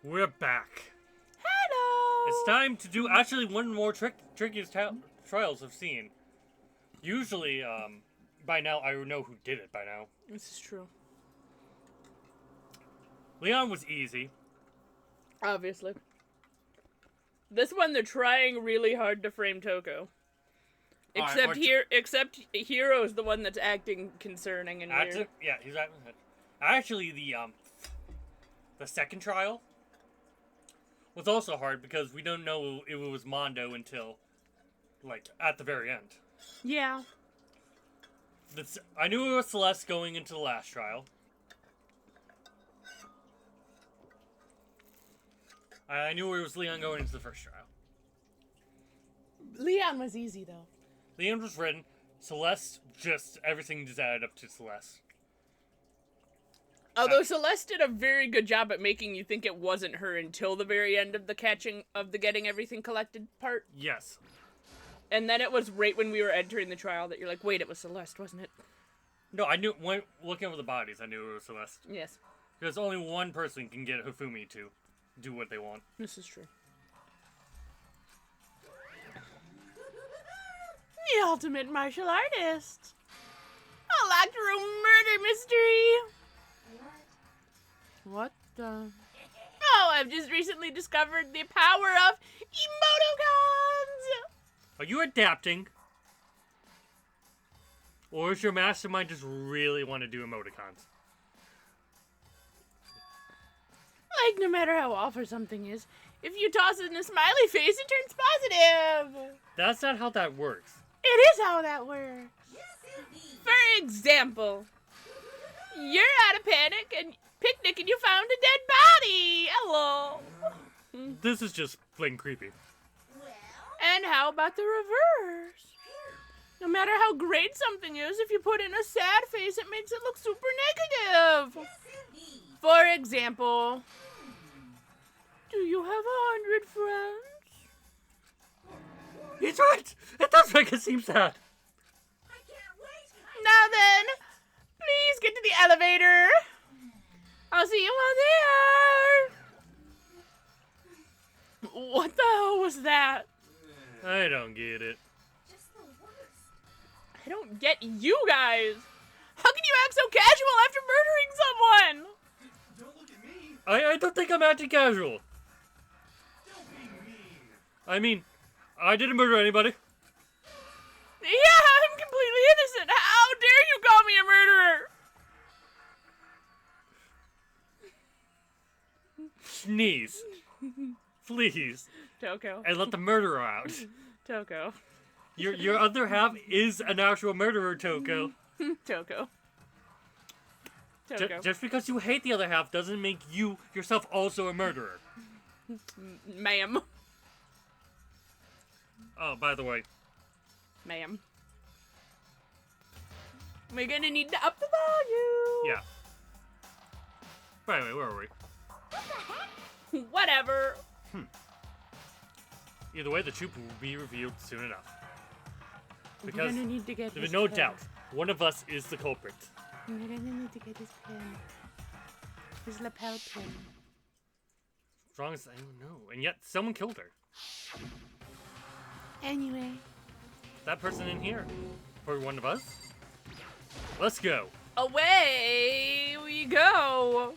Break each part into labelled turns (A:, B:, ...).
A: We're back.
B: Hello!
A: It's time to do actually one more trickiest trials I've seen. Usually, by now I know who did it by now.
B: This is true.
A: Leon was easy.
B: Obviously. This one, they're trying really hard to frame Toko. Except Hero's the one that's acting concerning and weird.
A: Yeah, he's acting. Actually, the second trial was also hard because we don't know if it was Mondo until, like, at the very end.
B: Yeah.
A: I knew it was Celeste going into the last trial. I knew it was Leon going into the first trial.
B: Leon was easy, though.
A: Leon was written. Celeste, just everything just added up to Celeste.
B: Although Celeste did a very good job at making you think it wasn't her until the very end of the getting everything collected part.
A: Yes.
B: And then it was right when we were entering the trial that you're like, wait, it was Celeste, wasn't it?
A: No, I knew, when looking over the bodies, I knew it was Celeste.
B: Yes.
A: Because only one person can get Hifumi to do what they want.
B: This is true. The ultimate martial artist. A locked room murder mystery. What the? Oh, I've just recently discovered the power of emoticons.
A: Are you adapting? Or is your mastermind just really want to do emoticons?
B: Like, no matter how awful something is, if you toss it in a smiley face, it turns positive.
A: That's not how that works.
B: It is how that works. For example, you're at a picnic and you found a dead body. Hello.
A: This is just plain creepy.
B: And how about the reverse? No matter how great something is, if you put in a sad face, it makes it look super negative. For example, do you have 100 friends?
A: He's right! It does make it seem sad.
B: Now then, please get to the elevator. I'll see you out there. What the hell was that?
A: I don't get it.
B: I don't get you guys. How can you act so casual after murdering someone?
C: Don't look at me.
A: I don't think I'm acting casual.
C: Don't be mean.
A: I mean, I didn't murder anybody.
B: Yeah, I'm completely innocent. How dare you call me a murderer?
A: Sneeze. Please.
B: Toko.
A: And let the murderer out.
B: Toko.
A: Your other half is an actual murderer, Toko.
B: Toko. Toko.
A: Just because you hate the other half doesn't make you yourself also a murderer.
B: Ma'am.
A: Oh, by the way.
B: Ma'am. We're gonna need to up the volume.
A: Yeah. By the way, where are we?
B: Whatever.
A: Either way, the truth will be revealed soon enough.
B: We're
A: Because
B: gonna need to get
A: there's
B: his
A: no
B: pen.
A: doubt, one of us is the culprit.
B: We're gonna need to get his pen. His lapel pin.
A: Strong as I don't know. And yet, someone killed her.
B: Anyway.
A: That person in here. Or one of us? Let's go.
B: Away we go.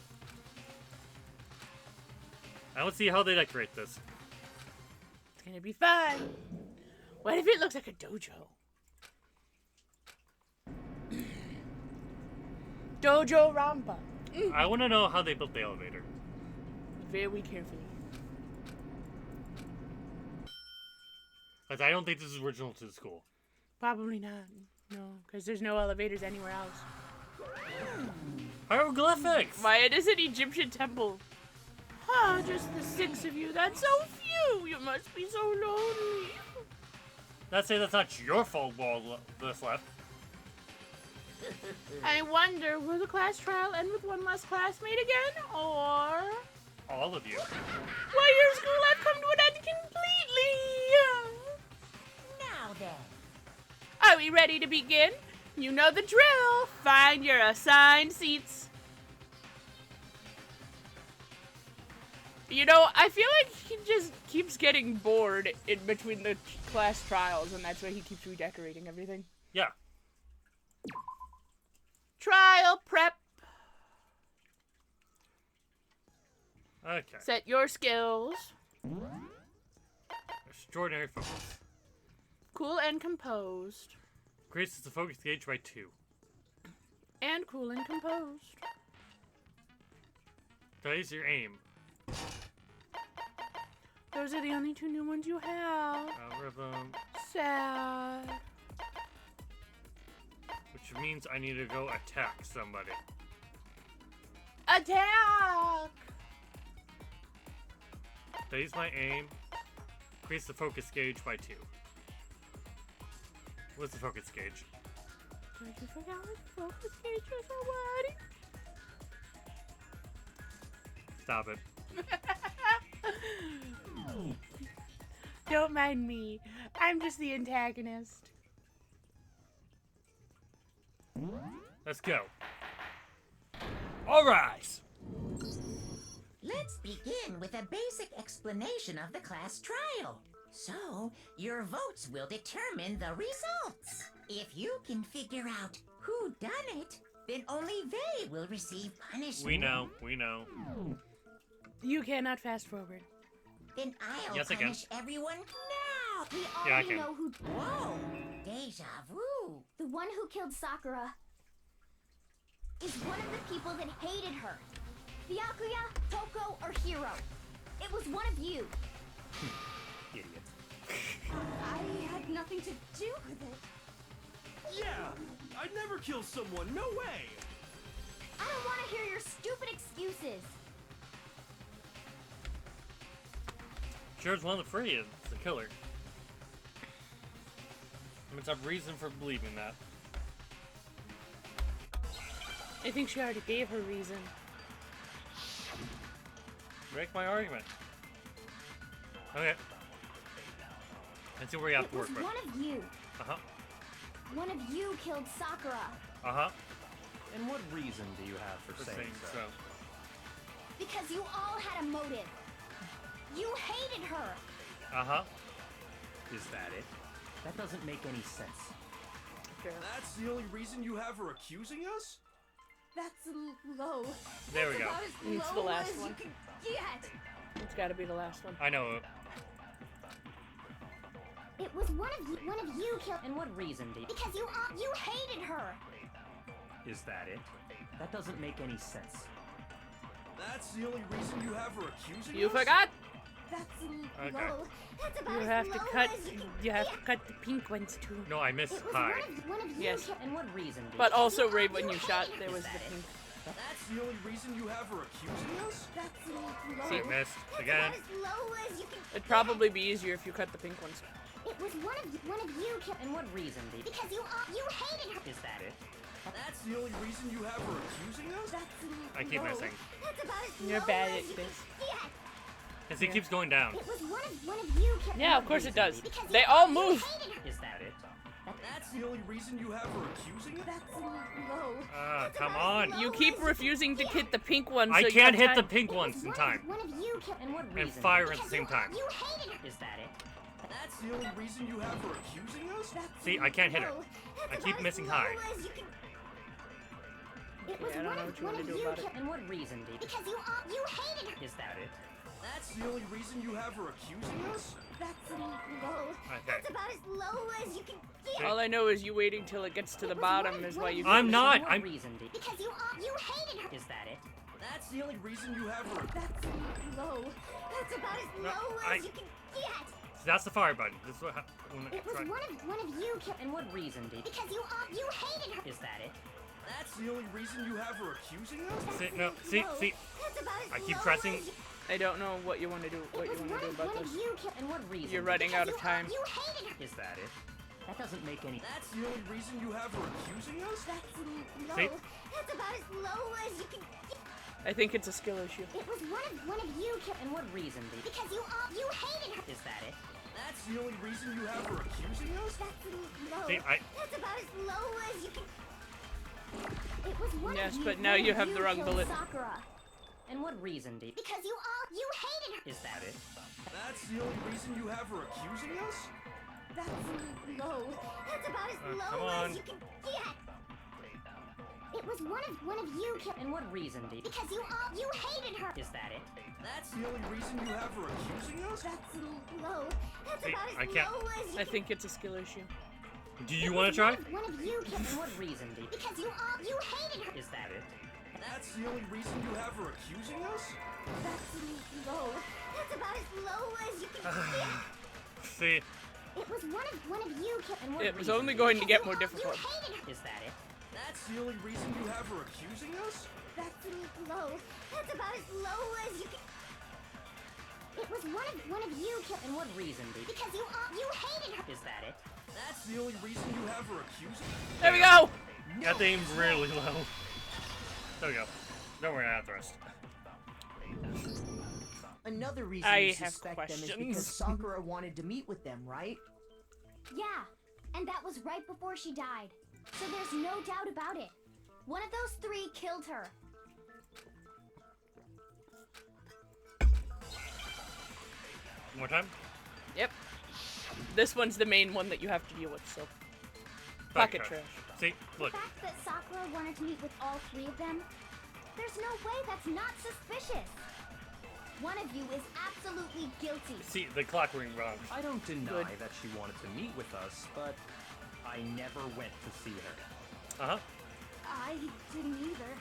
A: I don't see how they decorate this.
B: It's gonna be fun. What if it looks like a dojo? Dojo Rampa.
A: I want to know how they built the elevator.
B: Very carefully.
A: Because I don't think this is original to the school.
B: Probably not. No, because there's no elevators anywhere else.
A: Hieroglyphics!
B: Why, it is an Egyptian temple. Ah, just the 6 of you. That's so few. You must be so lonely.
A: That's not your fault, wall this left.
B: I wonder, will the class trial end with one last classmate again? Or
A: All of you.
B: will your school life come to an end completely?
D: Now then.
B: Are we ready to begin? You know the drill. Find your assigned seats. You know, I feel like he just keeps getting bored in between the class trials, and that's why he keeps redecorating everything.
A: Yeah.
B: Trial prep.
A: Okay.
B: Set your skills.
A: Extraordinary focus.
B: Cool and composed.
A: Increases the focus gauge by 2.
B: And cool and composed.
A: Delays your aim.
B: Those are the only 2 new ones you have.
A: Algorithm.
B: Sad.
A: Which means I need to go attack somebody.
B: Attack!
A: Delays my aim. Increase the focus gauge by 2. What's the focus gauge?
B: Did you forget what the focus gauge is already?
A: Stop it.
B: Don't mind me. I'm just the antagonist.
A: Let's go. All rise.
D: Let's begin with a basic explanation of the class trial. So, your votes will determine the results. If you can figure out who done it, then only they will receive punishment.
A: We know. We know.
B: You cannot fast forward.
D: Then I'll
A: Yes, I can.
D: punish everyone now.
E: We
A: Yeah, I
E: already
A: can.
E: know who.
D: Whoa! Deja vu.
E: The one who killed Sakura is one of the people that hated her. Byakuya, Toko, or Hiro. It was one of you.
C: Idiot.
E: I had nothing to do with it.
C: Yeah, I'd never kill someone. No way.
E: I don't want to hear your stupid excuses.
A: Sure, it's one of the 3 is the killer. I mean, it's a reason for believing that.
B: I think she already gave her reason.
A: Make my argument. Okay. Let's see what we have
E: It
A: to
E: was
A: work with.
E: one of you.
A: Uh-huh.
E: One of you killed Sakura.
A: Uh-huh.
F: And what reason do you have for
A: For
F: saying
A: saying
F: so?
A: so.
E: Because you all had a motive. You hated her.
A: Uh-huh.
F: Is that it? That doesn't make any sense.
C: That's the only reason you have her accusing us?
E: That's low.
A: There we
E: That's
A: go.
E: about as
B: It's the
E: low
B: last
E: as
B: one.
E: You can get.
B: It's gotta be the last one.
A: I know.
E: It was one of you killed.
D: And what reason do you...
E: Because you hated her.
F: Is that it? That doesn't make any sense.
C: That's the only reason you have her accusing
B: You
C: us?
B: forgot.
E: That's
A: Okay.
E: low. That's about
B: You
E: as
B: have to
E: low
B: cut.
E: as you can
B: You have
E: get.
B: to cut the pink ones too.
A: No, I missed
E: It was
A: high.
E: one of you
B: Yes.
E: killed.
D: And what reason do
B: But
D: you...
B: also, right when you shot, there was the pink.
C: That's the only reason you have her accusing us?
E: That's low.
A: See, missed
E: That's
A: again.
E: about as low as you can
B: It'd probably be easier if you cut the pink ones.
E: It was one of you killed.
D: And what reason do you...
E: Because you hated her.
D: Is that it?
C: That's the only reason you have her accusing us?
E: That's
A: I keep
E: low.
A: missing.
E: That's about as
B: You're
E: low
B: bad
E: as
B: at
E: you
B: this.
E: can get.
A: Because it keeps going down.
E: It was one of you killed.
B: Yeah, of course it does.
E: Because
B: They
E: you
B: all
E: you
B: move.
E: hated her.
D: Is that it?
C: That's the only reason you have her accusing us?
E: That's low.
A: Ah,
E: That's
A: come
E: about
A: on.
E: as low
B: You keep
E: as you
B: refusing to
E: can
B: hit the pink ones.
A: I
B: so you
A: can't
B: have
A: hit the
B: time.
A: pink
E: It
A: ones
E: was
A: in
E: one
A: time.
E: One of you killed.
D: And what reason
A: And
D: do
A: fire
D: you...
A: at the
E: Because
A: same time.
E: You hated her.
D: Is that it?
C: That's the only reason you have her accusing us?
E: That's
A: See, I can't hit her.
E: low. That's
A: I keep
E: about
A: missing
E: as
A: high.
E: low as you can- It was
B: I don't
E: one
B: know
E: of
B: what you want to do
E: you
B: about it.
E: killed.
D: And what reason do you...
E: Because you hated her.
D: Is that it?
C: That's the only reason you have her accusing us?
E: That's low.
A: Okay.
E: That's about as low as you can get.
B: All I know is you waiting till it gets to the bottom is why you.
A: I'm not.
D: And what
A: I'm.
D: reason do you...
E: Because you hated her.
D: Is that it?
C: That's the only reason you have her...
E: That's low. That's about as
A: No,
E: low
A: I-
E: as you can get.
A: That's the fire button. This is what when
E: It was
A: right.
E: one of you killed.
D: And what reason do you...
E: Because you hated her.
D: Is that it?
C: That's the only reason you have her accusing us?
A: See, no, see,
E: Low.
A: see.
E: That's about as
A: I keep
E: low
A: pressing.
E: as you-
B: I don't know what you want to do. What
E: It
B: you
E: was
B: want to do about
E: one
B: this?
E: of you killed.
D: And what reason...
B: You're
D: do you-
B: running out of time.
E: You hated her.
D: Is that it? That doesn't make any...
C: That's the only reason you have her accusing us?
E: That's low.
A: See?
E: That's about as low as you can get.
B: I think it's a skill issue.
E: It was one of you killed.
D: And what reason do you...
E: Because you hated her.
D: Is that it?
C: That's the only reason you have her accusing us?
E: That's low.
A: See,
E: That's about as low as you can. It was one
B: Yes,
E: of you.
B: but now
E: one
B: you
E: of
B: have the wrong
E: killed
B: bullet.
E: Sakura.
D: And what reason do you...
E: Because you hated
F: Is that it?
C: That's the only reason you have her accusing us?
E: That's low. That's about as
A: come
E: low
A: on.
E: as you can get. It was one of you killed.
F: And what reason, Dee?
E: Because you hated her.
F: Is that it?
C: That's the only reason you have her accusing us?
E: That's low. That's
A: Hey,
E: about as
A: I can't-
E: low as you
B: I
E: can.
B: think it's a skill issue.
A: Do you want to try?
E: One of you killed.
F: And what reason, Dee?
E: Because you hated her.
F: Is that it?
C: That's the only reason you have her accusing us?
E: That's low. That's about as low as you can get.
A: See,
E: It was one of you killed.
F: And what
B: It was
F: reason,
B: only
F: Dee?
B: going to get
E: You
B: more difficult.
E: hated her.
F: Is that it?
C: That's the only reason you have her accusing us?
E: That's low. That's about as low as you can. It was one of you killed.
F: And what reason, Dee?
E: Because you hated her.
F: Is that it?
C: That's the only reason you have her accusing us?
B: There we go.
A: got the aim really low. There we go. Don't worry, I have the rest.
G: Another reason
B: I
G: you
B: have
G: suspect them is
B: questions.
G: because Sakura wanted to meet with them, right?
E: Yeah, and that was right before she died. So there's no doubt about it. One of those three killed her.
A: One more time.
B: Yep. This one's the main one that you have to deal with, so. Pocket trash.
A: See, look.
E: The fact that Sakura wanted to meet with all three of them, there's no way that's not suspicious. One of you is absolutely guilty.
A: See, the clock ring wrong.
F: I don't deny
B: Good.
F: that she wanted to meet with us, but I never went to see her.
A: Uh huh.
E: I didn't either.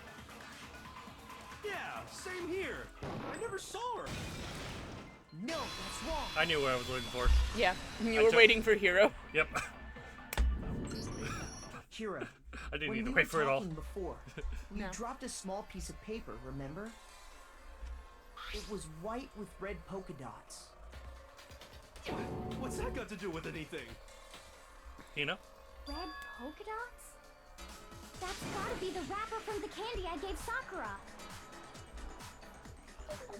C: Yeah, same here. I never saw her.
G: No, that's wrong.
A: I knew what I was looking for.
B: Yeah, you
A: I
B: were
A: took-
B: waiting for Hero.
A: Yep.
G: Kira,
A: I didn't
G: when
A: need
G: we
A: to wait
G: were
A: for it all.
G: talking before, you
B: No.
G: dropped a small piece of paper, remember? It was white with red polka dots.
C: What's that got to do with anything?
A: Hina?
E: Red polka dots? That's gotta be the wrapper from the candy I gave Sakura.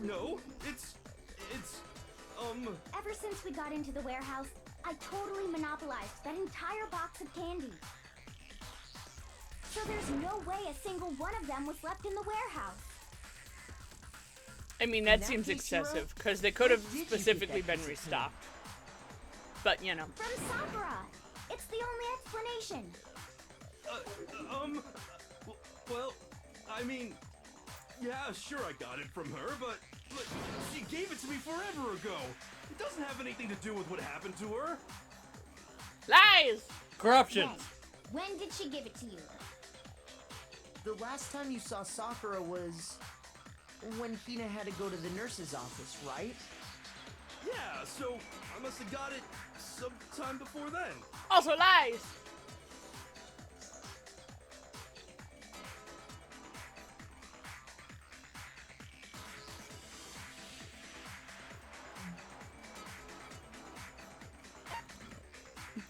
C: No, it's,
E: Ever since we got into the warehouse, I totally monopolized that entire box of candy. So there's no way a single one of them was left in the warehouse.
B: I mean,
G: In
B: that
G: that
B: seems
G: case, Hero,
B: excessive, because they could have
G: where did you get
B: specifically
G: that
B: been
G: piece of
B: restocked. But, you know.
E: From Sakura! It's the only explanation.
C: well, I mean, yeah, sure I got it from her, but she gave it to me forever ago. It doesn't have anything to do with what happened to her.
B: Lies!
A: Corruption!
E: Right. When did she give it to you?
G: The last time you saw Sakura was when Hina had to go to the nurse's office, right?
C: Yeah, so I must have got it sometime before then.
B: Also lies!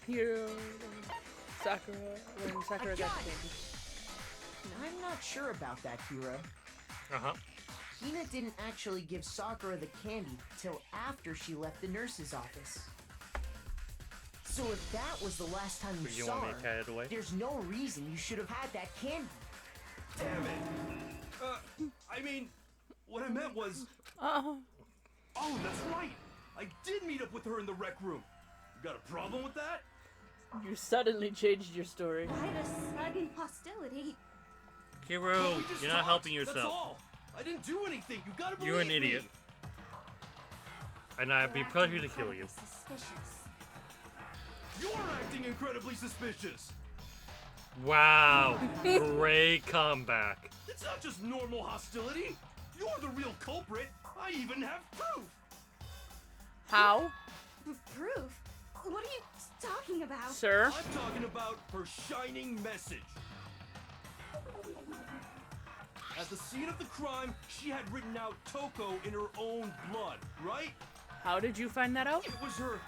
B: Hero, Sakura, when Sakura got
G: got
B: the
G: it.
B: candy.
G: I'm not sure about that, Hiro.
A: Uh huh.
G: Hina didn't actually give Sakura the candy till after she left the nurse's office. So if that was the last time you
A: You
G: saw
A: want me
G: her,
A: to cut it away?
G: there's no reason you should have had that candy.
C: Damn it. I mean, what I meant was,
B: Oh,
C: that's right. I did meet up with her in the rec room. You got a problem with that?
B: you suddenly changed your story.
E: Quite a sudden hostility.
A: Hero,
C: We just
A: you're not
C: talked,
A: helping
C: That's
A: yourself.
C: all. I didn't do anything. You gotta believe
A: You're an
C: me.
A: idiot. And I'd be pleasure to kill you.
E: Suspicious.
C: You're acting incredibly suspicious.
A: Wow. Great comeback.
C: It's not just normal hostility. You're the real culprit. I even have proof.
B: How,
E: Proof? What are you talking about?
B: sir?
C: I'm talking about her shining message. At the scene of the crime, she had written out Toko in her own blood, right?
B: How did you find that out?
C: It was her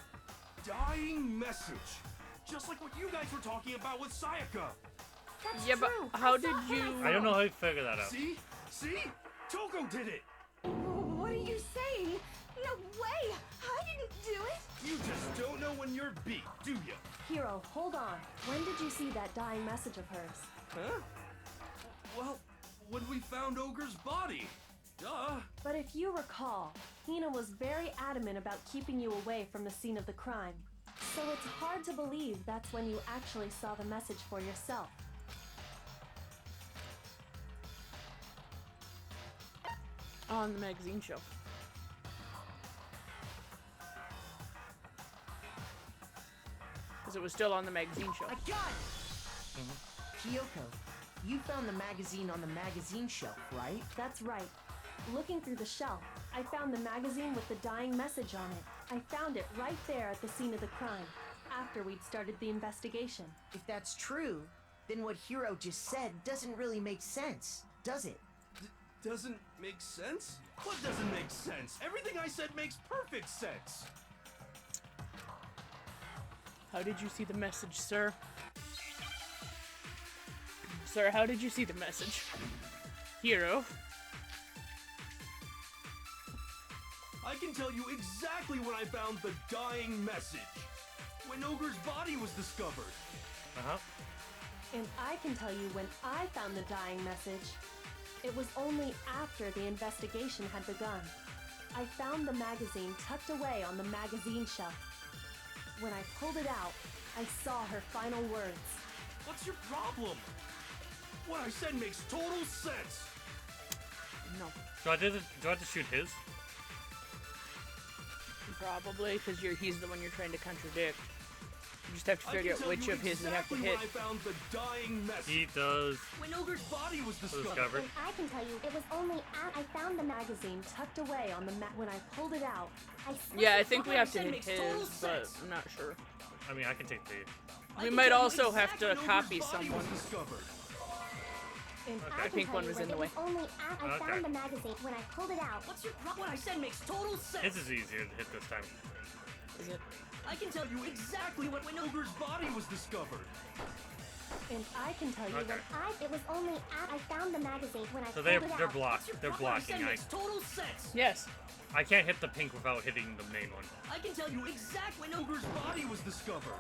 C: dying message. Just like what you guys were talking about with Sayaka.
E: That's
B: Yeah, but
E: true.
B: how
E: I saw
B: did
E: for
B: you-
E: myself.
A: I don't know how you figure that out.
C: See? See? Toko did it.
E: What are you saying? No way! I didn't do it!
C: You just don't know when you're beat, do you?
H: Hero, hold on. When did you see that dying message of hers?
C: Huh? Well, when we found Ogre's body. Duh.
H: But if you recall, Hina was very adamant about keeping you away from the scene of the crime. So it's hard to believe that's when you actually saw the message for yourself.
B: On the magazine shelf. Because it was still on the magazine
G: I
B: shelf.
G: got it! Kyoko, you found the magazine on the magazine shelf, right?
H: That's right. Looking through the shelf, I found the magazine with the dying message on it. I found it right there at the scene of the crime, after we'd started the investigation.
G: If that's true, then what Hiro just said doesn't really make sense, does it?
C: Doesn't make sense? What doesn't make sense? Everything I said makes perfect sense.
B: How did you see the message, sir? Sir, how did you see the message? Hero.
C: I can tell you exactly when I found the dying message. When Ogre's body was discovered.
A: Uh-huh.
H: And I can tell you when I found the dying message. It was only after the investigation had begun. I found the magazine tucked away on the magazine shelf. When I pulled it out, I saw her final words.
C: What's your problem? What I said makes total sense.
B: No.
A: Do I have to shoot his?
B: Probably, because he's the one you're trying to contradict. You just have to
C: I
B: figure
C: can
B: out
C: tell
B: which
C: you
B: of his we have to
C: exactly
B: hit.
C: when I found the dying message.
A: He does.
C: When Ogre's body was discovered.
A: Discovered.
E: And I can tell you, it was only I found the
H: Magazine tucked away on the when I pulled it out.
B: Yeah, I think we have to
C: That
B: hit
C: makes total
B: his, but
C: sense.
B: I'm not sure.
A: I mean, I can take the.
C: I
B: We
C: can
B: might
C: tell you
B: also have to
C: exactly when
B: copy
C: Ogre's body
B: someone.
C: was discovered.
H: And
A: Okay.
H: I
B: The pink one was in the way.
E: only I
A: Okay.
E: found the magazine when I pulled it out.
C: What's your problem? What I said makes total sense.
A: His is easier to hit this time.
B: Is it?
C: I can tell you exactly when Ogre's body was discovered.
H: And I can tell you
A: Okay.
E: It was only I found the magazine when I
A: So
E: pulled
A: they're
E: it out.
A: they're blocked.
C: What's your
A: They're
C: problem? What I
A: blocking.
C: said makes total sense.
B: Yes.
A: I can't hit the pink without hitting the main one.
C: I can tell you exactly when Ogre's body was discovered.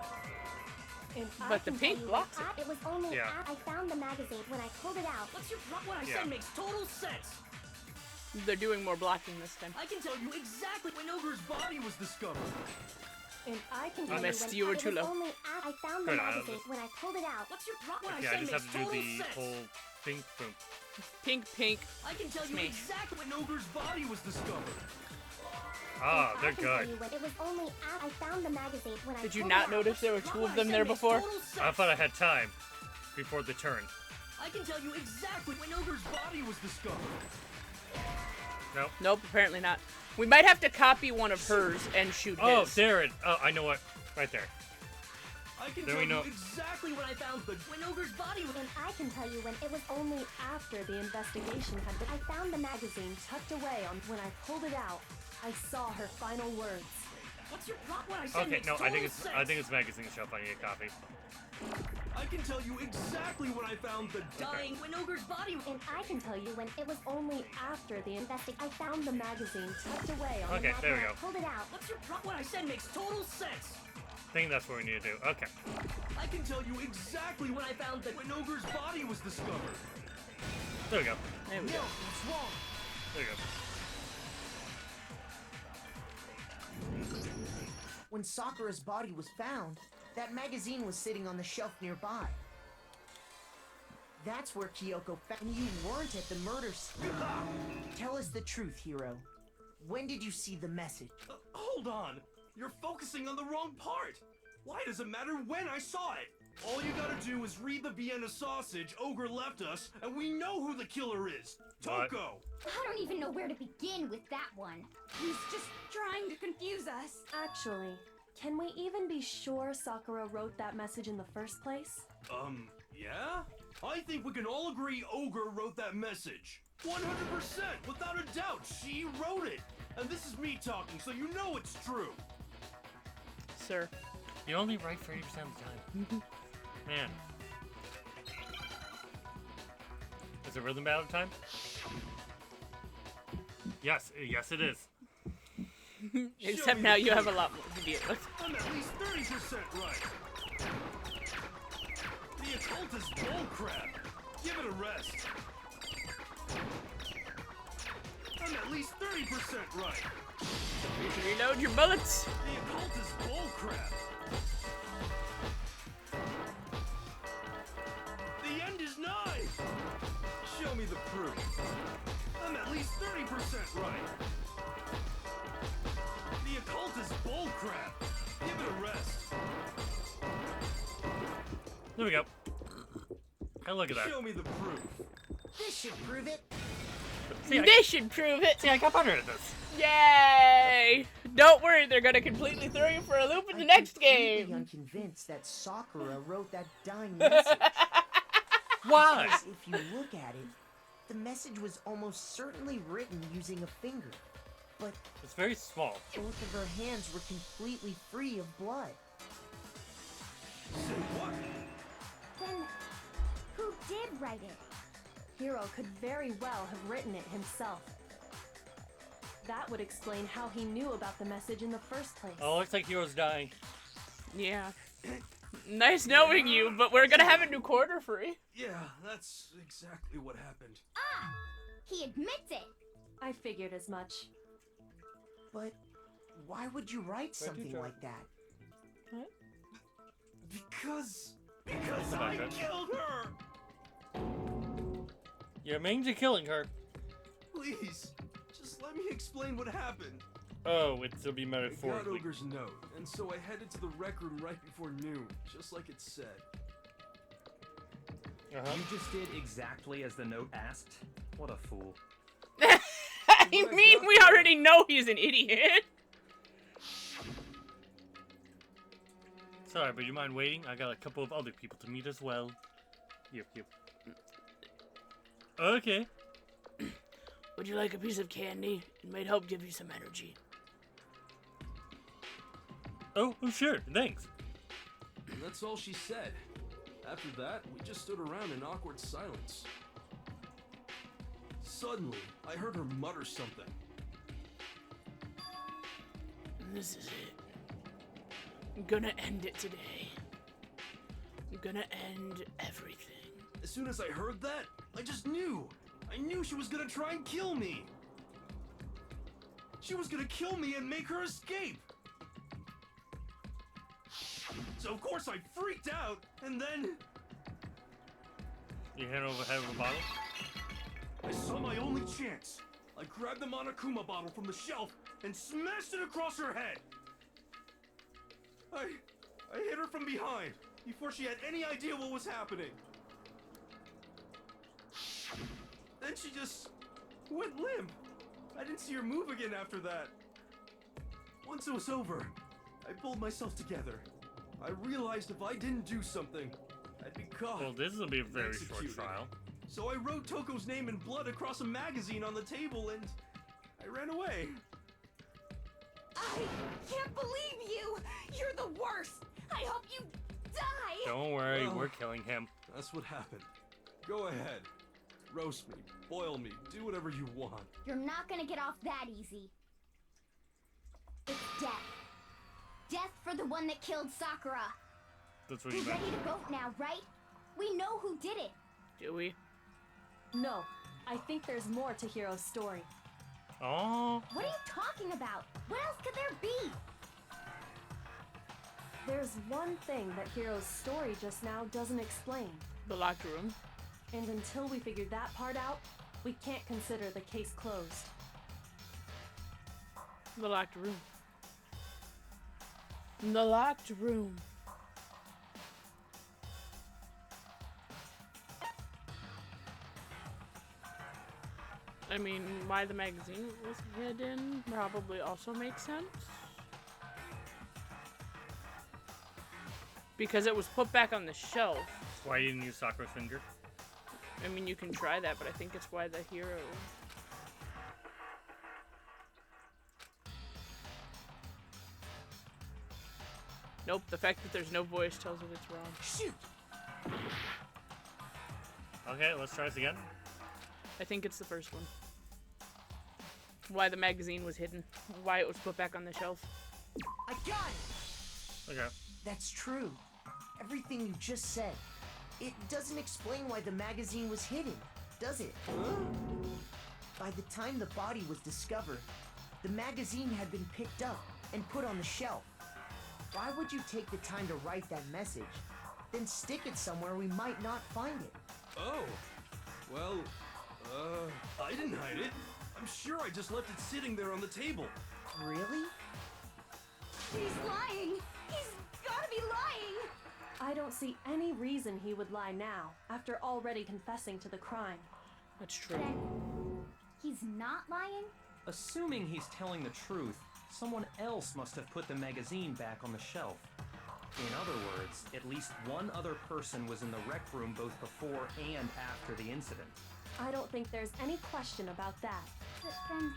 H: and I
B: But the
H: can
B: pink
H: tell you
B: blocks it.
E: It was only
A: Yeah.
E: I found the magazine when I pulled it out.
C: What's your problem? What I
A: Yeah.
C: said makes total sense.
B: They're doing more blocking this time.
C: I can tell you exactly when Ogre's body was discovered.
H: And I can
B: You
H: tell you
B: missed.
H: when
B: You were
E: It
B: too
E: was
B: low.
E: only I found the
A: Good, I
E: magazine
A: was-
E: when I pulled it out.
C: What's your problem? What I
A: Yeah, I
C: said
A: just
C: makes
A: have to do
C: total
A: the
C: sense.
A: whole pink boom.
B: Pink.
C: I can tell you
B: me.
C: exactly when Ogre's body was discovered.
A: Ah,
E: I
A: they're
E: can tell
A: good.
E: you when it was only I found the magazine when I
B: Did you
E: pulled
B: not
E: it out.
B: notice there were two of them there before?
A: I thought I had time before the turn.
C: I can tell you exactly when Ogre's body was discovered.
A: No.
B: Nope, apparently not. We might have to copy one of hers and shoot
A: Oh,
B: his.
A: Darren. Oh, I know what. Right there.
C: I can
A: There
C: tell
A: we
C: you
A: know.
C: exactly when I found when Ogre's body was.
E: And I can tell you when it was
H: only after the investigation had been.
E: I found the
H: Magazine tucked away on when I pulled it out. I saw her final words.
C: What's your problem? What I said
A: Okay,
C: makes
A: no,
C: total
A: I think
C: sense.
A: it's magazine shelf. I need a copy.
C: I can tell you exactly when I found the dying when Ogre's body was.
E: And I can tell you when it was
H: Only after the I found the magazine tucked away on
A: Okay,
H: the
A: there we
E: when
A: go.
E: I pulled it out.
C: What's your problem? What I said makes total sense.
A: I think that's what we need to do. Okay.
C: I can tell you exactly when I found when Ogre's body was discovered.
A: There we go.
B: There we
G: No,
B: go.
G: it's wrong.
A: There we go.
G: When Sakura's body was found, that magazine was sitting on the shelf nearby. That's where Kyoko found you weren't at the murder scene. Tell us the truth, Hiro. When did you see the message?
C: Hold on. You're focusing on the wrong part. Why does it matter when I saw it? All you gotta do is read the Vienna sausage Ogre left us, and we know who the killer is.
A: What?
C: Toko.
E: I don't even know where to begin with that one. He's just trying to confuse us.
H: Actually, can we even be sure Sakura wrote that message in the first place?
C: Yeah? I think we can all agree Ogre wrote that message. 100%, without a doubt, she wrote it. And this is me talking, so you know it's true.
B: Sir.
A: You only write 30% of the time. Man. Is it rhythm battle time? Yes, yes it is.
B: Except now you have a lot more to deal with.
C: I'm at least 30% right. The occult is bullcrap. Give it a rest. I'm at least 30% right.
B: Reload your bullets.
C: The occult is bullcrap. The end is nigh. Show me the proof. I'm at least 30% right. The occult is bullcrap. Give it a rest.
A: There we go. And look at that.
C: Show me the proof.
D: This should prove it.
A: See,
B: This should prove it.
A: see, I got better at this.
B: Yay! Don't worry, they're gonna completely throw you for a loop in the next
G: I'm
B: game.
G: unconvinced that Sakura wrote that dying message.
A: Why?
G: Because if you look at it, the message was almost certainly written using a finger. But
A: It's very small.
G: both of her hands were completely free of blood.
C: Say what?
E: Then, who did write it?
H: Hiro could very well have written it himself. That would explain how he knew about the message in the first place.
A: Oh, looks like Hero's dying.
B: Yeah. Nice knowing you, but we're gonna have a new quarter free.
C: Yeah, that's exactly what happened.
E: Ah! He admits it!
H: I figured as much.
G: But why would you write something
A: try?
G: like that?
C: Because
A: That's
C: I
A: about it.
C: killed her!
A: You're mean to killing her.
C: Please, just let me explain what happened.
A: Oh, it's to be
C: I got
A: metaphorically.
C: Ogre's note, and so I headed to the rec room right before noon, just like it said.
A: Uh-huh.
F: You just did exactly as the note asked? What a fool.
B: I mean, we already know he's an idiot.
A: Sorry, but you mind waiting? I got a couple of other people to meet as well. Yep. Okay.
B: Would you like a piece of candy? It might help give you some energy.
A: Oh, sure. Thanks.
C: And that's all she said. After that, we just stood around in awkward silence. Suddenly, I heard her mutter something.
B: And this is it. I'm gonna end it today. I'm gonna end everything.
C: As soon as I heard that, I just knew. I knew she was gonna try and kill me. She was gonna kill me and make her escape. So of course I freaked out, and then
A: You hand over head of a bottle?
C: I saw my only chance. I grabbed the Monokuma bottle from the shelf and smashed it across her head. I hit her from behind before she had any idea what was happening. Then she just went limp. I didn't see her move again after that. Once it was over, I pulled myself together. I realized if I didn't do something, I'd be caught.
A: Well, this will be a very short
C: Executed.
A: trial.
C: So I wrote Toko's name in blood across a magazine on the table and I ran away.
E: I can't believe you! You're the worst! I hope you die!
A: Don't worry,
C: Well-
A: we're killing him.
C: That's what happened. Go ahead. Roast me, boil me, do whatever you want.
E: You're not gonna get off that easy. It's death. Death for the one that killed Sakura.
A: That's what
E: We're
A: you meant.
E: ready to vote now, right? We know who did it.
B: Do we?
H: No, I think there's more to Hiro's story.
A: Oh,
E: What are you talking about? What else could there be?
H: There's one thing that Hiro's story just now doesn't explain.
B: The locked room.
H: And until we figure that part out, we can't consider the case closed.
B: The locked room. The locked room. I mean, why the magazine was hidden probably also makes sense. Because it was put back on the shelf.
A: why you didn't use Sakura's finger?
B: I mean, you can try that, but I think it's why the hero... Nope, the fact that there's no voice tells it it's wrong.
G: Shoot!
A: Okay, let's try this again.
B: I think it's the first one. Why the magazine was hidden. Why it was put back on the shelf.
G: I got it!
A: Okay.
G: That's true. Everything you just said. It doesn't explain why the magazine was hidden, does it? By the time the body was discovered, the magazine had been picked up and put on the shelf. Why would you take the time to write that message, then stick it somewhere we might not find it?
C: Oh. Well, I didn't hide it. I'm sure I just left it sitting there on the table.
G: Really?
E: He's lying! He's gotta be lying!
H: I don't see any reason he would lie now, after already confessing to the crime.
B: That's true.
E: Then he's not lying?
F: Assuming he's telling the truth, someone else must have put the magazine back on the shelf. In other words, at least one other person was in the rec room both before and after the incident.
H: I don't think there's any question about that.
E: But then,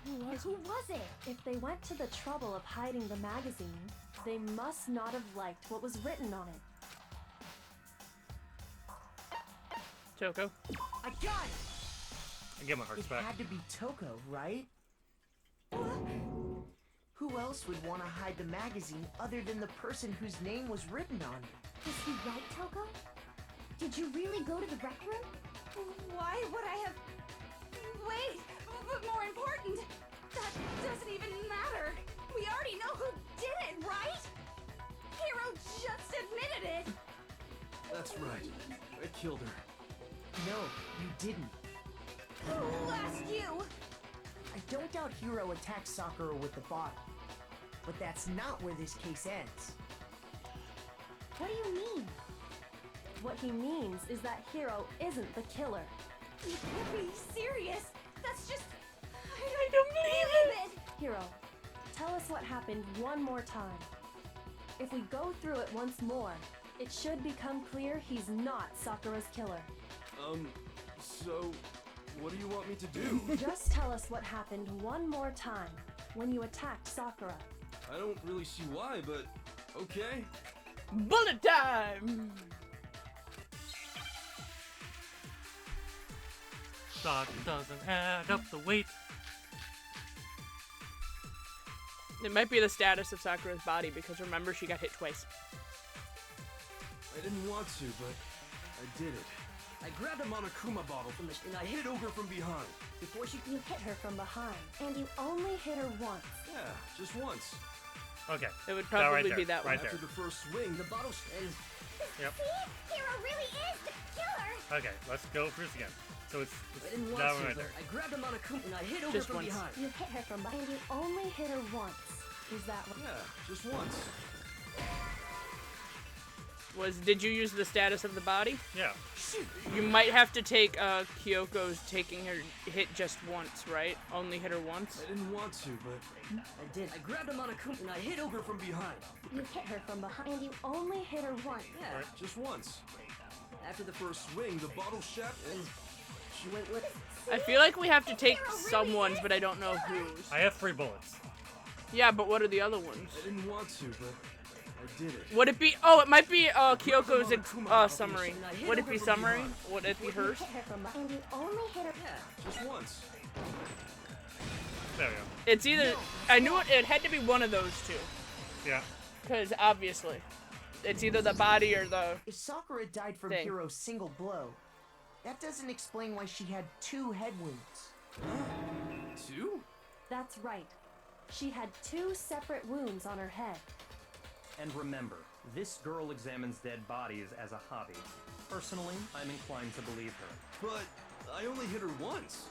E: who was it?
H: If they went to the trouble of hiding the magazine, they must not have liked what was written on it.
B: Toko.
G: I got it!
A: I get my hearts
G: It
A: back.
G: had to be Toko, right? Who else would want to hide the magazine other than the person whose name was written on it?
E: Was he right, Toko? Did you really go to the rec room? Why would I have... Wait, but more important, that doesn't even matter. We already know who did it, right? Hero just admitted it.
C: That's right. I killed her.
G: No, you didn't.
E: Who asked you?
G: I don't doubt Hiro attacked Sakura with the bottle. But that's not where this case ends.
E: What do you mean?
H: What he means is that Hiro isn't the killer.
E: You can't be serious. That's just...
B: I don't believe it!
H: Hiro, tell us what happened one more time. If we go through it once more, it should become clear he's not Sakura's killer.
C: So, what do you want me to do?
H: Just tell us what happened one more time when you attacked Sakura.
C: I don't really see why, but okay.
B: Bullet time!
A: Thought doesn't add up the weight.
B: It might be the status of Sakura's body, because remember, she got hit twice.
C: I didn't want to, but I did it. I grabbed a Monokuma bottle from the and I hit Ogre from behind.
H: Before you hit her from behind, and you only hit her once.
C: Yeah, just once.
A: Okay.
B: It would
A: That
B: probably
A: right
B: be
A: there,
B: that one.
A: right
C: After
A: there.
C: the first swing, the bottle and
A: Yep.
E: See? Hero really is the killer.
A: Okay, let's go through this again. So it's
C: I didn't want
A: that
C: to,
A: one right
C: but
A: there.
C: I grabbed a Monokuma and I hit Ogre
B: Just
C: from
B: once.
C: behind.
H: You hit her from behind, and you only hit her once. Is that what?
C: Yeah, just once.
B: Did you use the status of the body?
A: Yeah.
B: You might have to take Kyoko's taking her hit just once, right? Only hit her once?
C: I didn't want to, but I did. I grabbed a Monokuma and I hit Ogre from behind.
H: You hit her from behind, and you only hit her once.
C: Yeah, just once. After the first swing, the bottle shattered and she went with.
B: I feel like we have to take someone's, but I don't know whose.
A: I have 3 bullets.
B: Yeah, but what are the other ones?
C: I didn't want to, but I did it.
B: Would it be? Oh, it might be Kyoko's summary. Would it be summary? Would it be hers?
H: Hit her from behind, and you only hit her.
C: Yeah, just once.
A: There we go.
B: It's either. I knew it had to be one of those two,
A: Yeah.
B: because obviously, it's either the body or the.
G: If Sakura died from
B: Thing.
G: Hiro's single blow, that doesn't explain why she had 2 head wounds.
C: 2?
H: That's right. She had 2 separate wounds on her head.
F: And remember, this girl examines dead bodies as a hobby. Personally, I'm inclined to believe her.
C: But I only hit her once.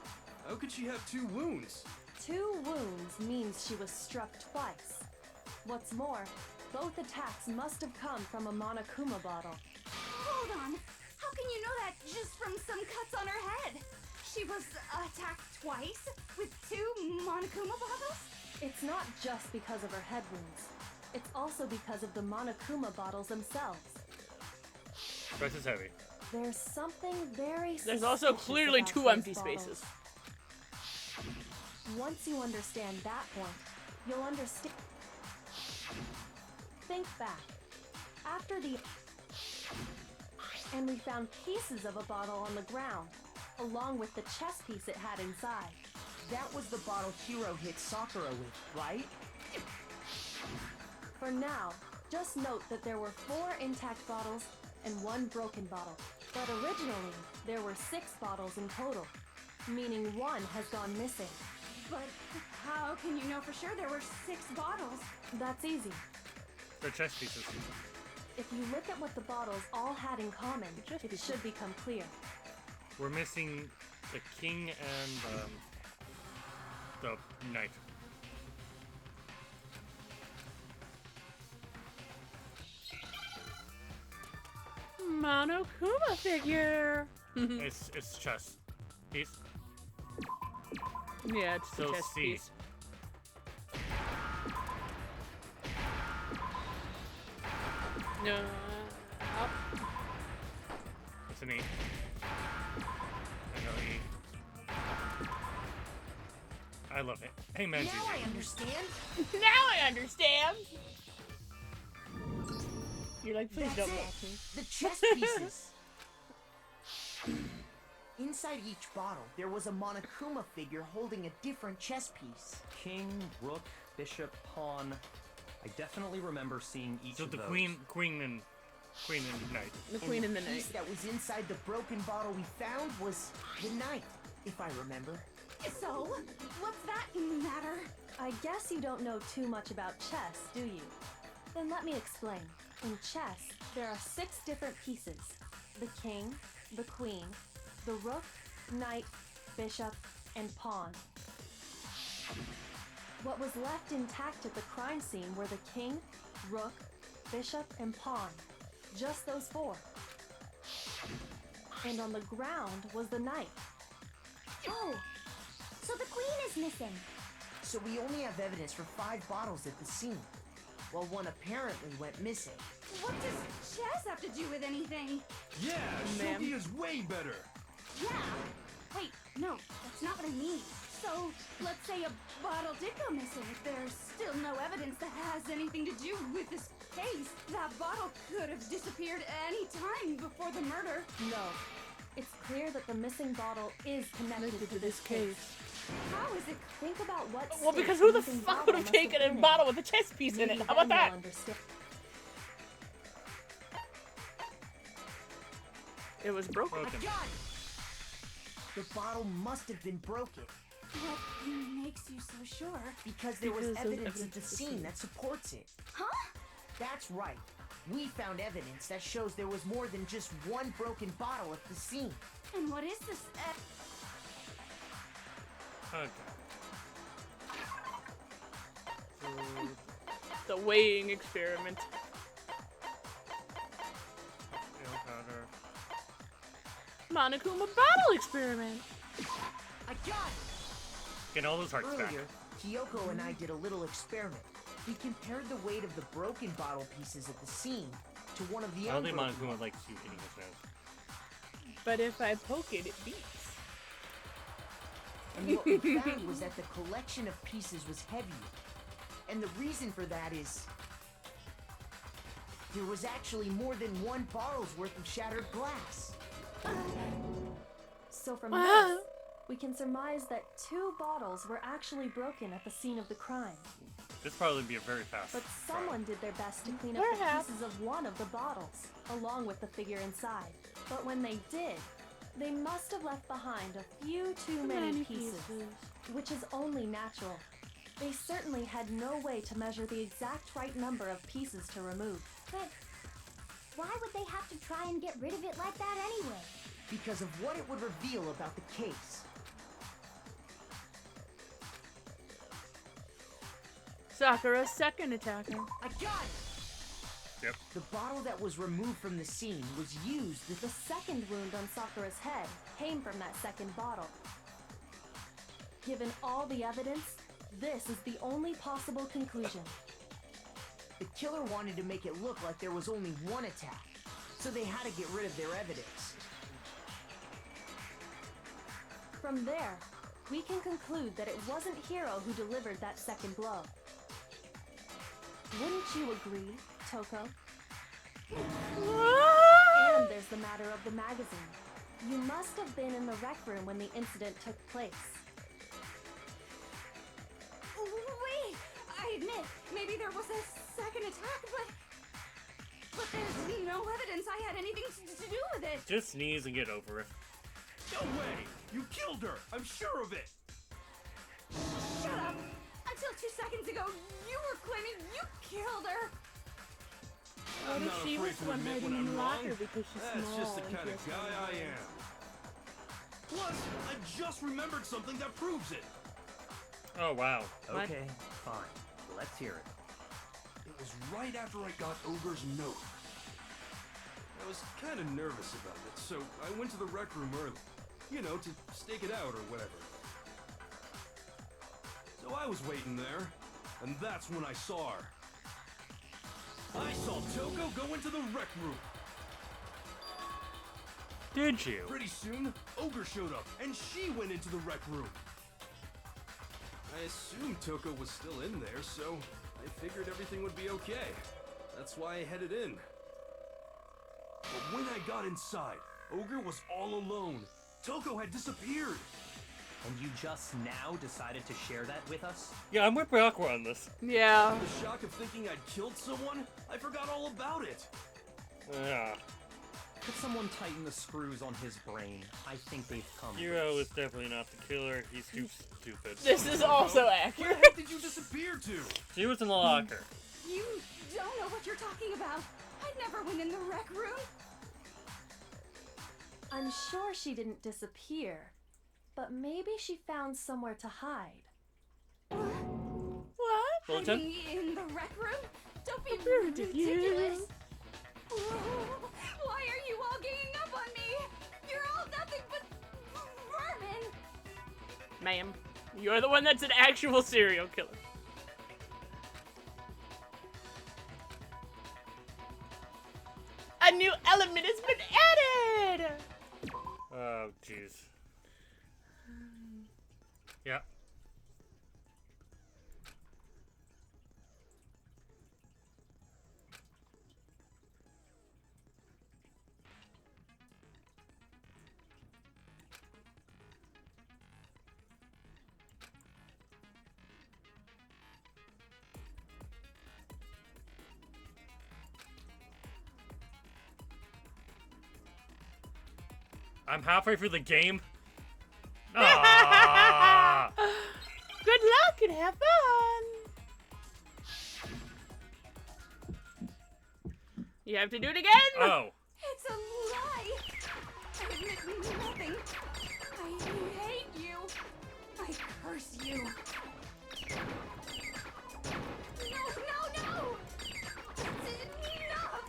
C: How could she have 2 wounds?
H: 2 wounds means she was struck twice. What's more, both attacks must have come from a Monokuma bottle.
E: Hold on. How can you know that just from some cuts on her head? She was attacked twice with 2 Monokuma bottles?
H: It's not just because of her head wounds. It's also because of the Monokuma bottles themselves.
A: Press is heavy.
H: There's something very
B: There's also
H: suspicious
B: clearly
H: about
B: 2
H: those
B: empty
H: bottles.
B: spaces.
H: Once you understand that point, you'll understand. Think back. After the... And we found pieces of a bottle on the ground, along with the chess piece it had inside.
G: That was the bottle Hiro hit Sakura with, right?
H: For now, just note that there were 4 intact bottles and 1 broken bottle. But originally, there were 6 bottles in total. meaning one has gone missing.
E: But how can you know for sure there were 6 bottles?
H: That's easy.
A: They're chess pieces.
H: If you look at what the bottles all had in common, it should become clear.
A: We're missing the king and the knight.
B: Monokuma figure.
A: It's chess piece.
B: Yeah, it's the
A: So
B: chess
A: C.
B: piece. No. Up.
A: It's an E. I know E. I love it. Hey man,
G: Now I understand.
B: Now I understand. You're like, please
G: That's
B: don't
G: it.
B: mock me.
G: The chess pieces. Inside each bottle, there was a Monokuma figure holding a different chess piece.
F: King, rook, bishop, pawn. I definitely remember seeing each
A: So
F: of
A: the
F: those.
A: queen and knight.
B: The queen and the
G: piece
B: knight.
G: that was inside the broken bottle we found was the knight, if I remember.
E: So, what's that matter?
H: I guess you don't know too much about chess, do you? Then let me explain. In chess, there are 6 different pieces. The king, the queen, the rook, knight, bishop, and pawn. What was left intact at the crime scene were the king, rook, bishop, and pawn. Just those 4. And on the ground was the knight.
E: Oh, so the queen is missing.
G: So we only have evidence for 5 bottles at the scene, while one apparently went missing.
E: What does chess have to do with anything?
C: Yeah,
B: Ma'am.
C: Shogi is way better.
E: Yeah. Wait, no, that's not what I mean. So, let's say a bottle did go missing. There's still no evidence that has anything to do with this case. That bottle could have disappeared any time before the murder.
H: No. It's clear that the missing bottle is connected to this case.
E: How is it?
H: Think about what
B: Well,
H: state
B: because who the
H: missing
B: fuck
H: bottle
B: would have
H: must
B: taken a
H: been in.
B: bottle with a chess piece in it?
H: Maybe
B: How about
H: then
B: that?
H: you'll understand.
B: It was broken.
A: Broken.
G: Got it! The bottle must have been broken
E: What makes you so sure?
G: because there was
B: Because of
G: evidence at the
B: evidence at the
G: scene
B: scene.
G: that supports it.
E: Huh?
G: That's right. We found evidence that shows there was more than just one broken bottle at the scene.
E: And what is this?
A: Okay.
B: The weighing experiment.
A: Ale powder.
B: Monokuma bottle experiment.
G: I got it!
A: Get all those hearts back.
G: Earlier, Kyoko and I did a little experiment. We compared the weight of the broken bottle pieces at the scene to one of the
A: I don't think
G: unbroken
A: Monokuma
G: ones.
A: likes you hitting his nose.
B: But if I poke it, it beats.
G: And what we found was that the collection of pieces was heavier. And the reason for that is there was actually more than one bottle's worth of shattered glass.
H: So from this, we can surmise that 2 bottles were actually broken at the scene of the crime.
A: This probably be a very fast.
H: But
A: trial.
H: someone did their best to clean up
B: Perhaps.
H: the pieces of one of the bottles, along with the figure inside. But when they did, they must have left behind a few too many pieces, which is only natural. They certainly had no way to measure the exact right number of pieces to remove.
E: But why would they have to try and get rid of it like that anyway?
G: Because of what it would reveal about the case.
B: Sakura's second attacker.
G: I got it!
A: Yep.
G: The bottle that was removed from the scene was used with
H: The second wound on Sakura's head came from that second bottle. Given all the evidence, this is the only possible conclusion.
G: the killer wanted to make it look like there was only one attack, so they had to get rid of their evidence.
H: From there, we can conclude that it wasn't Hiro who delivered that second blow. Wouldn't you agree, Toko? And there's the matter of the magazine. You must have been in the rec room when the incident took place.
E: Wait! I admit, maybe there was a second attack, but there's no evidence I had anything to do with it.
A: Just sneeze and get over it.
C: No way! You killed her! I'm sure of it!
E: Shut up! Until 2 seconds ago, you were claiming you killed her!
B: What
C: I'm
B: if
C: not
B: she
C: afraid
B: was
C: to
B: the one
C: admit
B: hiding
C: when
B: in the
C: I'm
B: locker
C: wrong.
B: because she's
C: That's
B: small
C: just the
B: and
C: kind
B: she
C: of
B: has
C: guy I am. Plus, I just remembered something that proves it.
A: Oh wow.
B: What?
F: Okay, fine. Let's hear it.
C: It was right after I got Ogre's note. I was kind of nervous about it, so I went to the rec room early. You know, to stake it out or whatever. So I was waiting there, and that's when I saw her. I saw Toko go into the rec room.
A: Did you?
C: Pretty soon, Ogre showed up, and she went into the rec room. I assumed Toko was still in there, so I figured everything would be okay. That's why I headed in. But when I got inside, Ogre was all alone. Toko had disappeared.
F: And you just now decided to share that with us?
A: Yeah, I'm with Aqua on this.
B: Yeah.
C: In the shock of thinking I'd killed someone, I forgot all about it.
A: Yeah.
F: Could someone tighten the screws on his brain? I think they've come.
A: Hero is definitely not the killer. He's too stupid.
B: This is also
C: Where
B: accurate.
C: the heck did you disappear to?
A: She was in the locker.
E: You don't know what you're talking about. I never went in the rec room.
H: I'm sure she didn't disappear, but maybe she found somewhere to hide.
B: What?
A: Bulletin?
E: Hiding in the rec room? Don't be
B: Ridiculous.
E: ridiculous. Why are you all ganging up on me? You're all nothing but vermin.
B: Ma'am, you're the one that's an actual serial killer. A new element has been added!
A: Oh, jeez. Yeah. I'm halfway through the game. Ah!
B: Good luck and have fun! You have to do it again!
A: Oh.
E: It's a lie. I admit nothing. I hate you. I curse you. No, no, no! That's enough!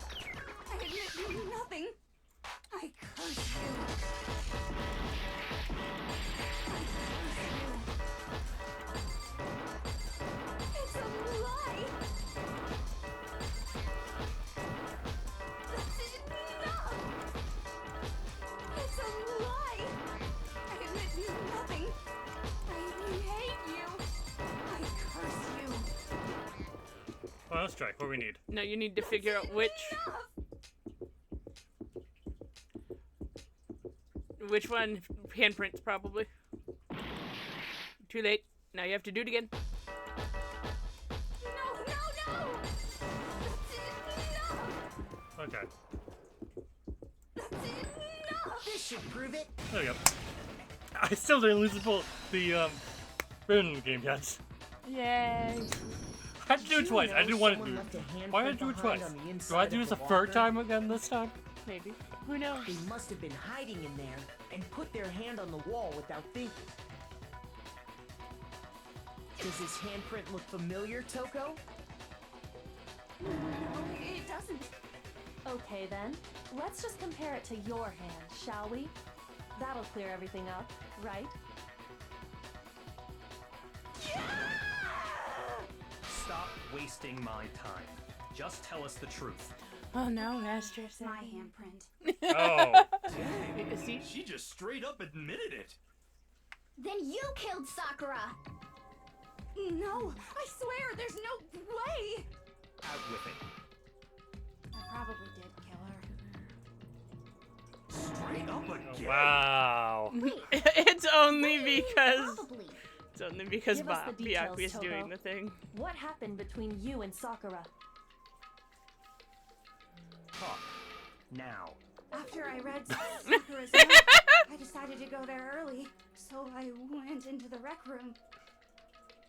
E: I admit nothing. I curse you. It's a lie! That's enough! It's a lie! I admit nothing. I hate you. I curse you.
A: Well, let's try. What do we need?
B: No, you need to figure out which one handprints probably. Too late. Now you have to do it again.
E: No, no, no! That's enough!
A: Okay.
E: That's enough!
D: This should prove it.
A: There we go. I still didn't lose the rhythm game yet.
B: Yay.
A: I had to do it twice. I didn't want to do it. Why did I do it twice? Do I do this a third time again this time?
B: Maybe. Who knows?
G: They must have been hiding in there and put their hand on the wall without thinking. Does his handprint look familiar, Toko?
E: No, it doesn't.
H: Okay then, let's just compare it to your hand, shall we? That'll clear everything up, right?
F: Stop wasting my time. Just tell us the truth.
B: Oh no, Master.
E: It's my handprint.
A: Oh.
B: See?
C: She just straight up admitted it.
E: Then you killed Sakura! No, I swear, there's no way!
F: Out with it.
E: I probably did kill her.
C: Straight up again.
A: Wow.
B: It's only because
E: Probably.
B: it's only because
H: Give us the details,
B: Byakuya is
H: Toko.
B: doing the thing.
H: What happened between you and Sakura?
F: Talk. Now.
E: After I read Sakura's note, I decided to go there early, so I went into the rec room.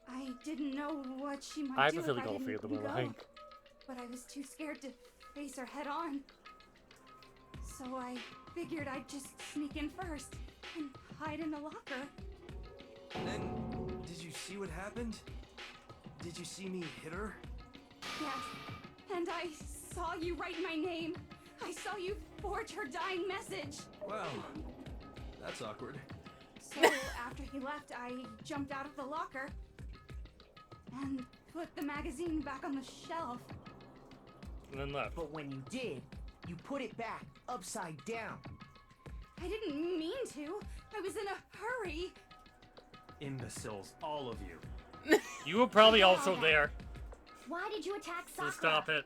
E: I didn't know what she might
A: I have
E: do
A: a
E: if
A: feeling
E: I
A: I'll
E: didn't
A: feel them
E: go,
A: alike.
E: but I was too scared to face her head on. So I figured I'd just sneak in first and hide in the locker.
C: And did you see what happened? Did you see me hit her?
E: Yes, and I saw you write my name. I saw you forge her dying message.
C: Wow, that's awkward.
E: So after he left, I jumped out of the locker and put the magazine back on the shelf.
A: And then left.
G: But when you did, you put it back upside down.
E: I didn't mean to. I was in a hurry.
F: Imbeciles, all of you.
A: You were probably also there,
E: Why did you attack
A: so
E: Sakura?
A: stop it.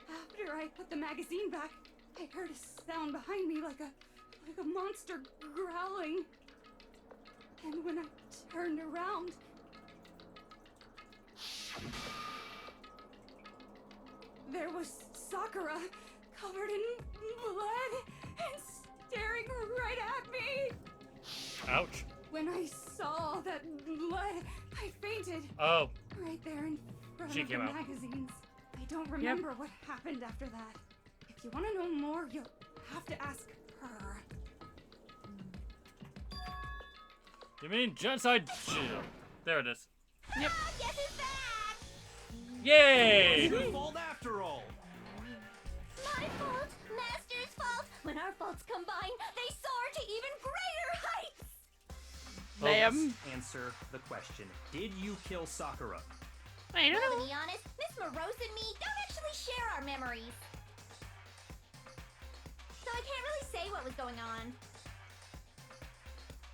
E: After I put the magazine back, I heard a sound behind me like a monster growling. And when I turned around, there was Sakura covered in blood and staring right at me.
A: Ouch.
E: When I saw that blood, I fainted
A: Oh,
E: right there in front
A: She
E: of
A: came
E: the
A: out.
E: magazines. I don't remember what happened after that. If you want to know more, you'll have to ask her.
A: you mean genocide? Shield. There it is.
E: Yep. Guess who's back?
A: Yay!
C: It's your fault after all.
E: My fault, Master's fault. When our faults combine, they soar to even greater heights.
B: Ma'am.
F: Answer the question. Did you kill Sakura?
B: I don't
E: Well,
B: know.
E: to be honest, Miss Morose and me don't actually share our memories. So I can't really say what was going on.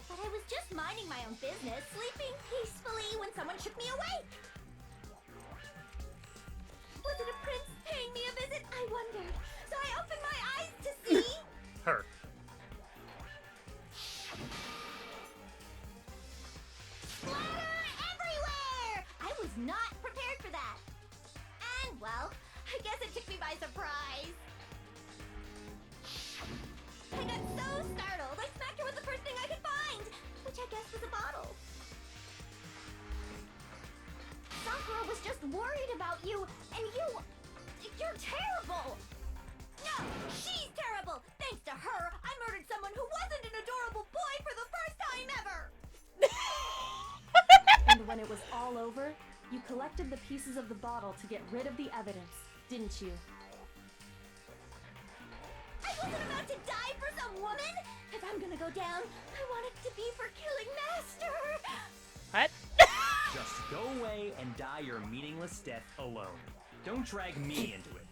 E: But I was just minding my own business, sleeping peacefully when someone shook me awake. Was it a prince paying me a visit? I wondered. So I opened my eyes to see...
A: Her.
E: Splatter everywhere! I was not prepared for that. And, well, I guess it took me by surprise. I got so startled, I smacked her with the first thing I could find, which I guess was a bottle. Sakura was just worried about you, and you're terrible! No, she's terrible! Thanks to her, I murdered someone who wasn't an adorable boy for the first time ever!
H: And when it was all over, you collected the pieces of the bottle to get rid of the evidence, didn't you?
E: I wasn't about to die for some woman! If I'm gonna go down, I want it to be for killing Master!
B: What?
F: Just go away and die your meaningless death alone. Don't drag me into it.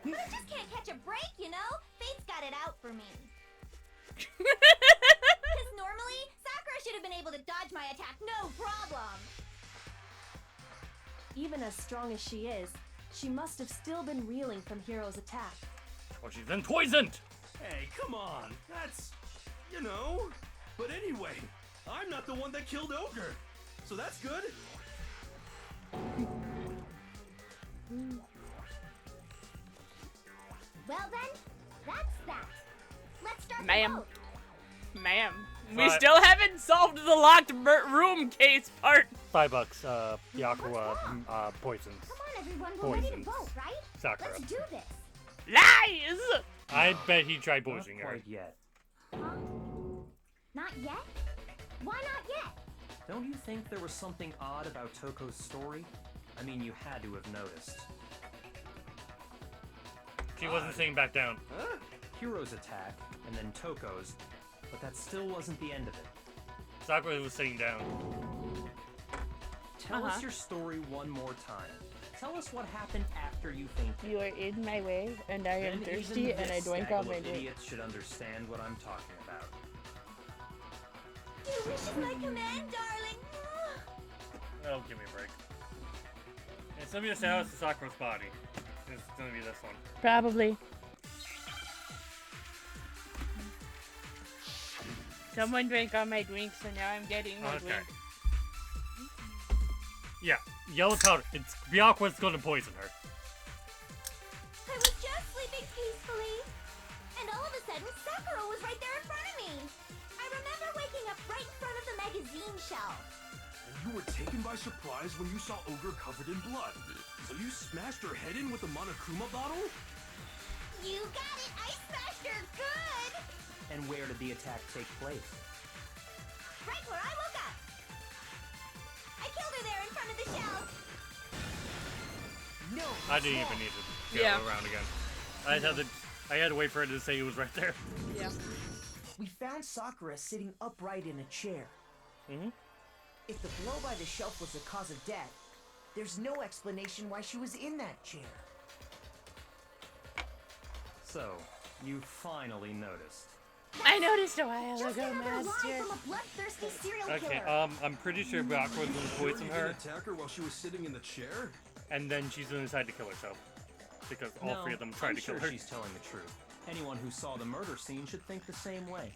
E: But I just can't catch a break, you know? Fate's got it out for me. Because normally, Sakura should have been able to dodge my attack no problem.
H: Even as strong as she is, she must have still been reeling from Hiro's attack.
A: Or she's been poisoned.
C: Hey, come on. That's, you know. But anyway, I'm not the one that killed Ogre. So that's good.
E: Well then, that's that. Let's start the
B: Ma'am.
E: vote.
B: Ma'am. We
A: Right.
B: still haven't solved the locked room case part.
A: $5. Yakuwa poisons.
E: Come on, everyone, we're ready to
A: Poisons.
E: vote, right?
A: Sakura.
E: Let's do this.
B: Lies!
A: I bet he tried
F: Not
A: poisoning her.
F: quite yet.
E: Huh? Not yet? Why not yet?
F: Don't you think there was something odd about Toko's story? I mean, you had to have noticed.
A: She wasn't sitting back down.
C: Huh?
F: Hiro's attack, and then Toko's, but that still wasn't the end of it.
A: Sakura was sitting down.
F: Tell us your story one more time. Tell us what happened after you fainted.
B: You are in my way, and I am
F: Then
B: thirsty,
F: even
B: and I
F: this
B: drank
F: gaggle
B: all my
F: of
B: drink.
F: idiots should understand what I'm talking about.
E: Your wish is my command, darling.
A: Oh, give me a break. It's gonna be the saddest of Sakura's body. It's gonna be this one.
B: Probably. Someone drank all my drinks, so now I'm getting my
A: Okay.
B: drink.
A: Yeah, yellow powder. It's Byakua's gonna poison her.
E: I was just sleeping peacefully, and sudden, Sakura was right there in front of me. I remember waking up right in front of the magazine shelf.
C: And you were taken by surprise when you saw Ogre covered in blood. So you smashed her head in with the Monokuma bottle?
E: You got it! I smashed her good!
F: And where did the attack take place?
E: Right where I woke up. I killed her there in front of the shelf.
G: No.
A: I didn't even need to go around again. I had to wait for it to say it was right there.
B: Yeah.
G: We found Sakura sitting upright in a chair.
A: Mm-hmm.
G: If the blow by the shelf was the cause of death, there's no explanation why she was in that chair.
F: So, you finally noticed.
B: I noticed a while
E: Just
B: ago,
E: another lie
B: Master.
E: from a bloodthirsty serial
A: Okay,
E: killer.
A: I'm pretty sure Bakura was gonna
C: Sure
A: poison
C: you
A: her,
C: didn't attack her while she was sitting in the chair?
A: and then she's gonna decide to kill herself. Because all
F: No,
A: three of them tried
F: I'm
A: to kill
F: sure
A: her.
F: she's telling the truth. Anyone who saw the murder scene should think the same way.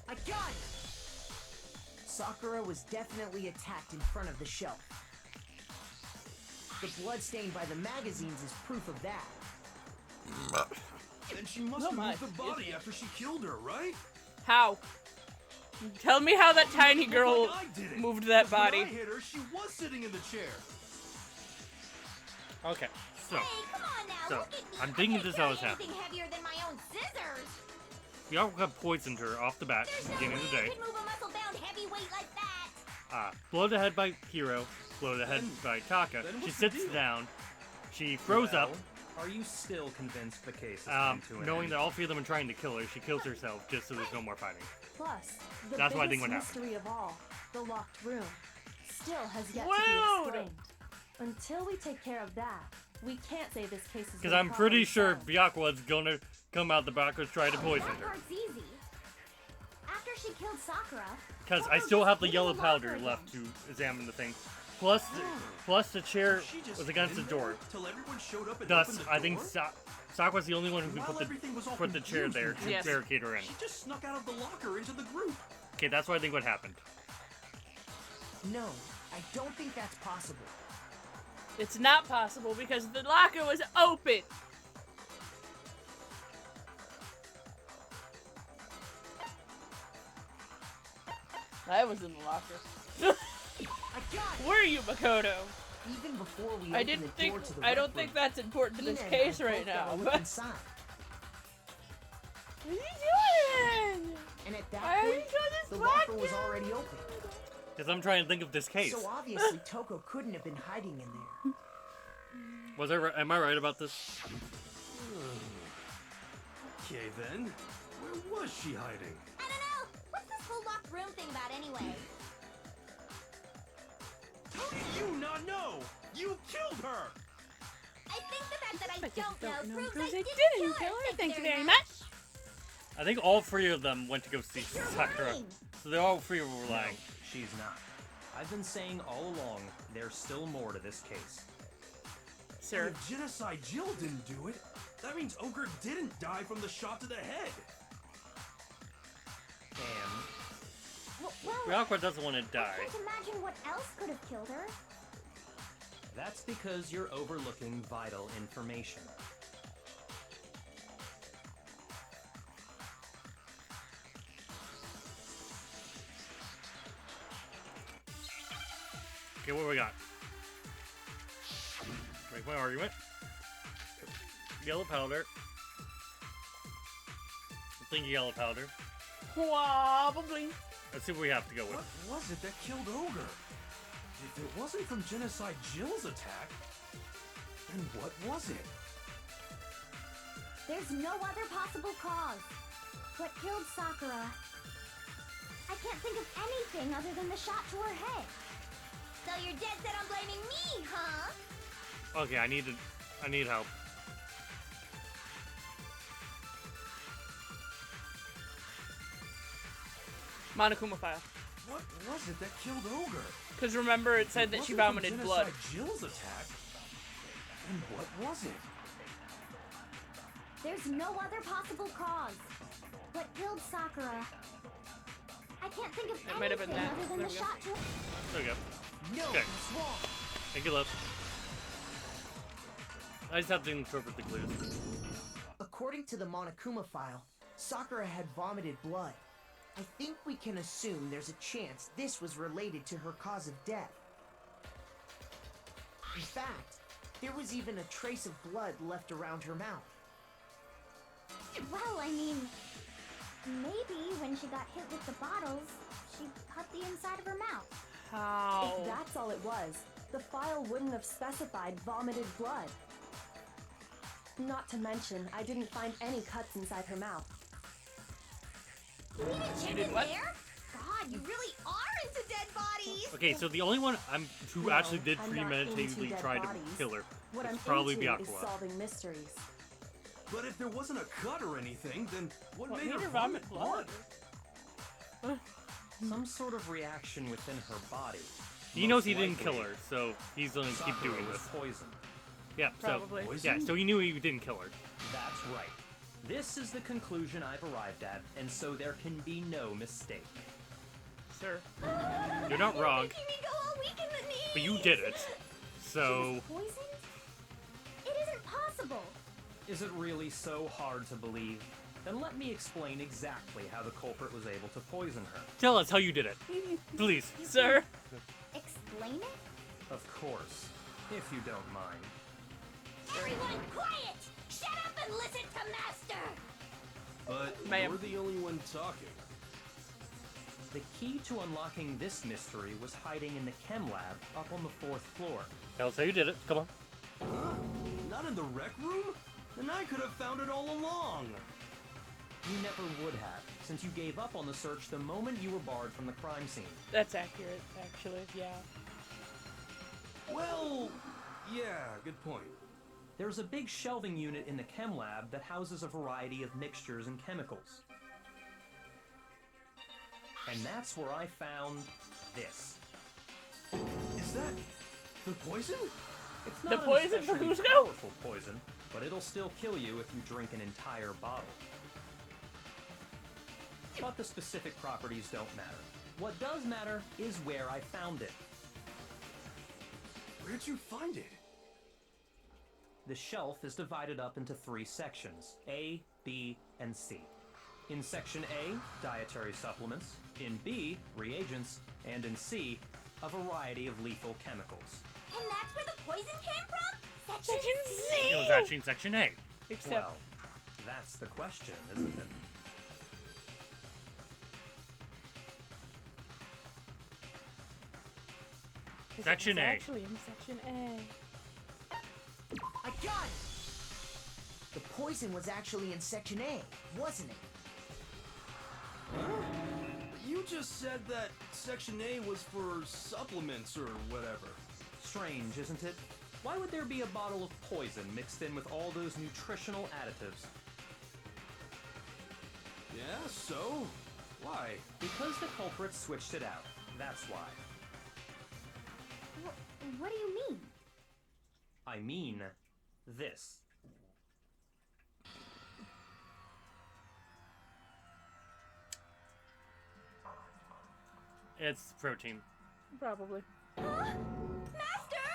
G: I got it! Sakura was definitely attacked in front of the shelf. The blood stained by the magazines is proof of that.
C: Then she must
B: No,
C: have
B: my-
C: moved the body after she killed her, right?
B: How? Tell me how that tiny girl
C: Like I did it.
B: moved that
C: 'Cause when
B: body.
C: I hit her, she was sitting in the chair.
A: Okay, so
E: Hey, come on now,
A: So,
E: look at me.
A: I'm
E: I
A: thinking
E: can't
A: this is
E: carry
A: how it's
E: anything heavier than my own scissors.
A: Bakura poisoned her off the bat at
E: There's
A: the
E: no
A: beginning
E: way
A: of the
E: you
A: day.
E: could move a muscle-bound heavyweight like that.
A: Blow the head by Hiro, blow the head by Taka.
C: then
A: She
C: what's the
A: sits
C: deal?
A: down, she froze up.
F: Well, are you still convinced the case has come to an
A: Knowing
F: end?
A: that all three of them are trying to kill her, she kills herself just so there's no more fighting.
H: Plus, the
A: That's what I
H: biggest
A: think would happen.
H: mystery of all, the locked room, still has yet
B: Whoa!
H: to be explained. Until we take care of that, we can't say this case is
A: Because I'm pretty sure Byakwa's gonna come out the back and try to poison
E: That
A: her.
E: part's easy. After she killed Sakura,
A: Because I
E: Toko
A: still
E: just
A: have the
E: hid in
A: yellow
E: locker
A: powder
E: again.
A: left to examine the thing. Plus the chair
C: She just
A: was against the
C: hid in there
A: door.
C: till everyone showed up and
A: Thus,
C: opened the
A: I think
C: door?
A: Sakura's the only one who can
C: While everything was all
A: put the chair
C: confused
A: there
C: and
A: to
B: Yes.
A: barricade her in.
C: She just snuck out of the locker into the group.
A: Okay, that's what I think what happened.
G: No, I don't think that's possible.
B: It's not possible because the locker was open. I was in the locker.
G: I got it!
B: Were you, Makoto?
G: Even before we
B: I
G: opened
B: didn't
G: the
B: think.
G: door to the
B: I
G: rec
B: don't think
G: room,
B: that's important to this
G: Hina and I
B: case right
G: both got
B: now.
G: a look
B: What
G: inside.
B: are you doing?
G: And at that
B: Why are you
G: point,
B: doing this
G: the locker was
B: podcast?
G: already open.
A: Because I'm trying to think of this case.
G: So obviously Toko couldn't have been hiding in there.
A: Was I am I right about this?
C: Okay then, where was she hiding?
E: I don't know. What's this whole locked room thing about anyway?
C: How do you not know? You killed her!
E: I think the fact that I
B: But
E: don't know proves
B: because
E: I
B: I
E: didn't kill her.
B: Thank you very
E: very
B: much.
A: I think all three of them went to go see
E: You're
A: Sakura.
E: lying.
A: So they all three were lying.
F: She's not. I've been saying all along, there's still more to this case.
B: Sir.
C: If Genocide Jill didn't do it, that means Ogre didn't die from the shot to the head.
F: And
E: Well,
A: Byakwa doesn't want to
E: I
A: die.
E: can't imagine what else could have killed her.
F: that's because you're overlooking vital information.
A: Okay, what we got? Make my argument. Yellow powder. I think yellow powder.
B: Probably.
A: Let's see what we have to go with.
C: What was it that killed Ogre? If it wasn't from Genocide Jill's attack, then what was it?
E: There's no other possible cause. What killed Sakura? I can't think of anything other than the shot to her head. So you're dead set on blaming me, huh?
A: Okay, I need help.
B: Monokuma file.
C: What was it that killed Ogre?
B: Because remember, it said that she vomited blood.
C: Genocide Jill's attack? And what was it?
E: There's no other possible cause. What killed Sakura? I can't think of
B: It might have been
E: anything
B: that.
E: other than
B: There
E: the
B: we go.
E: shot to...
A: There we go.
G: No,
A: Okay.
G: it's wrong.
A: Thank you, love. I just have to interpret the clues.
G: According to the Monokuma file, Sakura had vomited blood. I think we can assume there's a chance this was related to her cause of death. In fact, there was even a trace of blood left around her mouth.
E: Well, I mean, maybe when she got hit with the bottles, she cut the inside of her mouth.
B: How?
H: If that's all it was, the file wouldn't have specified vomited blood. Not to mention, I didn't find any cuts inside her mouth.
E: You need a chicken
B: did what?
E: there? God, you really are into dead bodies!
A: Okay, so the only one who
H: No,
A: actually did
H: I'm not
A: premeditatively
H: into dead
A: try to
H: bodies.
A: kill her
H: What
A: is
H: I'm
A: probably
H: into is
A: Byakuya.
H: solving mysteries.
C: But if there wasn't a cut or anything, then what
B: What
C: made her
B: vomit
C: vomit blood?
F: Some sort of reaction within her body.
A: He knows he
F: Most
A: didn't kill
F: likely,
A: her, so he's gonna keep
F: Sakura
A: doing
F: was
A: this.
F: poisoned.
A: Yeah,
B: Probably.
A: so yeah, so he knew he didn't kill her.
F: That's right. This is the conclusion I've arrived at, and so there can be no mistake.
B: Sir.
A: You're not wrong,
E: Making me go all weak in the knees!
A: but you did it.
E: She
A: So
E: was poisoned? It isn't possible.
F: Is it really so hard to believe? Then let me explain exactly how the culprit was able to poison her.
A: tell us how you did it, please.
B: Sir.
E: Explain it?
F: Of course, if you don't mind.
E: Everyone quiet! Shut up and listen to Master!
C: But
B: Ma'am.
C: you're the only one talking.
F: The key to unlocking this mystery was hiding in the chem lab up on the 4th floor.
A: Tell us how you did it. Come on.
C: Huh? Not in the rec room? Then I could have found it all along.
F: You never would have, since you gave up on the search the moment you were barred from the crime scene.
B: That's accurate, actually. Yeah.
C: Well, yeah, good point.
F: There's a big shelving unit in the chem lab that houses a variety of mixtures and chemicals. And that's where I found this.
C: Is that the poison?
F: It's
B: The
F: not an
B: poison for
F: especially
B: Cusco?
F: powerful poison, but it'll still kill you if you drink an entire bottle. But the specific properties don't matter. What does matter is where I found it.
C: Where'd you find it?
F: The shelf is divided up into 3 sections, A, B, and C. In section A, dietary supplements. In B, reagents. And in C, a variety of lethal chemicals.
E: And that's where the poison came from?
B: Section
A: It was
B: Z!
A: actually in section A.
B: Except,
F: Well, that's the question, isn't it?
A: Section
B: it's
A: A.
B: actually in Section A.
G: I got it! The poison was actually in Section A, wasn't it?
C: You just said that Section A was for supplements or whatever.
F: Strange, isn't it? Why would there be a bottle of poison mixed in with all those nutritional additives?
C: Yeah, so? Why?
F: Because the culprit switched it out. That's why.
E: What do you mean?
F: I mean, this.
A: It's protein.
B: Probably.
E: Huh? Master!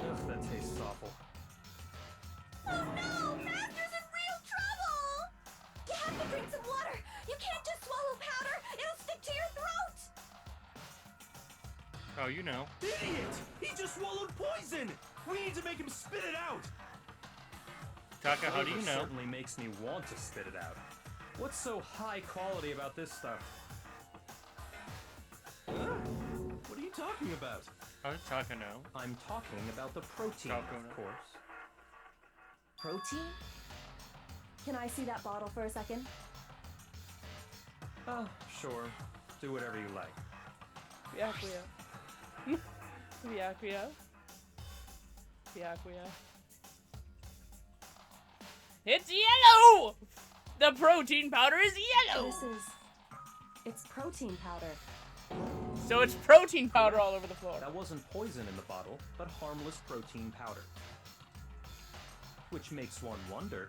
F: Ugh, that tastes awful.
E: Oh no! Master's in real trouble! You have to drink some water! You can't just swallow powder! It'll stick to your throat!
A: Oh, you know.
C: Idiot! He just swallowed poison! We need to make him spit it out!
A: Taka, how do you
F: Flavor
A: know?
F: certainly makes me want to spit it out. What's so high quality about this stuff?
C: Huh? What are you talking about?
A: How did Taka know?
F: I'm talking about the protein,
A: Chocolate.
F: of course.
G: Protein?
H: Can I see that bottle for a second?
F: Sure. Do whatever you like.
B: Byakuya. Byakuya. Byakuya. It's yellow! The protein powder is yellow!
H: It's protein powder.
B: So it's protein powder all over the floor.
F: That wasn't poison in the bottle, but harmless protein powder. Which makes one wonder,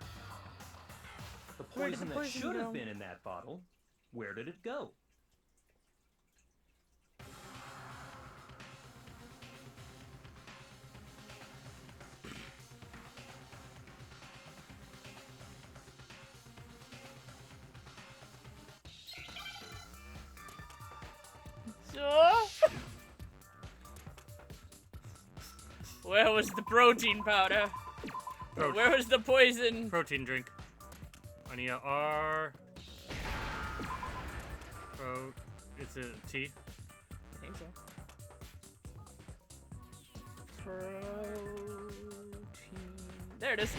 F: the
B: Where did the
F: poison that
B: poison
F: should
B: go?
F: have been in that bottle, where did it go?
B: So... Where was the protein powder? Where was the poison?
A: Protein drink. I need a R. It's a T.
B: I think so. Protein. There it is.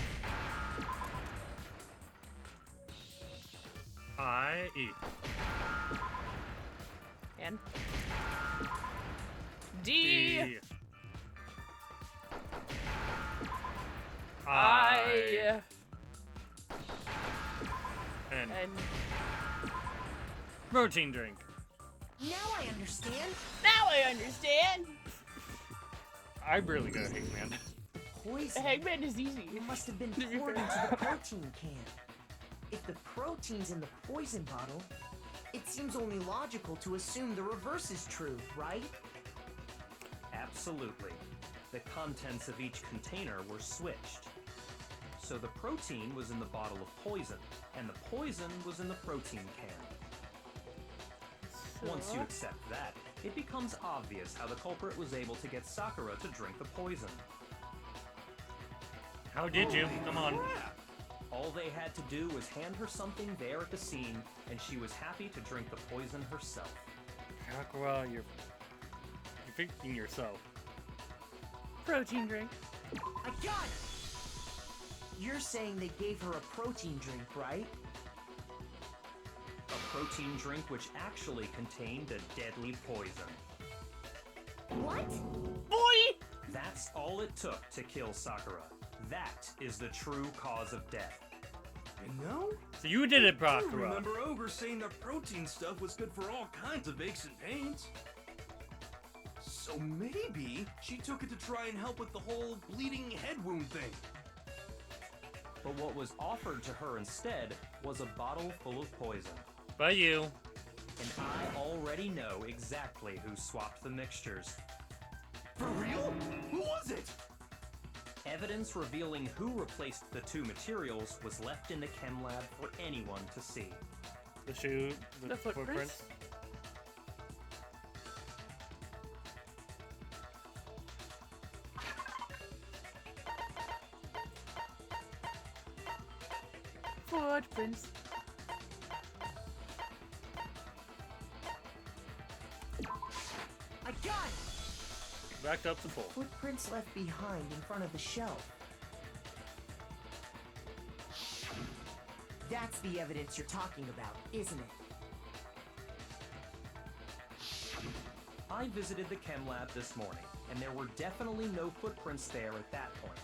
A: I-E.
B: And D. I.
A: And
B: And
A: protein drink.
G: Now I understand.
B: now I understand.
A: I really got Hangman.
G: Poison.
B: Hangman is easy.
G: It must have been poured into the protein can. If the protein's in the poison bottle, it seems only logical to assume the reverse is true, right?
F: Absolutely. The contents of each container were switched. So the protein was in the bottle of poison, and the poison was in the protein can. Once you accept that, it becomes obvious how the culprit was able to get Sakura to drink the poison.
A: How did you? Come on.
F: All they had to do was hand her something there at the scene, and she was happy to drink the poison herself.
A: Sakura, you're thinking yourself.
B: Protein drink.
G: I got it! You're saying they gave her a protein drink, right?
F: A protein drink which actually contained a deadly poison.
E: What?
B: Boy!
F: That's all it took to kill Sakura. That is the true cause of death.
C: You know?
A: So you did it,
C: I
A: Sakura.
C: remember Ogre saying that protein stuff was good for all kinds of aches and pains. So maybe she took it to try and help with the whole bleeding head wound thing.
F: But what was offered to her instead was a bottle full of poison.
A: By you.
F: And I already know exactly who swapped the mixtures.
C: For real? Who was it?
F: Evidence revealing who replaced the two materials was left in the chem lab for anyone to see.
A: The shoe,
B: The footprints? Footprints.
G: I got it!
A: Backed up to full.
G: Footprints left behind in front of the shelf. That's the evidence you're talking about, isn't it?
F: I visited the chem lab this morning, and there were definitely no footprints there at that point.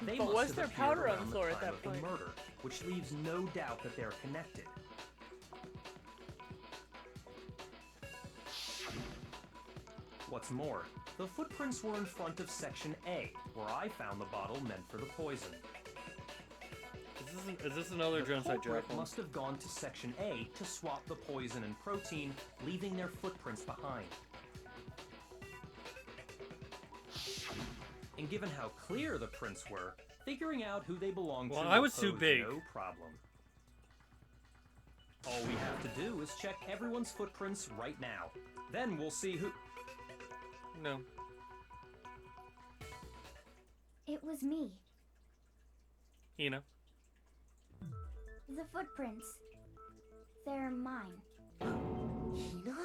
F: They
B: But
F: must
B: was
F: have
B: there
F: appeared
B: powder on
F: around
B: the floor at
F: time
B: that
F: of the
B: point?
F: murder, which leaves no doubt that they're connected. What's more, the footprints were in front of Section A, where I found the bottle meant for the poison.
A: Is this another
F: The
A: genocide
F: culprit
A: jackal?
F: must have gone to Section A to swap the poison and protein, leaving their footprints behind. And given how clear the prints were, figuring out who they belonged
A: Well,
F: to
A: I
F: will
A: was too
F: pose
A: big.
F: no problem. All we have to do is check everyone's footprints right now. Then we'll see who...
A: No.
E: It was me.
A: Hina.
E: The footprints. They're mine.
G: Hina?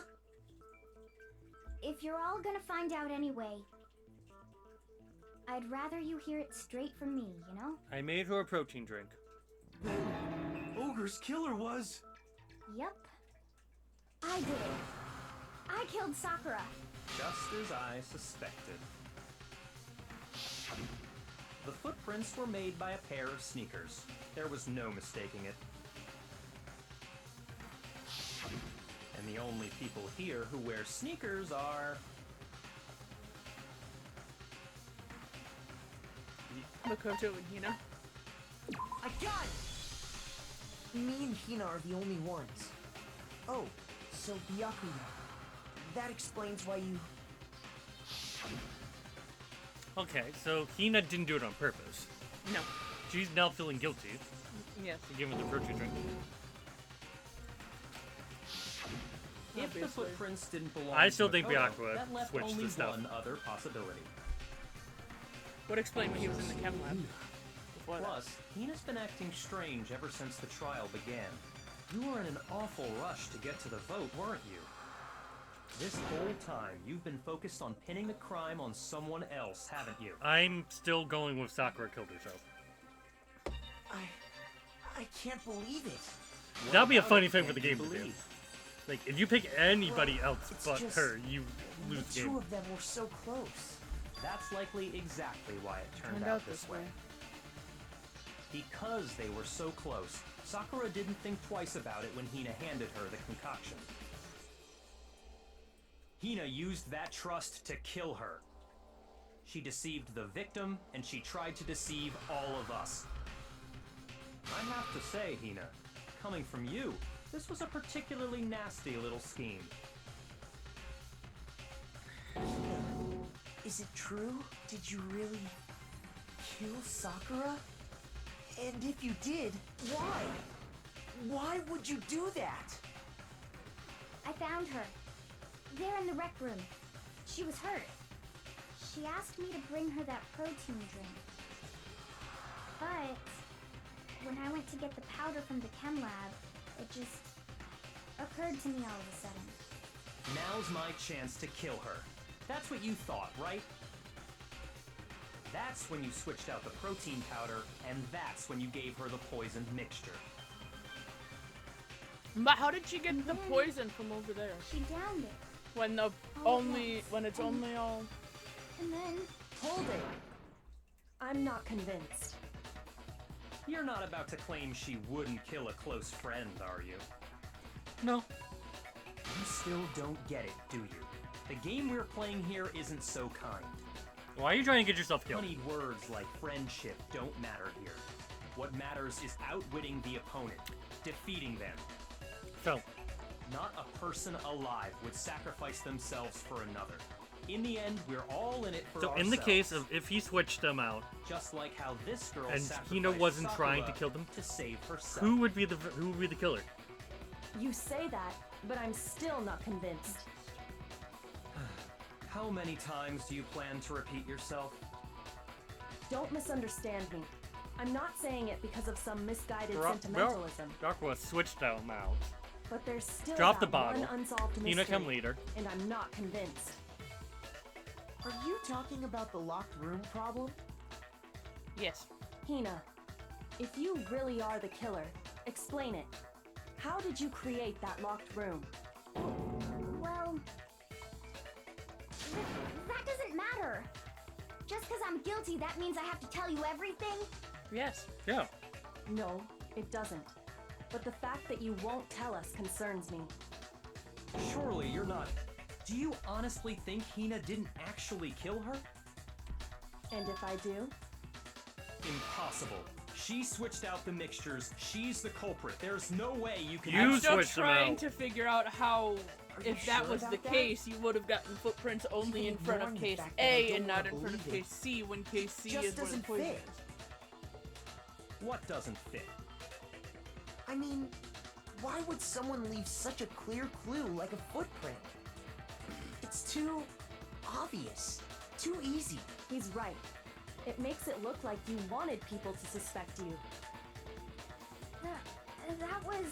E: If you're all gonna find out anyway, I'd rather you hear it straight from me, you know?
A: I made her a protein drink.
C: Ogre's killer was...
E: Yep. I did it. I killed Sakura.
F: Just as I suspected. The footprints were made by a pair of sneakers. There was no mistaking it. And the only people here who wear sneakers are...
B: Makoto and Hina.
G: I got it! Me and Hina are the only ones. Oh, so Byakuya. That explains why you...
A: Okay, so Hina didn't do it on purpose.
B: No.
A: She's now feeling guilty
B: Yes.
A: for giving the protein drink.
F: If the
B: Obviously.
F: footprints didn't belong
A: I still
F: to
A: think
F: Makoto,
A: Byakuya
F: that left
A: switched
F: only
A: the stuff.
F: one other possibility.
B: Would explain when he was in the chem lab. Before that.
F: Plus, Hina's been acting strange ever since the trial began. You were in an awful rush to get to the vote, weren't you? This whole time, you've been focused on pinning the crime on someone else, haven't you?
A: I'm still going with Sakura killed herself.
G: I can't believe it.
F: What
A: That'll be a
F: about
A: funny
F: it
A: thing for
F: can't
A: the
F: you
A: game to do.
F: believe?
A: Like, if you pick anybody
G: Well,
A: else
G: it's
A: but
G: just
A: her, you lose
G: The
A: the
G: two
A: game.
G: of them were so close.
F: That's likely exactly why it turned
B: Turned
F: out
B: out
F: this
B: this
F: way.
B: way.
F: Because they were so close, Sakura didn't think twice about it when Hina handed her the concoction. Hina used that trust to kill her. She deceived the victim, and she tried to deceive all of us. I have to say, Hina, coming from you, this was a particularly nasty little scheme.
G: Is it true? Did you really kill Sakura? And if you did, why? Why would you do that?
E: I found her. There in the rec room. She was hurt. She asked me to bring her that protein drink. But when I went to get the powder from the chem lab, it just occurred to me all of a sudden.
F: Now's my chance to kill her. That's what you thought, right? That's when you switched out the protein powder, and that's when you gave her the poisoned mixture.
B: But how did she get the poison from over there?
E: She downed it.
B: When the when it's only all
E: And then
H: Hold it. I'm not convinced.
F: You're not about to claim she wouldn't kill a close friend, are you?
A: No.
F: You still don't get it, do you? The game we're playing here isn't so kind.
A: Why are you trying to get yourself killed?
F: Honeyed words like friendship don't matter here. What matters is outwitting the opponent, defeating them.
A: So,
F: Not a person alive would sacrifice themselves for another. In the end, we're all in it for
A: so
F: ourselves.
A: in the case of if he switched them out,
F: just like how this girl
A: and
F: sacrificed
A: Hina wasn't
F: Sakura
A: trying to kill them,
F: to save herself.
A: who would be the killer?
H: You say that, but I'm still not convinced.
F: How many times do you plan to repeat yourself?
H: Don't misunderstand me. I'm not saying it because of some misguided
A: Rock-
H: sentimentalism,
A: Sakura switched them out.
H: but there's still
A: Drop the
H: that
A: bottle.
H: one unsolved
A: Hina
H: mystery,
A: come leader.
H: and I'm not convinced.
G: Are you talking about the locked room problem?
B: yes.
H: Hina, if you really are the killer, explain it. How did you create that locked room?
E: well, that doesn't matter. Just because I'm guilty, that means I have to tell you everything?
B: Yes.
A: Yeah.
H: No, it doesn't. But the fact that you won't tell us concerns me.
F: Surely you're not... Do you honestly think Hina didn't actually kill her?
H: And if I do?
F: Impossible. She switched out the mixtures. She's the culprit. There's no way you can...
A: You
B: I'm still
A: switched them
B: trying
A: out.
B: to figure out how,
G: Are you
B: if that
G: sure
B: was
G: about
B: the
G: that?
B: case, you would have gotten footprints only
G: Even
B: in front of
G: ignoring the
B: case
G: fact that I
B: A
G: don't
B: and not
G: wanna
B: in front of
G: believe it.
B: case C when case C
G: Just
B: is where the
G: doesn't
B: poison
G: fit.
B: is.
F: What doesn't fit?
G: I mean, why would someone leave such a clear clue like a footprint? It's too obvious. Too easy.
H: He's right. It makes it look like you wanted people to suspect you.
E: That was...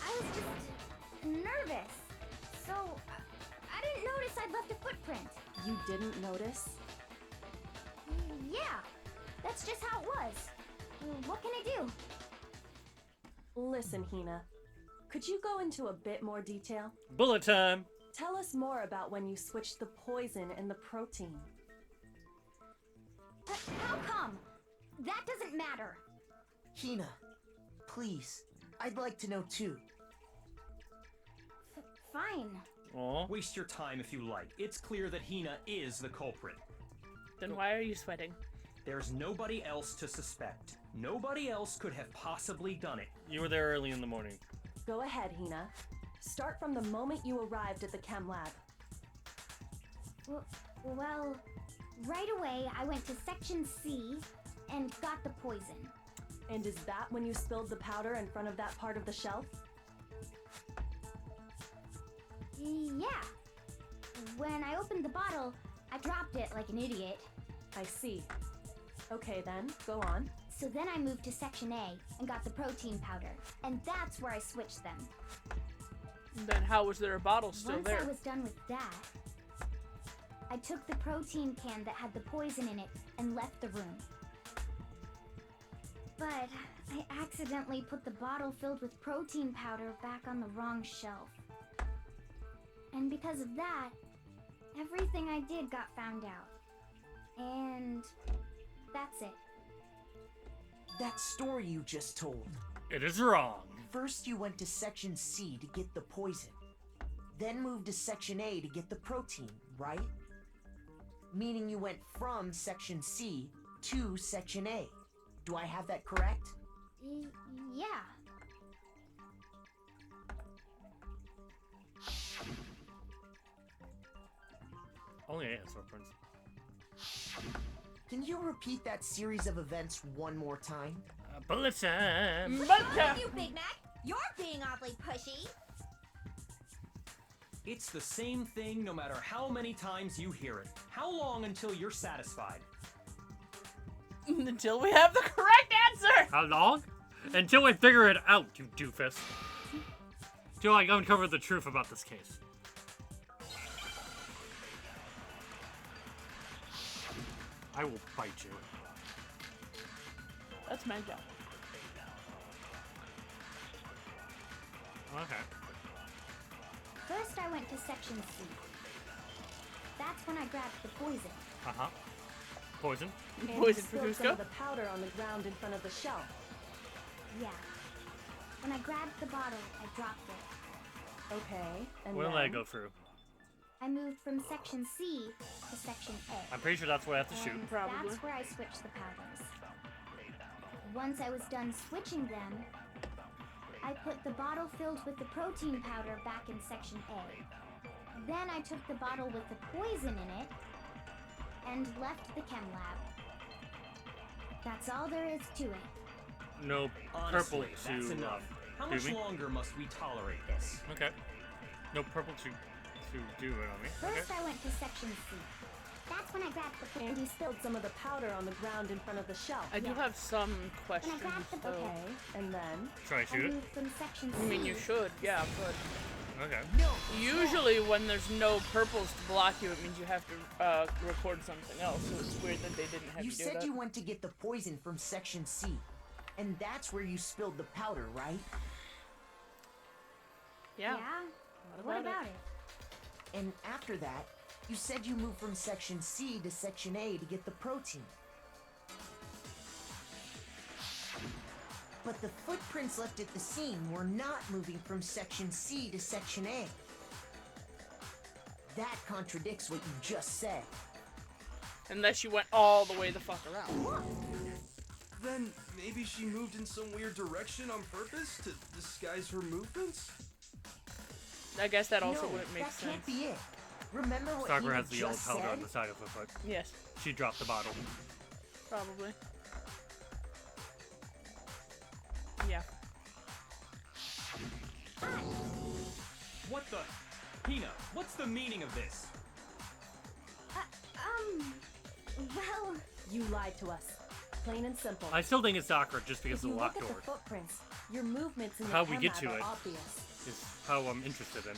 E: I was just nervous. So, I didn't notice I'd left a footprint.
H: You didn't notice?
E: Yeah, that's just how it was. What can I do?
H: Listen, Hina. Could you go into a bit more detail?
A: Bullet time.
H: Tell us more about when you switched the poison and the protein.
E: How come? That doesn't matter.
G: Hina, please. I'd like to know too.
E: Fine.
A: Aw.
F: Waste your time if you like. It's clear that Hina is the culprit.
B: Then why are you sweating?
F: There's nobody else to suspect. Nobody else could have possibly done it.
A: You were there early in the morning.
H: Go ahead, Hina. Start from the moment you arrived at the chem lab.
E: Well, right away I went to Section C and got the poison.
H: And is that when you spilled the powder in front of that part of the shelf?
E: Yeah. When I opened the bottle, I dropped it like an idiot.
H: I see. Okay then, go on.
E: So then I moved to Section A and got the protein powder. And that's where I switched them.
B: Then how was there a bottle still
E: Once
B: there?
E: I was done with that, I took the protein can that had the poison in it and left the room. But I accidentally put the bottle filled with protein powder back on the wrong shelf. And because of that, everything I did got found out. And that's it.
G: That story you just told.
A: It is wrong.
G: First you went to Section C to get the poison. Then moved to Section A to get the protein, right? Meaning you went from Section C to Section A. Do I have that correct?
E: Yeah.
A: Only A has footprints.
G: Can you repeat that series of events one more time?
A: Bullet time!
E: You, Big Mac! You're being awfully pushy!
F: It's the same thing no matter how many times you hear it. How long until you're satisfied?
B: Until we have the correct answer!
A: How long? Until I figure it out, you doofus. Till I uncover the truth about this case. I will bite you.
B: That's my job.
A: Okay.
E: First I went to Section C. That's when I grabbed the poison.
A: Uh-huh. Poison?
H: And
B: Poison
H: you
B: for
H: spilled some
B: Cusco?
H: of the powder on the ground in front of the shelf.
E: Yeah. When I grabbed the bottle, I dropped it.
H: Okay, and
A: What did
H: then...
A: I go through?
E: I moved from Section C to Section A.
A: I'm pretty sure that's what I have to shoot.
E: And
B: Probably.
E: that's where I switched the powders. Once I was done switching them, I put the bottle filled with the protein powder back in Section A. Then I took the bottle with the poison in it and left the chem lab. That's all there is to it.
A: No
F: Honestly,
A: purple
F: that's
A: to
F: enough. How
A: do
F: much
A: me?
F: longer must we tolerate this?
A: Okay. No purple to do it on me. Okay.
E: First I went to Section C. That's when I grabbed the
H: And you spilled some of the powder on the ground in front of the shelf.
B: I do
E: Yeah.
B: have some
E: When
B: questions,
E: I grabbed the
B: though.
H: Okay, and then...
A: Try and
E: I
A: shoot it?
E: moved from Section C.
B: I mean, you should, yeah, but
A: Okay.
B: usually when there's no purples to block you, it means you have to record something else, so it's weird that they didn't have
G: You
B: you do
G: said
B: that.
G: you went to get the poison from Section C. And that's where you spilled the powder, right?
B: Yeah.
E: What about it?
G: And after that, you said you moved from Section C to Section A to get the protein. But the footprints left at the scene were not moving from Section C to Section A. That contradicts what you just said.
B: Unless you went all the way the fuck around.
C: Then maybe she moved in some weird direction on purpose to disguise her movements?
B: I guess that also
G: no,
B: wouldn't make
G: that
B: sense.
G: can't be it. Remember what
A: Sakura
G: you
A: has the old
G: just
A: powder
G: said?
A: on the side of her foot.
B: Yes,
A: She dropped the bottle.
B: probably. Yeah.
F: What the... Hina, what's the meaning of this?
E: Well,
H: You lied to us. Plain and simple.
A: I still think it's Sakura just because
H: if
A: of
H: you
A: the
H: look
A: locked
H: at
A: doors.
H: the footprints, your movements in the
A: How we
H: chem
A: get
H: lab
A: to
H: are
A: it.
H: obvious.
A: Is how I'm interested in.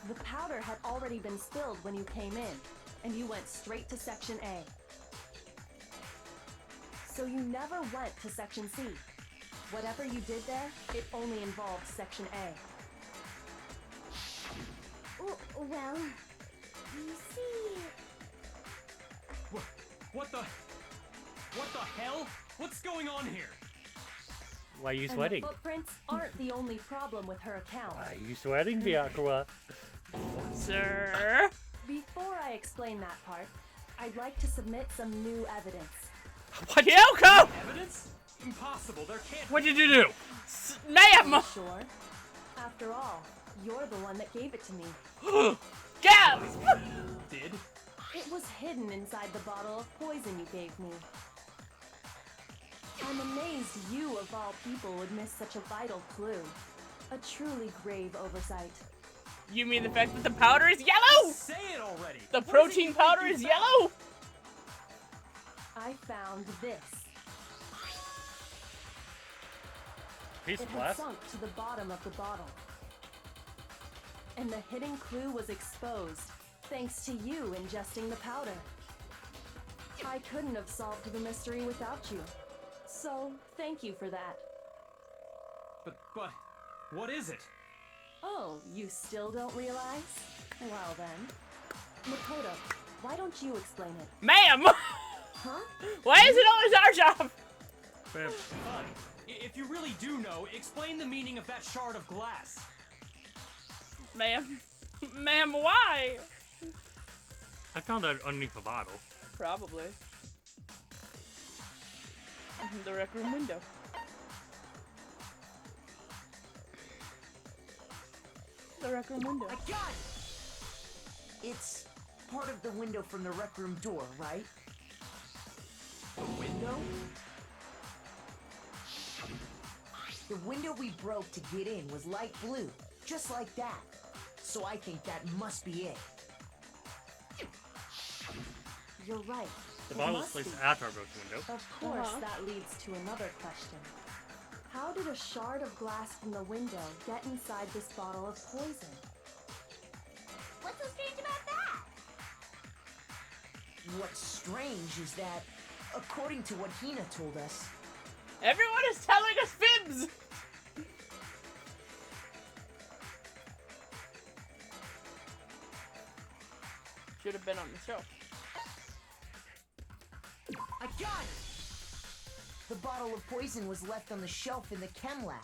H: The powder had already been spilled when you came in, and you went straight to Section A. So you never went to Section C. Whatever you did there, it only involved Section A.
E: well, you see...
F: What the... What the hell? What's going on here?
A: Why are you
H: And
A: sweating?
H: the footprints aren't the only problem with her account.
A: Why are you sweating, Vyakura?
B: Sir?
H: Before I explain that part, I'd like to submit some new evidence.
A: What? Kyoko!
F: Evidence? Impossible. There can't.
A: What did you do?
B: Ma'am!
H: Sure. After all, you're the one that gave it to me.
B: Gasp!
F: Did?
H: It was hidden inside the bottle of poison you gave me. I'm amazed you, of all people, would miss such a vital clue. A truly grave oversight.
B: You mean the fact that the powder is yellow?
F: Say it already.
B: The
F: What is it
B: protein
F: you
B: powder
F: think
B: is
F: you found?
B: yellow?
H: I found this.
A: Piece
H: It
A: of
H: had
A: glass?
H: sunk to the bottom of the bottle. And the hidden clue was exposed, thanks to you ingesting the powder. I couldn't have solved the mystery without you. So, thank you for that.
F: But, what is it?
H: Oh, you still don't realize? Well then. Makoto, why don't you explain it?
B: Ma'am!
H: Huh?
B: Why is it always our job?
A: Ma'am.
F: Fine. If you really do know, explain the meaning of that shard of glass.
B: Ma'am. Ma'am, why?
A: I found that underneath the bottle.
B: Probably. The rec room window. The rec room window.
G: I got it! It's part of the window from the rec room door, right?
F: The window?
G: The window we broke to get in was light blue, just like that. So I think that must be it.
H: You're right.
A: The
H: It
A: bottle was
H: must
A: placed
H: be.
A: after I broke the window.
H: Of course, that leads to another question. How did a shard of glass from the window get inside this bottle of poison?
E: What's so strange about that?
G: What's strange is that, according to what Hina told us,
B: Everyone is telling us fibs! Should have been on the show.
G: I got it! The bottle of poison was left on the shelf in the chem lab.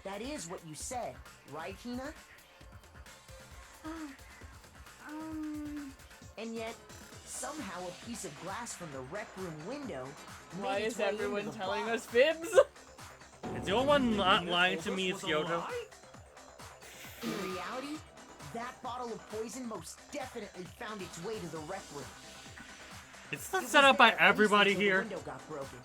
G: That is what you said, right, Hina? And yet, somehow a piece of glass from the rec room window
B: Why
G: made its
B: is
G: way into
B: everyone
G: the
B: telling
G: bottle.
B: us fibs?
A: Is the only one not
F: Hina
A: lying
F: told
A: to
F: us
A: me
F: was
A: is
F: a
A: Kyoto?
F: lie?
G: In reality, that bottle of poison most definitely found its way to the rec room.
A: It's
G: It
A: not
G: was
A: set up by
G: there at least
A: everybody
G: until the
A: here.
G: window got broken.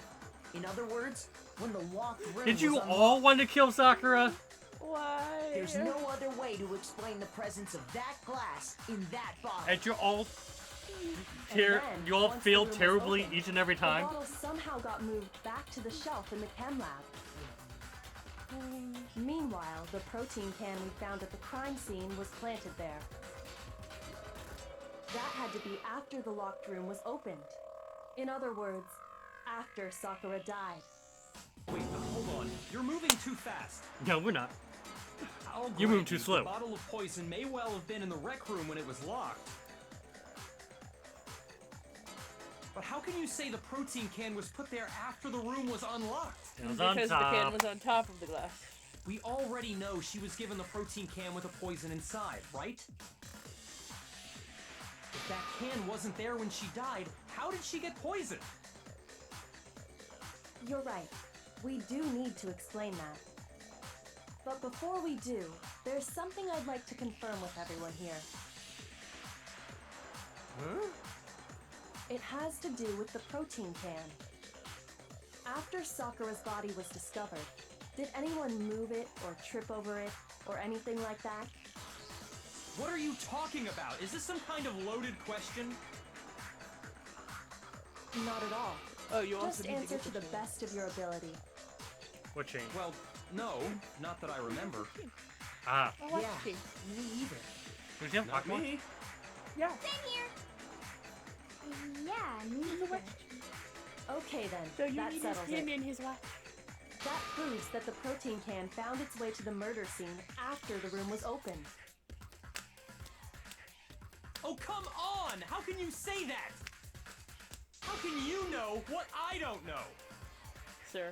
G: In other words, when the locked room
A: Did you
G: was unlocked,
A: all want to kill Sakura?
B: Why?
G: there's no other way to explain the presence of that glass in that bottle.
A: And you all
H: And then,
A: you all
H: once the
A: fail
H: room was
A: terribly
H: opened,
A: each and every
H: the
A: time.
H: bottle somehow got moved back to the shelf in the chem lab. Meanwhile, the protein can we found at the crime scene was planted there. That had to be after the locked room was opened. In other words, after Sakura died.
F: Wait, but hold on. You're moving too fast.
A: No, we're not.
F: I'll
A: You
F: grant
A: move too
F: the
A: slow.
F: bottle of poison may well have been in the rec room when it was locked. But how can you say the protein can was put there after the room was unlocked?
A: It was on
B: Because the can
A: top.
B: was on top of the glass.
F: We already know she was given the protein can with a poison inside, right? If that can wasn't there when she died, how did she get poisoned?
H: You're right. We do need to explain that. But before we do, there's something I'd like to confirm with everyone here.
F: Huh?
H: It has to do with the protein can. After Sakura's body was discovered, did anyone move it or trip over it or anything like that?
F: What are you talking about? Is this some kind of loaded question?
H: Not at all.
B: Oh, you also
H: Just
B: need
H: answer
B: to
H: to
B: get
H: the best of your ability.
A: What change?
F: Well, no, not that I remember.
A: Ah.
B: I like
G: Yeah,
B: the king.
G: me either.
A: Who's the
F: Not
A: Pokemon?
F: me.
B: Yeah.
E: Same here. Yeah, me neither.
H: Okay then,
B: So you
H: that
B: need his
H: settles
B: pin
H: it.
B: in his watch.
H: That proves that the protein can found its way to the murder scene after the room was opened.
F: Oh, come on! How can you say that?
H: How
F: How can you know what I don't know?
B: Sir.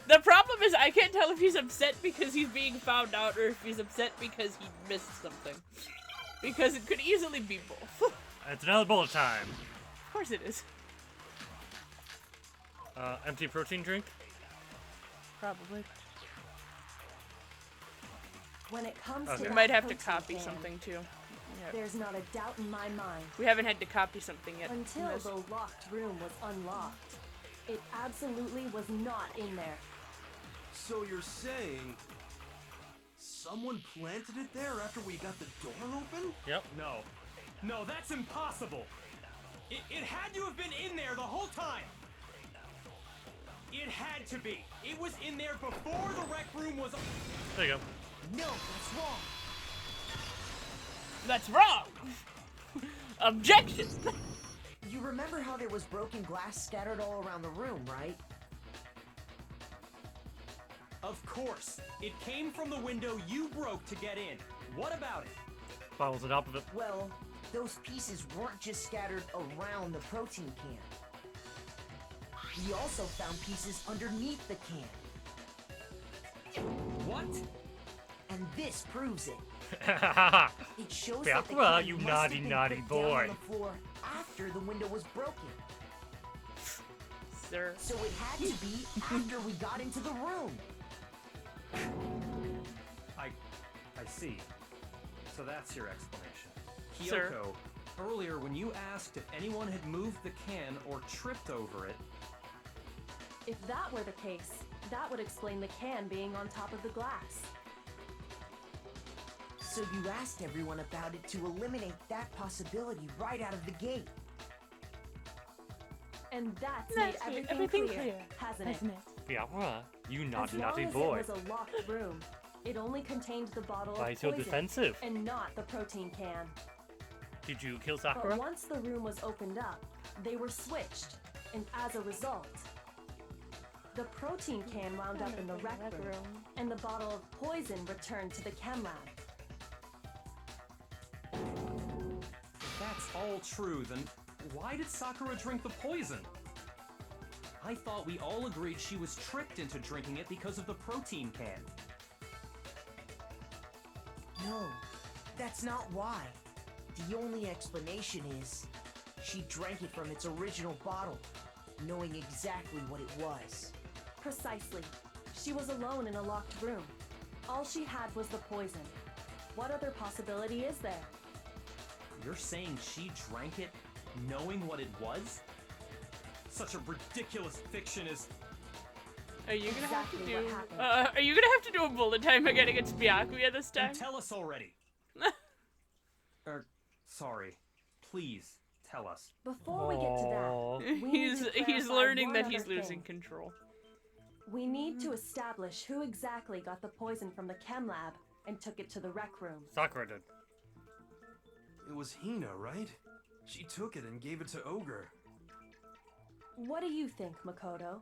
B: The problem is I can't tell if he's upset because he's being found out or if he's upset because he missed something. Because it could easily be both.
A: It's another bullet time.
B: Of course it is.
A: Empty protein drink?
B: Probably.
H: When it comes
A: Okay.
H: to
B: We
H: that
B: might have to
H: protein
B: copy
H: can,
B: something too. Yeah.
H: There's not a doubt in my mind.
B: We haven't had to copy something yet.
H: Until the locked room was unlocked. It absolutely was not in there.
C: So you're saying someone planted it there after we got the door open?
A: Yep.
F: No. No, that's impossible. It had to have been in there the whole time. It had to be. It was in there before the rec room was...
A: There you go.
G: No, that's wrong.
B: That's wrong! Objection!
G: You remember how there was broken glass scattered all around the room, right?
F: Of course. It came from the window you broke to get in. What about it?
A: Follows the top of it.
G: Well, those pieces weren't just scattered around the protein can. We also found pieces underneath the can.
F: What?
G: And this proves it. It shows
A: Yeah,
G: that the
A: well,
G: can
A: you
G: must
A: naughty,
G: have been
A: naughty
G: put down
A: boy.
G: on the floor after the window was broken.
B: Sir.
G: So it had to be after we got into the room.
F: I see. So that's your explanation.
B: Sir.
F: Kyoko, earlier when you asked if anyone had moved the can or tripped over it,
H: If that were the case, that would explain the can being on top of the glass.
G: So you asked everyone about it to eliminate that possibility right out of the gate.
H: And that's
B: That's
H: made
B: made
H: everything clear, hasn't it?
A: Yeah, you
H: As
A: naughty,
H: long
A: naughty
H: as
A: boy.
H: it was a locked room, it only contained the bottle
A: Why
H: of
A: so
H: poison
A: defensive?
H: and not the protein can.
A: Did you kill
H: But
A: Sakura?
H: once the room was opened up, they were switched, and as a result, the protein can wound up in the rec room, and the bottle of poison returned to the chem lab.
F: if that's all true, then why did Sakura drink the poison? I thought we all agreed she was tricked into drinking it because of the protein can.
G: No, that's not why. The only explanation is she drank it from its original bottle, knowing exactly what it was.
H: Precisely. She was alone in a locked room. All she had was the poison. What other possibility is there?
F: You're saying she drank it knowing what it was? Such a ridiculous fiction is...
B: Are you gonna have to
H: Exactly
B: do?
H: what happened.
B: Are you gonna have to do a bullet time again against Byakuya this
F: Then
B: time?
F: tell us already. Sorry. Please, tell us.
H: Before we get to
A: Aw.
H: that, we need to
B: He's
H: clarify
B: learning
H: one
B: that
H: other
B: he's losing
H: thing.
B: control.
H: We need to establish who exactly got the poison from the chem lab and took it to the rec room.
A: Sakura did.
C: It was Hina, right? She took it and gave it to Ogre.
H: What do you think, Makoto?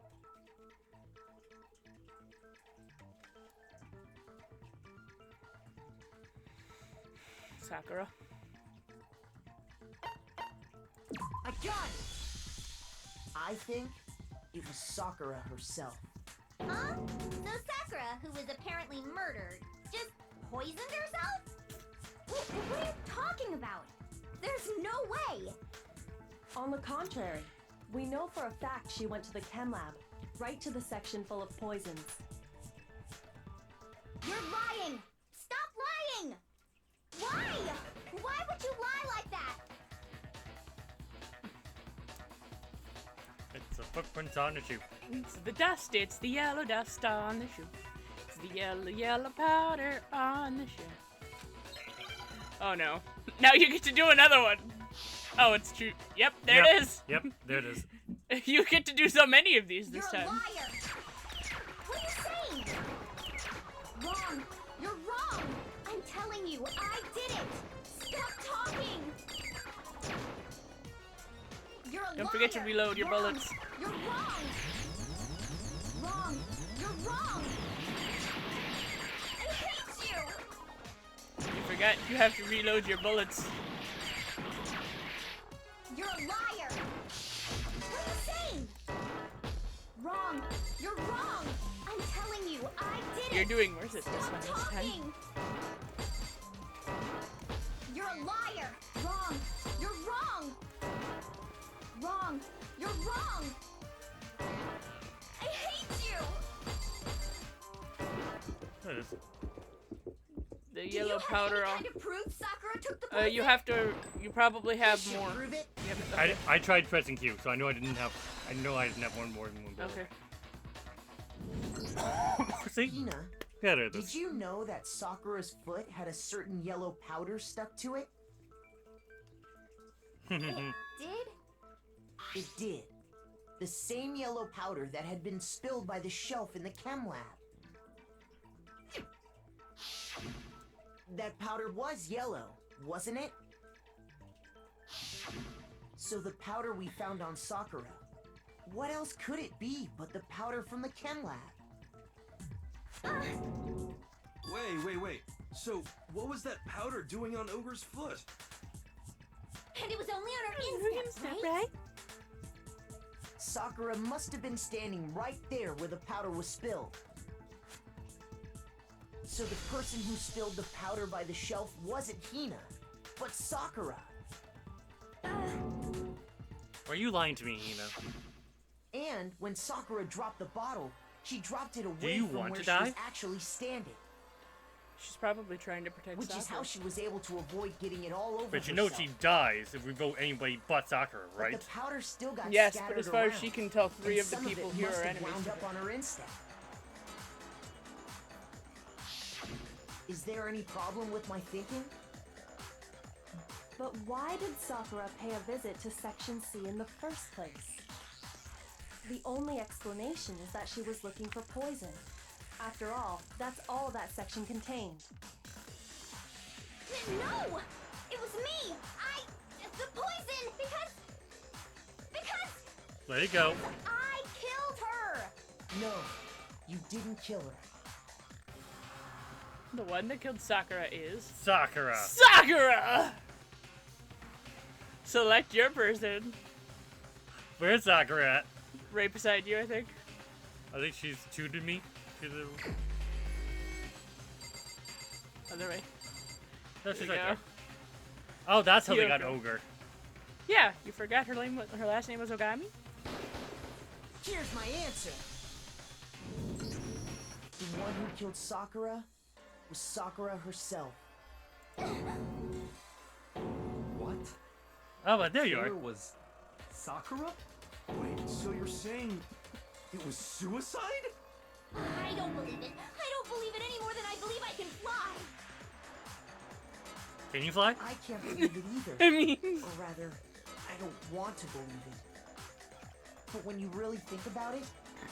B: Sakura.
G: I got it! I think it was Sakura herself.
E: Huh? So Sakura, who was apparently murdered, just poisoned herself? What are you talking about? There's no way!
H: On the contrary, we know for a fact she went to the chem lab, right to the section full of poisons.
E: You're lying! Stop lying! Why? Why would you lie like that?
A: It's the footprints on the shoe.
B: It's the dust. It's the yellow dust on the shoe. It's the yellow, yellow powder on the shoe. Oh no! Now you get to do another one. Oh, it's true. Yep, there
A: Yep.
B: it is.
A: Yep, there it is.
B: You get to do so many of these this
E: You're a
B: time.
E: liar! What are you saying? Wrong! You're wrong! I'm telling you, I did it! Stop talking! You're a liar!
B: Don't forget to reload your
E: Wrong.
B: bullets.
E: You're wrong! Wrong! You're wrong! I hate you!
B: You forgot you have to reload your bullets.
E: You're a liar! What are you saying? Wrong! You're wrong! I'm telling you, I did it!
B: You're doing worse at this
E: Stop
B: one this time.
E: talking! You're a liar! Wrong! You're wrong! Wrong! You're wrong! I hate you!
A: That is.
B: The
E: Do
B: yellow
E: you
B: powder
E: have
B: on.
E: any kind of proof Sakura took the poison?
B: You have to. You probably have
G: Should
B: more.
G: prove it.
B: You have-
A: I tried pressing Q, so I know I didn't have. I know I didn't have one more than one bullet.
B: Okay.
A: See?
G: Hina,
A: Yeah, there it
G: did
A: is.
G: you know that Sakura's foot had a certain yellow powder stuck to it?
E: Did?
G: It did. The same yellow powder that had been spilled by the shelf in the chem lab. That powder was yellow, wasn't it? So the powder we found on Sakura, what else could it be but the powder from the chem lab?
C: Wait. So, what was that powder doing on Ogre's foot?
E: And it was only on her instep, right?
G: Sakura must have been standing right there where the powder was spilled. So the person who spilled the powder by the shelf wasn't Hina, but Sakura.
A: Are you lying to me, Hina?
G: And when Sakura dropped the bottle, she dropped it away
A: you
G: from
A: want
G: where
A: to
G: she was
A: die?
G: actually standing,
B: She's probably trying to protect
G: which is
B: Sakura.
G: how she was able to avoid getting it all over
A: But you know
G: herself.
A: she dies if we vote anybody but Sakura,
G: But
A: right?
G: the powder still got
B: Yes,
G: scattered
B: but as far as
G: around,
B: she can tell, 3
G: and
B: of the
G: some
B: people
G: it
B: here
G: must
B: are
G: have
B: enemies.
G: wound
B: to
G: up
B: her.
G: on her instep. Is there any problem with my thinking?
H: But why did Sakura pay a visit to Section C in the first place? The only explanation is that she was looking for poison. After all, that's all that section contained.
E: No! It was me! The poison! Because
A: Let it go.
E: I killed her!
G: No, you didn't kill her.
B: The one that killed Sakura is
A: Sakura.
B: Sakura. Select your person.
A: Where's Sakura at?
B: Right beside you, I think.
A: I think she's two to me.
B: Other way.
A: No, she's
B: There
A: right
B: you
A: there.
B: go.
A: Oh, that's how they got
B: Beautiful.
A: Ogre.
B: Yeah, you forgot her name. Her last name was Ogami.
G: Here's my answer. The one who killed Sakura was Sakura herself.
F: What?
A: Oh, but there you
F: Killer
A: are.
F: was Sakura?
C: Wait, so you're saying it was suicide?
E: I don't believe it. I don't believe it any more than I believe I can fly.
A: Can you fly?
G: I can't believe it either.
B: I mean,
G: Or rather, I don't want to believe it. But when you really think about it,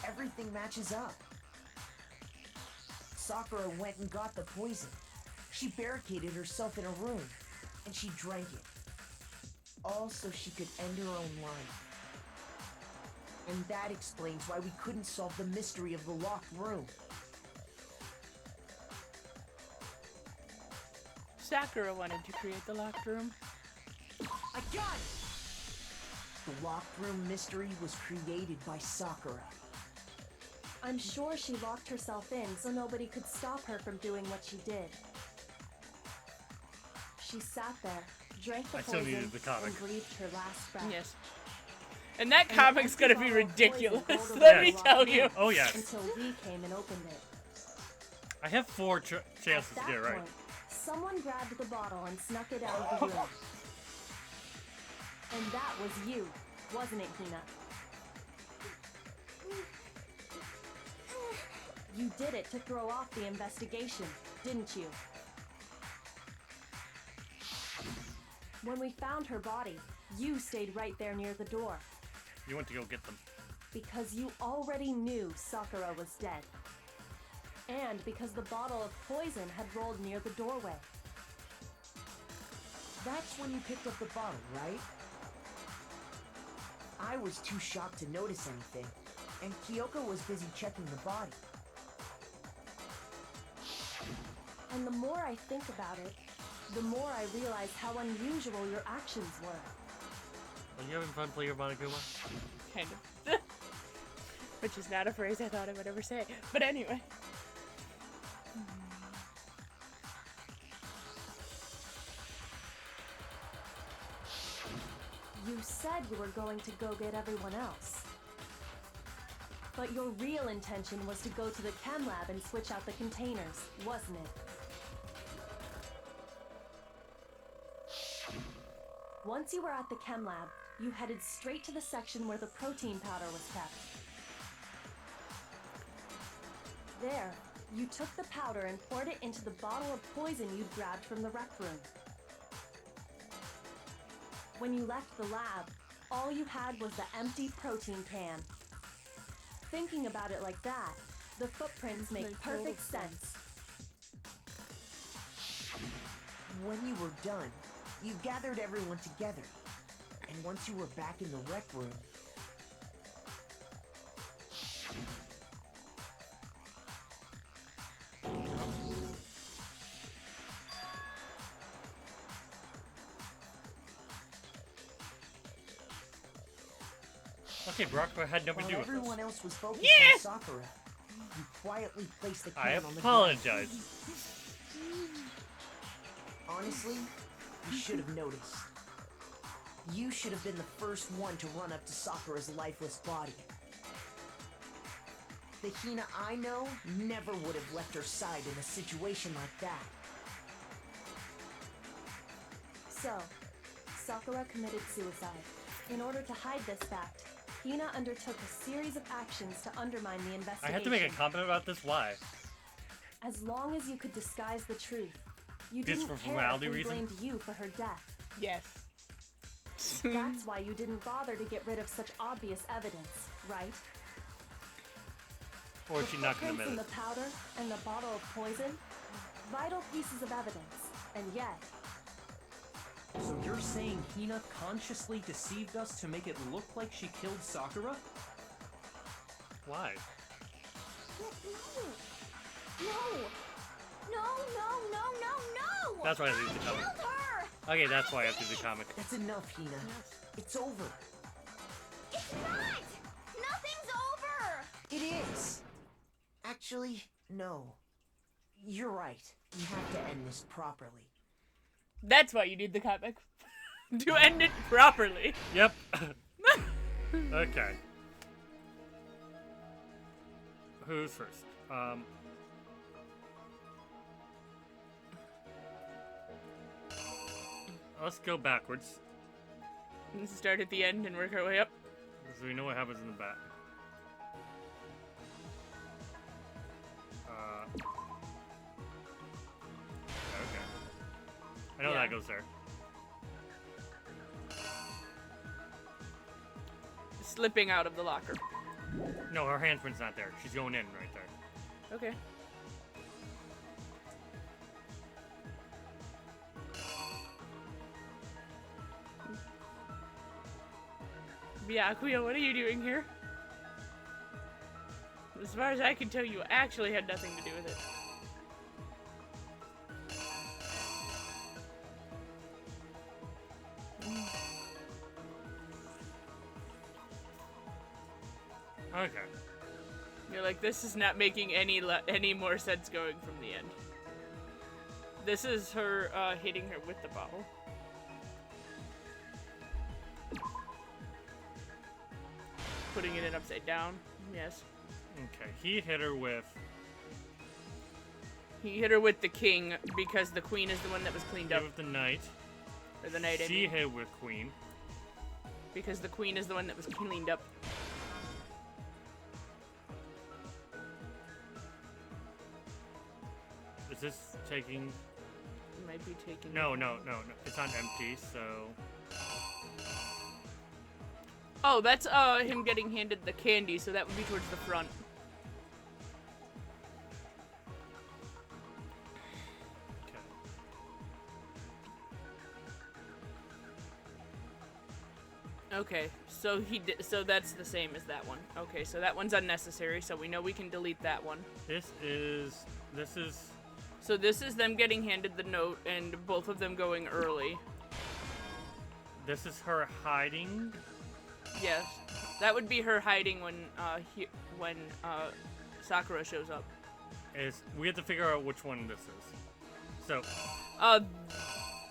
G: everything matches up. Sakura went and got the poison. She barricaded herself in a room, and she drank it. All so she could end her own life. And that explains why we couldn't solve the mystery of the locked room.
B: Sakura wanted to create the locked room.
G: I got it! The locked room mystery was created by Sakura.
H: I'm sure she locked herself in so nobody could stop her from doing what she did. She sat there, drank the
A: I still
H: poison,
A: needed the comic.
H: and breathed her last breath.
B: Yes. And that
H: And
B: comic's
H: the empty
B: gonna be
H: bottle of poison
B: ridiculous.
H: rolled over
B: Let
H: the
B: me
H: locked
B: tell
H: room
B: you.
A: Oh, yes.
H: Until we came and opened it.
A: I have 4 chances
H: At
A: to
H: that
A: get it right.
H: point, someone grabbed the bottle and snuck it out of the room. And that was you, wasn't it, Hina? You did it to throw off the investigation, didn't you? When we found her body, you stayed right there near the door,
A: You went to go get them.
H: because you already knew Sakura was dead. And because the bottle of poison had rolled near the doorway.
G: That's when you picked up the bottle, right? I was too shocked to notice anything, and Kyoko was busy checking the body.
H: And the more I think about it, the more I realize how unusual your actions were.
A: Are you having fun playing Monokuma?
B: Kind of. Which is not a phrase I thought I would ever say. But anyway.
H: You said you were going to go get everyone else. But your real intention was to go to the chem lab and switch out the containers, wasn't it? Once you were at the chem lab, you headed straight to the section where the protein powder was kept. There, you took the powder and poured it into the bottle of poison you'd grabbed from the rec room. When you left the lab, all you had was the empty protein can. Thinking about it like that, the footprints make perfect sense.
G: When you were done, you gathered everyone together. And once you were back in the rec room,
A: Okay, Brock, I had nothing to do
G: while
A: with
G: everyone
A: this.
G: else was focused
B: Yeah!
G: on Sakura, you quietly placed the can
A: I
G: on the ground.
A: apologize.
G: Honestly, you should have noticed. You should have been the first one to run up to Sakura's lifeless body. The Hina I know never would have left her side in a situation like that.
H: So, Sakura committed suicide. In order to hide this fact, Hina undertook a series of actions to undermine the
A: I
H: investigation.
A: have to make a comment about this. Why?
H: As long as you could disguise the truth, you
A: Just
H: didn't
A: for
H: care
A: formality
H: if we
A: reason?
H: blamed you for her death.
B: Yes.
H: That's why you didn't bother to get rid of such obvious evidence, right?
A: Or
H: The
A: is she not gonna
H: footprints
A: admit
H: in
A: it?
H: the powder and the bottle of poison, vital pieces of evidence, and yet
F: So you're saying Hina consciously deceived us to make it look like she killed Sakura?
A: Why?
E: No!
A: That's why I leave the comic.
E: Killed her!
A: Okay, that's why I have to do the comic.
G: That's enough, Hina. It's over.
E: It's not! Nothing's over!
G: It is. Actually, no. You're right. You have to end this properly.
B: That's why you need the comic. To end it properly.
A: Yep. Okay. Who's first? Let's go backwards,
B: Start at the end and work our way up.
A: so we know what happens in the back. Okay. I know
B: Yeah.
A: that goes there.
B: Slipping out of the locker.
A: No, her handprint's not there. She's going in right there.
B: Okay. Byakuya, what are you doing here? As far as I can tell, you actually had nothing to do with it.
A: Okay.
B: You're like, this is not making any more sense going from the end. This is her hitting her with the bottle. Putting it in upside down. Yes.
A: Okay. He hit her with.
B: He hit her with the king because the queen is the one that was cleaned up.
A: With the knight.
B: Or the knight, I
A: She
B: mean.
A: hit with queen.
B: Because the queen is the one that was cleaned up.
A: Is this taking?
B: It might be taking.
A: No. It's not empty. So.
B: Oh, that's him getting handed the candy, so that would be towards the front. Okay, so so that's the same as that one. Okay, so that one's unnecessary, so we know we can delete that one.
A: This is.
B: So this is them getting handed the note and both of them going early.
A: This is her hiding.
B: Yes, that would be her hiding when Sakura shows up.
A: We have to figure out which one this is. So,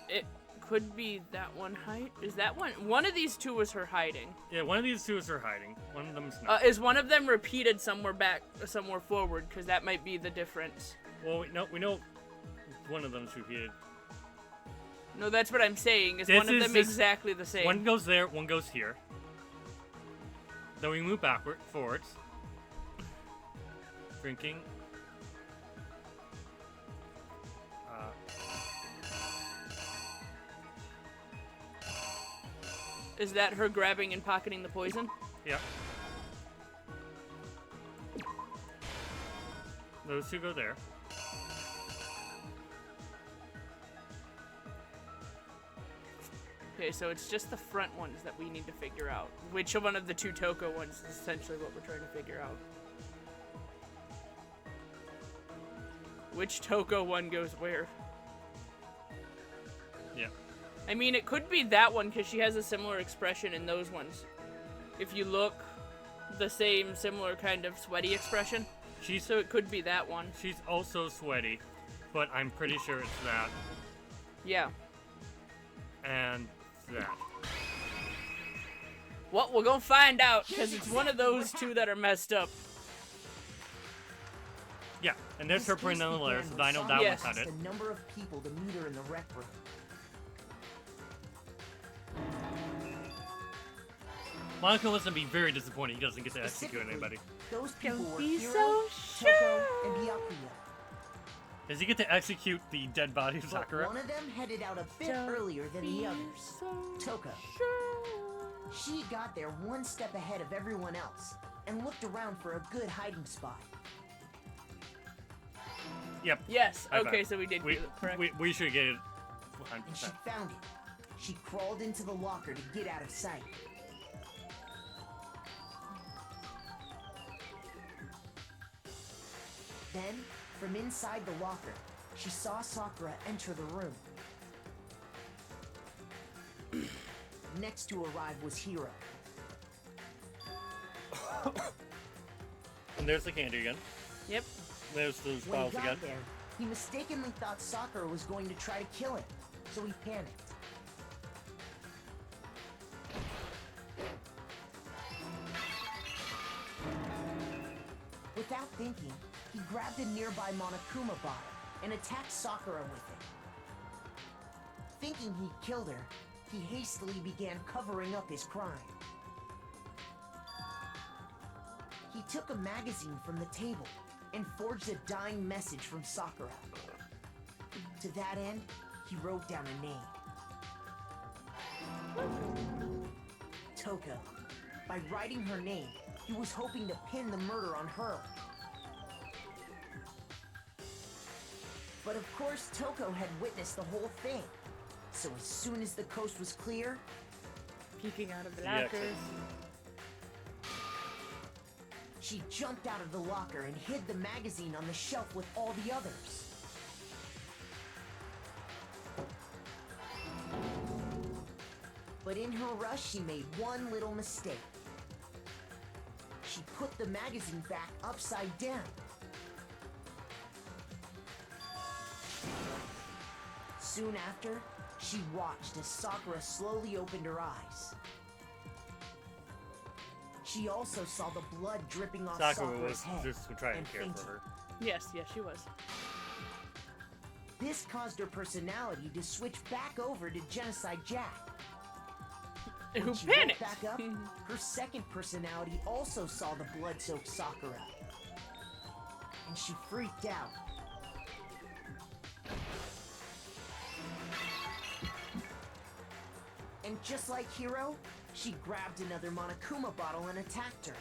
B: it could be that one Is that one? One of these two was her hiding.
A: yeah, one of these two is her hiding. One of them is not.
B: Is one of them repeated somewhere back, somewhere forward? Because that might be the difference.
A: Well, we know one of them is repeated.
B: No, that's what I'm saying. Is
A: This
B: one of
A: is
B: them
A: this-
B: exactly the same?
A: One goes there, one goes here. Then we move forwards. Drinking.
B: Is that her grabbing and pocketing the poison?
A: Yep. Those two go there.
B: Okay, so it's just the front ones that we need to figure out. Which one of the two Toko ones is essentially what we're trying to figure out. Which Toko one goes where?
A: Yeah.
B: I mean, it could be that one because she has a similar expression in those ones. If you look, the same similar kind of sweaty expression. So it could be that one.
A: She's also sweaty, but I'm pretty sure it's that.
B: Yeah.
A: And that.
B: Well, we're gonna find out because it's one of those two that are messed up.
A: Yeah, and there's her putting down the letter, so I know that
B: Yes.
A: one's not it.
G: The number of people to meet her in the rec room.
A: Monica wants to be very disappointed he doesn't get to execute anybody.
G: Those people
B: Don't
G: were
B: be
G: Hiro,
B: so
G: Toko,
B: sure.
G: and Byakuya.
A: Does he get to execute the dead body of
G: But
A: Sakura?
G: one of them headed out a bit
B: Don't
G: earlier than the others.
B: So
G: Toko.
B: sure.
G: She got there one step ahead of everyone else and looked around for a good hiding spot.
A: Yep.
B: Yes.
A: High
B: Okay,
A: five.
B: so we did
A: We,
B: do it correct.
A: we should get it
G: And she
A: 100%.
G: found it. She crawled into the locker to get out of sight. Then, from inside the locker, she saw Sakura enter the room. Next to arrive was Hiro.
A: And there's the candy again.
B: Yep.
A: There's those
G: When he
A: bottles
G: got
A: again.
G: there, he mistakenly thought Sakura was going to try to kill him, so he panicked. Without thinking, he grabbed a nearby Monokuma bottle and attacked Sakura with it. Thinking he'd killed her, he hastily began covering up his crime. He took a magazine from the table and forged a dying message from Sakura. To that end, he wrote down a name. Toko. By writing her name, he was hoping to pin the murder on her. But of course, Toko had witnessed the whole thing. So as soon as the coast was clear,
B: Peeking out of the
A: Yeah,
B: lockers.
G: she jumped out of the locker and hid the magazine on the shelf with all the others. But in her rush, she made one little mistake. She put the magazine back upside down. Soon after, she watched as Sakura slowly opened her eyes. She also saw the blood dripping off
A: Sakura
G: Sakura's
A: was
G: head
A: just trying
G: and
A: to care
G: fainted.
A: for her.
B: Yes, she was.
G: This caused her personality to switch back over to Genocide Jack.
B: Who
G: When she
B: panicked?
G: woke back up, her second personality also saw the blood-soaked Sakura. And she freaked out. And just like Hiro, she grabbed another Monokuma bottle and attacked her.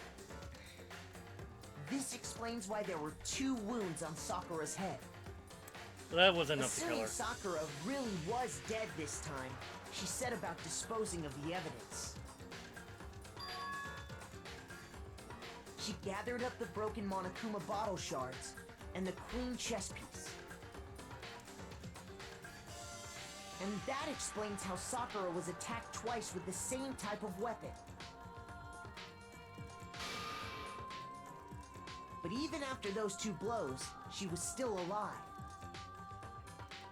G: This explains why there were 2 wounds on Sakura's head.
A: That was enough to kill
G: Assuming
A: her.
G: Sakura really was dead this time, she set about disposing of the evidence. She gathered up the broken Monokuma bottle shards and the queen chess piece. And that explains how Sakura was attacked twice with the same type of weapon. But even after those 2 blows, she was still alive.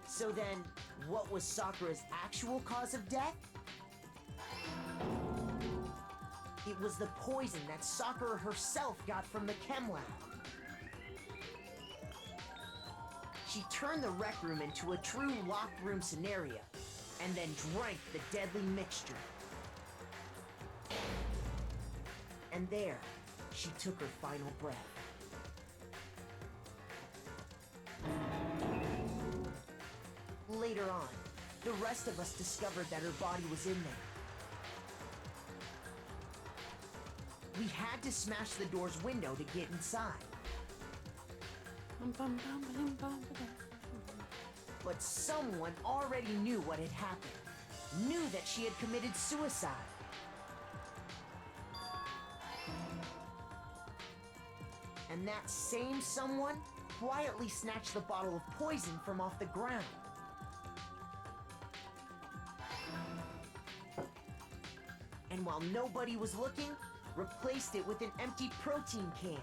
G: So then, what was Sakura's actual cause of death? It was the poison that Sakura herself got from the chem lab. She turned the rec room into a true locked room scenario, and then drank the deadly mixture. And there, she took her final breath. Later on, the rest of us discovered that her body was in there. We had to smash the door's window to get inside. But someone already knew what had happened. Knew that she had committed suicide. And that same someone quietly snatched the bottle of poison from off the ground. And while nobody was looking, replaced it with an empty protein can.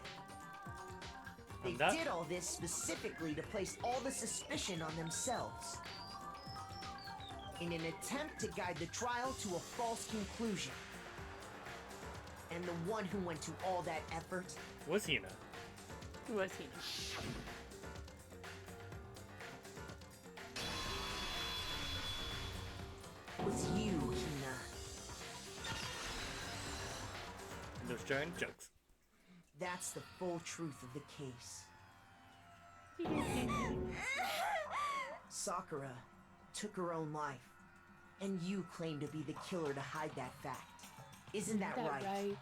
G: They did all this specifically to place all the suspicion on themselves, in an attempt to guide the trial to a false conclusion. And the one who went to all that effort
A: Was Hina.
B: Who was he?
G: was you, Hina.
A: And those giant jokes.
G: That's the full truth of the case. Sakura took her own life, and you claim to be the killer to hide that fact. Isn't that right?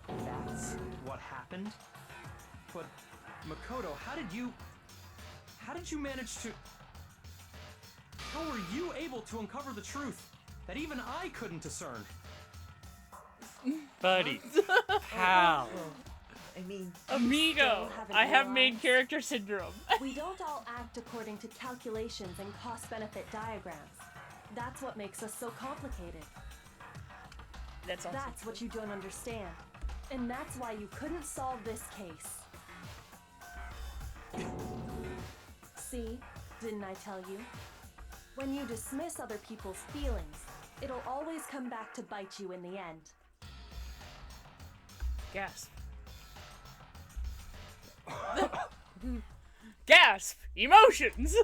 F: That's what happened? But, Makoto, how did you manage to... How were you able to uncover the truth that even I couldn't discern?
A: Buddy. Pal.
G: I mean,
B: Amigo,
H: haven't
B: I have
H: realized.
B: main character syndrome.
H: We don't all act according to calculations and cost-benefit diagrams. That's what makes us so complicated.
B: That's awesome.
H: That's what you don't understand. And that's why you couldn't solve this case. See? Didn't I tell you? When you dismiss other people's feelings, it'll always come back to bite you in the end.
B: Gasp. Gasp! Emotions!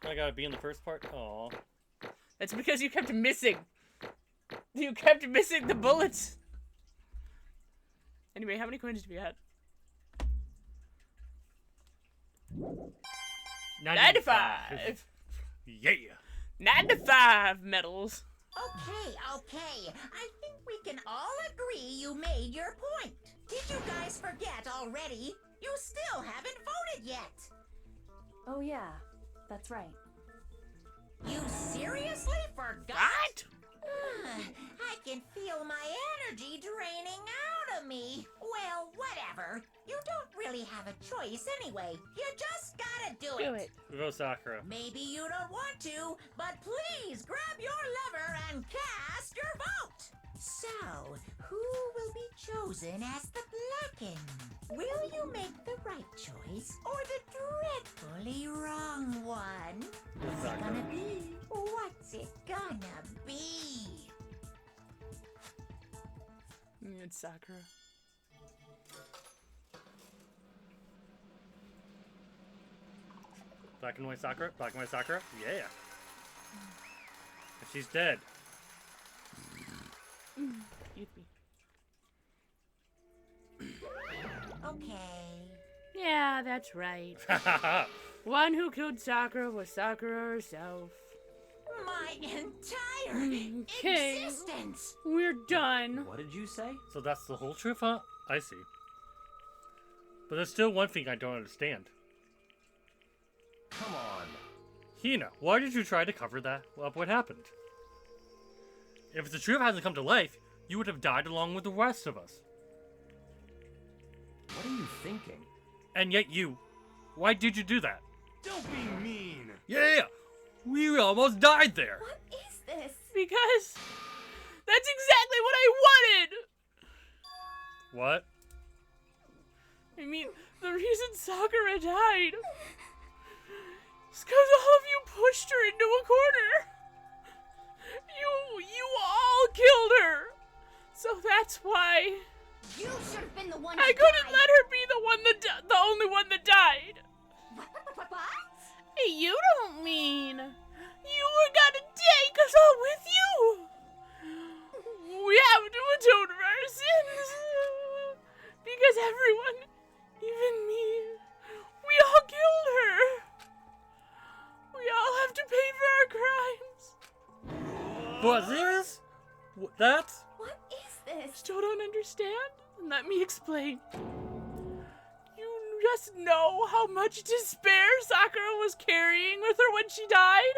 A: I gotta be in the first part? Aw.
B: That's because you kept missing. You kept missing the bullets. Anyway, how many coins do we have? 95!
A: Yeah.
B: 95 medals.
D: Okay. I think we can all agree you made your point. Did you guys forget already? You still haven't voted yet.
H: Oh yeah, that's right.
D: You seriously forgot?
B: What?
D: I can feel my energy draining out of me. Well, whatever. You don't really have a choice anyway. You just gotta do
B: Do it.
A: Go Sakura.
D: Maybe you don't want to, but please grab your lever and cast your vote. So, who will be chosen as the Blacken? Will you make the right choice or the dreadfully wrong one? What's it gonna be? What's it gonna be?
B: It's Sakura.
A: Black and white Sakura? Black and white Sakura? Yeah. And she's dead.
B: Excuse me.
D: Okay.
B: Yeah, that's right. One who killed Sakura was Sakura herself.
D: My entire
B: Okay.
D: existence!
B: We're done.
F: What did you say?
A: So that's the whole truth, huh? I see. But there's still one thing I don't understand.
F: Come on.
A: Hina, why did you try to cover that up what happened? If the truth hasn't come to life, you would have died along with the rest of us.
F: What are you thinking?
A: And yet why did you do that?
C: Don't be mean.
A: Yeah, we almost died there.
E: What is this?
B: Because that's exactly what I wanted!
A: What?
B: I mean, the reason Sakura died is because all of you pushed her into a corner. You all killed her. So that's why
E: You should have been the one.
B: I couldn't let her be the only one that died.
E: What?
B: Hey, you don't mean you were gonna take us all with you? We have to atone for our sins. Because everyone, even me, we all killed her. We all have to pay for our crimes.
A: What, serious? That's...
E: What is this?
B: Still don't understand? Let me explain. You just know how much despair Sakura was carrying with her when she died?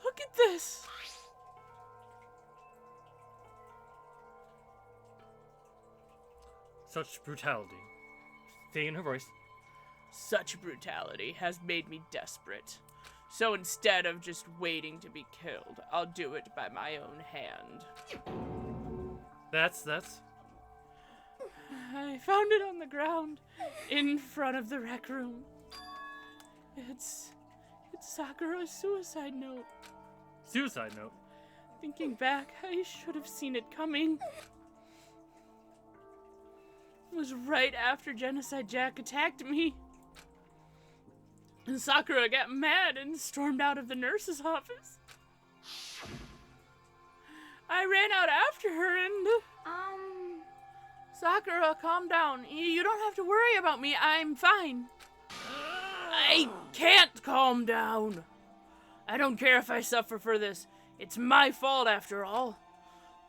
B: Look at this.
A: Such brutality. Stay in her voice.
B: Such brutality has made me desperate. So instead of just waiting to be killed, I'll do it by my own hand.
A: That's...
B: I found it on the ground in front of the rec room. It's Sakura's suicide note.
A: Suicide note.
B: Thinking back, I should have seen it coming. It was right after Genocide Jack attacked me. And Sakura got mad and stormed out of the nurse's office. I ran out after her and... Sakura, calm down. You don't have to worry about me. I'm fine. I can't calm down. I don't care if I suffer for this. It's my fault after all.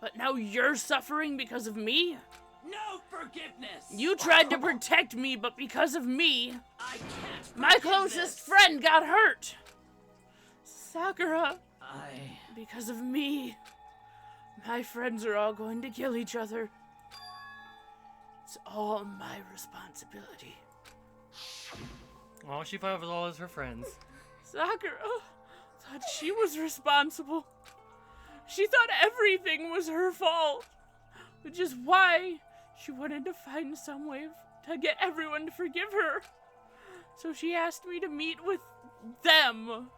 B: But now you're suffering because of me?
I: No forgiveness!
B: You tried to protect me, but because of me,
I: I can't
B: my
I: forgive
B: closest
I: this.
B: friend got hurt. Sakura,
I: I...
B: because of me, my friends are all going to kill each other. It's all my responsibility.
A: Oh, she fought with all of her friends.
B: Sakura thought she was responsible. She thought everything was her fault, which is why she wanted to find some way to get everyone to forgive her. So she asked me to meet with them.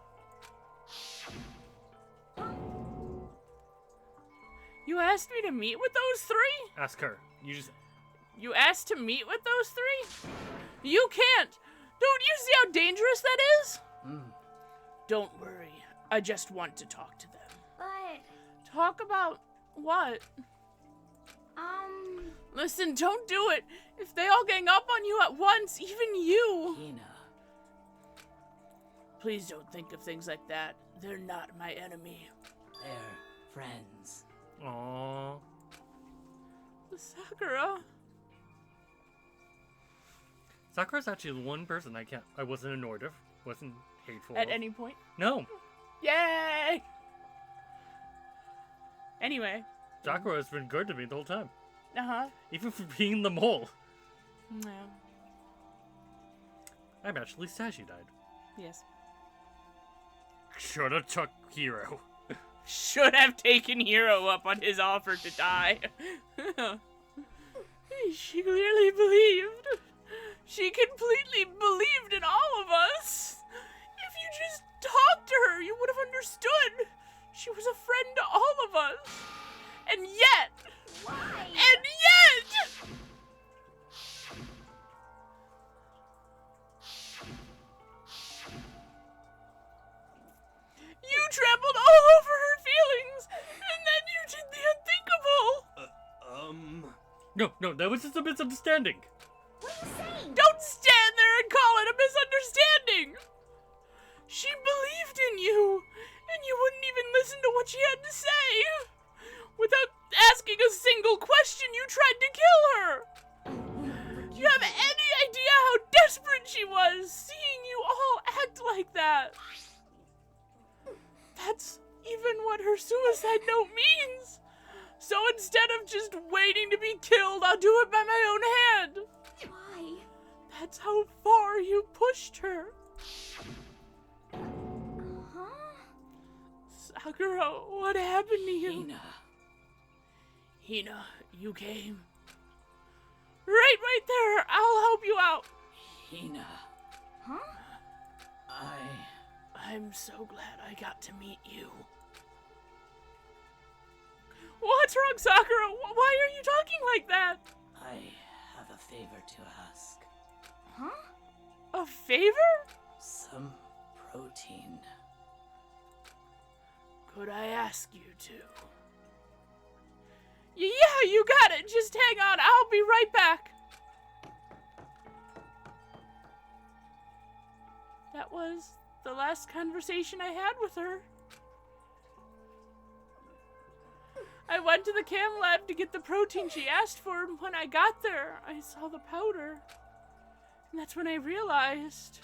B: You asked me to meet with those three?
A: Ask her.
B: You asked to meet with those three? You can't! Don't you see how dangerous that is? Don't worry. I just want to talk to them.
E: But,
B: Talk about what? Listen, don't do it. If they all gang up on you at once, even you.
I: Hina.
B: Please don't think of things like that. They're not my enemy.
I: They're friends.
A: Aww.
B: Sakura.
A: Sakura's actually the one person I wasn't annoyed of. Wasn't hateful
B: At
A: of.
B: any point.
A: No.
B: Yay! Anyway.
A: Sakura has been good to me the whole time.
B: Uh-huh.
A: Even for being the mole.
B: No.
A: I'm actually sad she died.
B: Yes.
A: Shoulda took Hero.
B: Should have taken Hiro up on his offer to die. She clearly believed. She completely believed in all of us. If you just talked to her, you would have understood. She was a friend to all of us. And yet...
E: why?
B: And yet... You trampled all over her feelings, and then you did the unthinkable.
A: No, that was just a misunderstanding.
E: What are you saying?
B: Don't stand there and call it a misunderstanding. She believed in you, and you wouldn't even listen to what she had to say. Without asking a single question, you tried to kill her. Do you have any idea how desperate she was, seeing you all act like that? That's even what her suicide note means. So instead of just waiting to be killed, I'll do it by my own hand.
E: Why?
B: That's how far you pushed her.
E: Huh?
B: Sakura, what happened to you?
I: Hina.
B: Hina, you came. Right there. I'll help you out.
I: Hina.
E: Huh?
B: I'm so glad I got to meet you. What's wrong, Sakura? Why are you talking like that?
I: I have a favor to ask.
E: Huh?
B: A favor?
I: Some protein.
B: Could I ask you to? Yeah, you got it. Just hang on. I'll be right back. That was the last conversation I had with her. I went to the chem lab to get the protein she asked for, and when I got there, I saw the powder. And that's when I realized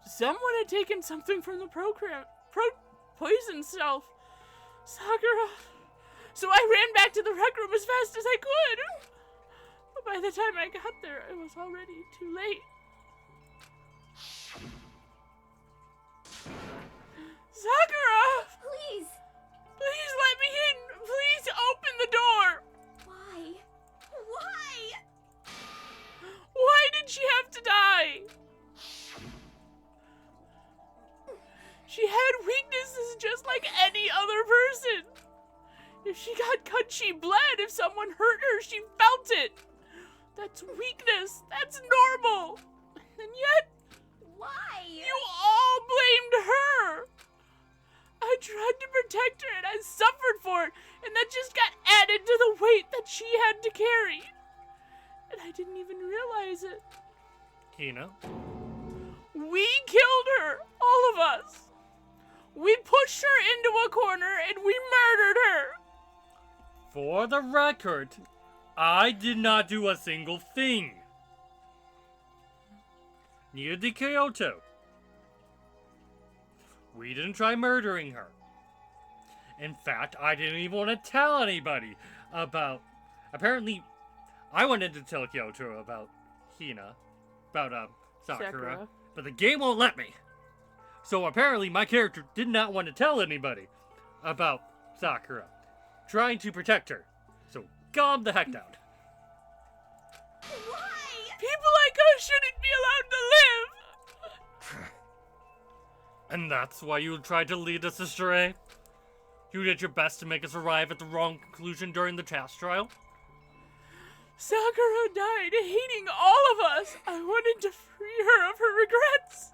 B: someone had taken something from the poison shelf. Sakura. So I ran back to the rec room as fast as I could. But by the time I got there, it was already too late. Sakura!
E: Please!
B: Please let me in! Please open the door!
E: Why? Why?
B: Why did she have to die? She had weaknesses just like any other person. If she got cut, she bled. If someone hurt her, she felt it. That's weakness. That's normal. And yet,
E: Why?
B: you all blamed her. I tried to protect her and I suffered for it, and that just got added to the weight that she had to carry. And I didn't even realize it.
A: Hina?
B: We killed her, all of us. We pushed her into a corner and we murdered her.
A: For the record, I did not do a single thing. Neither did Kyoto. We didn't try murdering her. In fact, I didn't even want to tell anybody about... Apparently, I wanted to tell Kyoto about Hina, about Sakura, but the game won't let me. So apparently my character did not want to tell anybody about Sakura, trying to protect her. So calm the heck down.
E: Why?
B: People like us shouldn't be allowed to live.
A: And that's why you tried to lead us astray? You did your best to make us arrive at the wrong conclusion during the task trial?
B: Sakura died hating all of us. I wanted to free her of her regrets.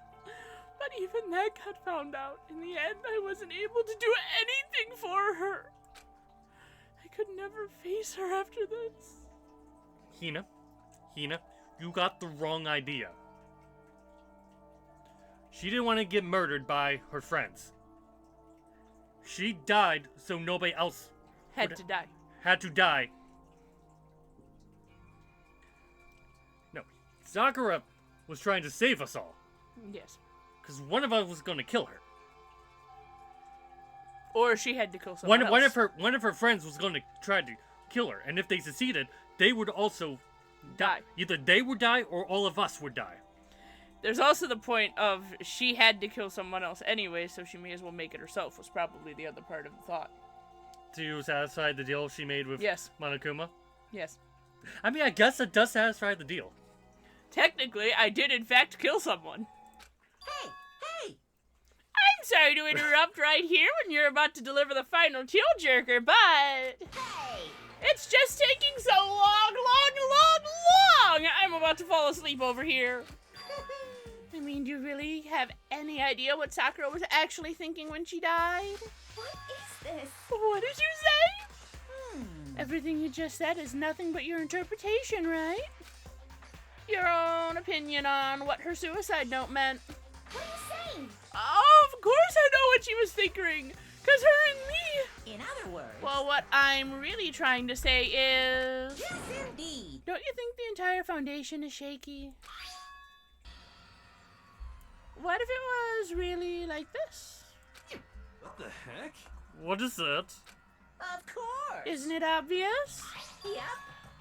B: But even that got found out. In the end, I wasn't able to do anything for her. I could never face her after this.
A: Hina, you got the wrong idea. She didn't want to get murdered by her friends. She died so nobody else
B: Had to die.
A: No, Sakura was trying to save us all.
B: Yes.
A: Because one of us was going to kill her.
B: Or she had to kill someone else.
A: One of her friends was going to try to kill her, and if they succeeded, they would also die. Either they would die or all of us would die.
B: There's also the point of she had to kill someone else anyway, so she may as well make it herself, was probably the other part of the thought.
A: To satisfy the deal she made with Monokuma?
B: Yes.
A: I mean, I guess it does satisfy the deal.
B: Technically, I did in fact kill someone.
D: Hey!
B: I'm sorry to interrupt right here when you're about to deliver the final tearjerker, but...
D: Hey!
B: It's just taking so long! I'm about to fall asleep over here. I mean, do you really have any idea what Sakura was actually thinking when she died?
E: What is this?
B: What did you say? Everything you just said is nothing but your interpretation, right? Your own opinion on what her suicide note meant.
E: What are you saying?
B: Oh, of course I know what she was thinking. 'Cause her and me.
D: In other words...
B: Well, what I'm really trying to say is...
D: Yes, indeed.
B: Don't you think the entire foundation is shaky? What if it was really like this?
C: What the heck?
A: What is it?
D: Of course.
B: Isn't it obvious?
D: Yep.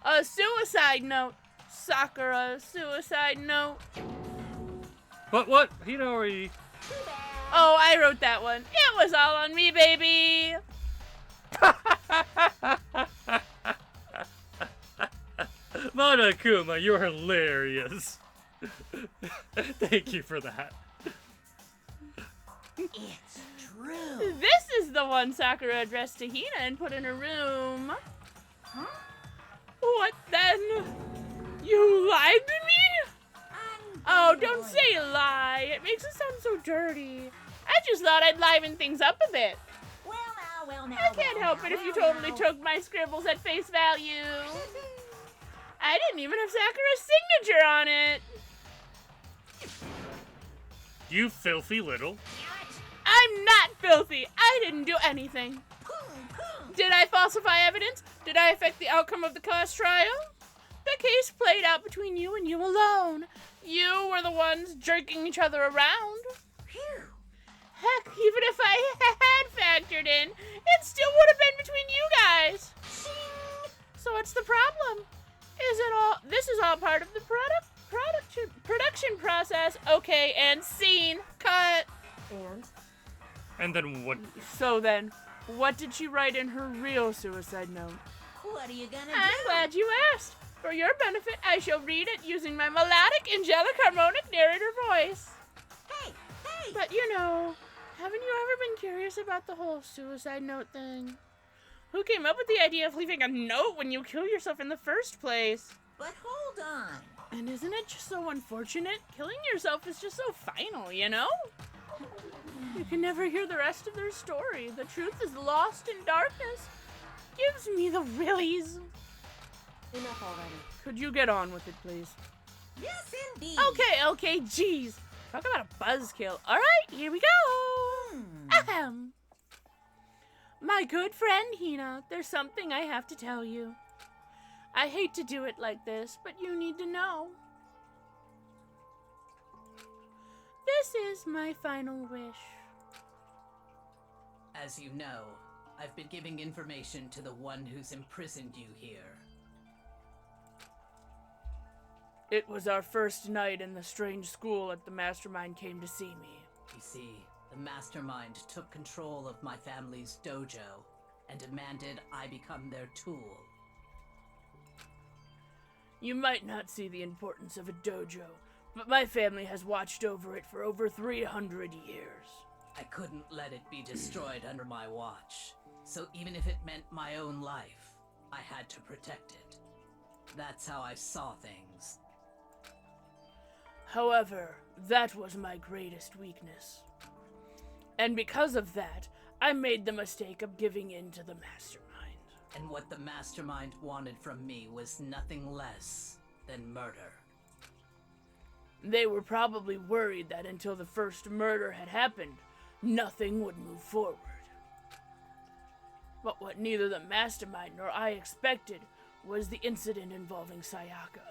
B: A suicide note. Sakura, suicide note.
A: But what? Hina already...
B: Oh, I wrote that one. It was all on me, baby.
A: Monokuma, you're hilarious. Thank you for that.
D: It's true.
B: This is the one Sakura addressed to Hina and put in her room.
D: Huh?
B: What then? You lied to me? Oh, don't say lie. It makes it sound so dirty. I just thought I'd liven things up a bit.
D: Well now.
B: I can't help it if you totally took my scribbles at face value. I didn't even have Sakura's signature on it.
A: You filthy little...
B: I'm not filthy. I didn't do anything. Did I falsify evidence? Did I affect the outcome of the class trial? The case played out between you and you alone. You were the ones jerking each other around.
D: Phew.
B: Heck, even if I had factored in, it still would have been between you guys. So what's the problem? This is all part of the production process. Okay, and scene. Cut.
A: And then what?
B: So then, what did she write in her real suicide note?
D: What are you gonna do?
B: I'm glad you asked. For your benefit, I shall read it using my melodic, angelic, harmonic narrator voice.
D: Hey!
B: But you know, haven't you ever been curious about the whole suicide note thing? Who came up with the idea of leaving a note when you kill yourself in the first place?
D: But hold on.
B: And isn't it just so unfortunate? Killing yourself is just so final, you know? You can never hear the rest of their story. The truth is lost in darkness. Gives me the willies.
H: Enough already.
B: Could you get on with it, please?
D: Yes, indeed.
B: Okay, jeez. Talk about a buzzkill. All right, here we go. Ahem. My good friend Hina, there's something I have to tell you. I hate to do it like this, but you need to know. This is my final wish.
I: As you know, I've been giving information to the one who's imprisoned you here.
B: It was our first night in the strange school that the mastermind came to see me.
I: You see, the mastermind took control of my family's dojo and demanded I become their tool.
B: You might not see the importance of a dojo, but my family has watched over it for over 300 years.
I: I couldn't let it be destroyed under my watch, so even if it meant my own life, I had to protect it. That's how I saw things.
B: However, that was my greatest weakness. And because of that, I made the mistake of giving in to the mastermind.
I: And what the mastermind wanted from me was nothing less than murder.
B: They were probably worried that until the first murder had happened, nothing would move forward. But what neither the mastermind nor I expected was the incident involving Sayaka.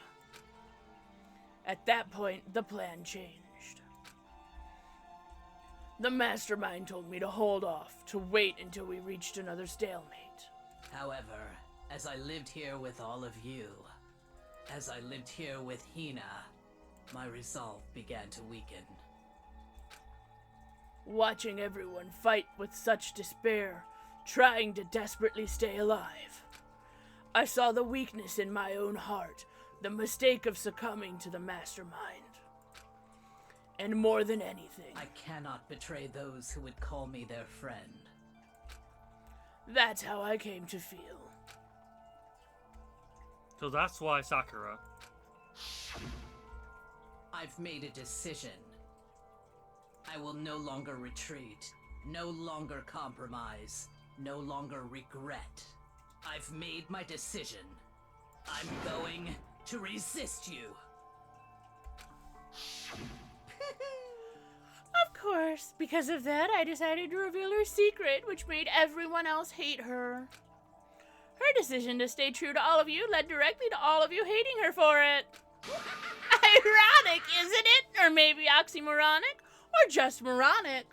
B: At that point, the plan changed. The mastermind told me to hold off, to wait until we reached another stalemate.
I: However, as I lived here with all of you, as I lived here with Hina, my resolve began to weaken.
B: Watching everyone fight with such despair, trying to desperately stay alive, I saw the weakness in my own heart, the mistake of succumbing to the mastermind. And more than anything,
I: I cannot betray those who would call me their friend.
B: That's how I came to feel.
A: So that's why Sakura...
I: I've made a decision. I will no longer retreat, no longer compromise, no longer regret. I've made my decision. I'm going to resist you.
B: Of course, because of that, I decided to reveal her secret, which made everyone else hate her. Her decision to stay true to all of you led directly to all of you hating her for it. Ironic, isn't it? Or maybe oxymoronic? Or just moronic?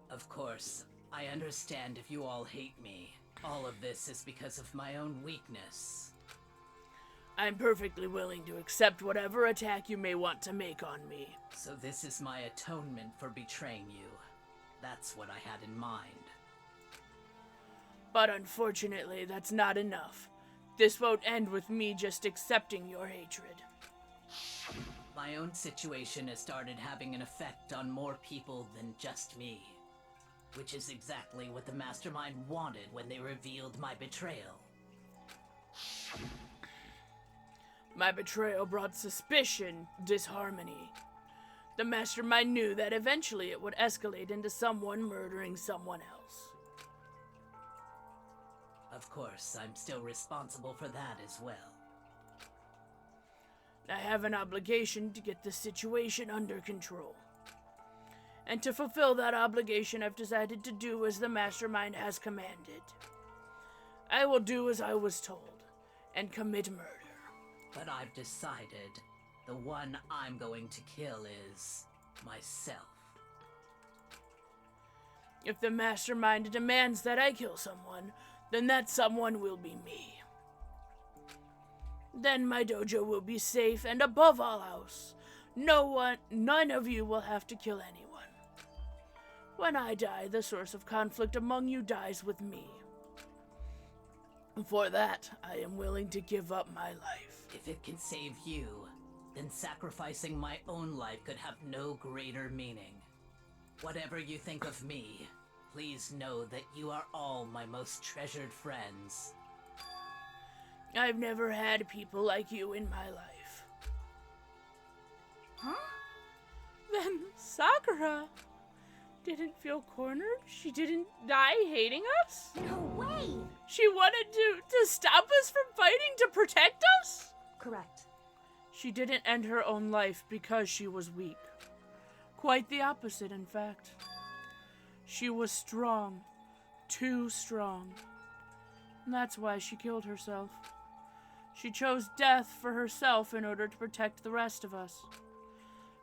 I: Of course, I understand if you all hate me. All of this is because of my own weakness.
B: I'm perfectly willing to accept whatever attack you may want to make on me.
I: So this is my atonement for betraying you. That's what I had in mind.
B: But unfortunately, that's not enough. This won't end with me just accepting your hatred.
I: My own situation has started having an effect on more people than just me. Which is exactly what the Mastermind wanted when they revealed my betrayal.
B: My betrayal brought suspicion, disharmony. The Mastermind knew that eventually it would escalate into someone murdering someone else.
I: Of course, I'm still responsible for that as well.
B: I have an obligation to get the situation under control. And to fulfill that obligation, I've decided to do as the Mastermind has commanded. I will do as I was told, and commit murder.
I: But I've decided the one I'm going to kill is myself.
B: If the Mastermind demands that I kill someone, then that someone will be me. Then my dojo will be safe, and above all else, none of you will have to kill anyone. When I die, the source of conflict among you dies with me. For that, I am willing to give up my life.
I: If it can save you, then sacrificing my own life could have no greater meaning. Whatever you think of me, please know that you are all my most treasured friends.
B: I've never had people like you in my life.
E: Huh?
B: Then Sakura didn't feel cornered? She didn't die hating us?
E: No way!
B: She wanted to stop us from fighting to protect us?
H: Correct.
B: She didn't end her own life because she was weak. Quite the opposite, in fact. She was strong. Too strong. And that's why she killed herself. She chose death for herself in order to protect the rest of us.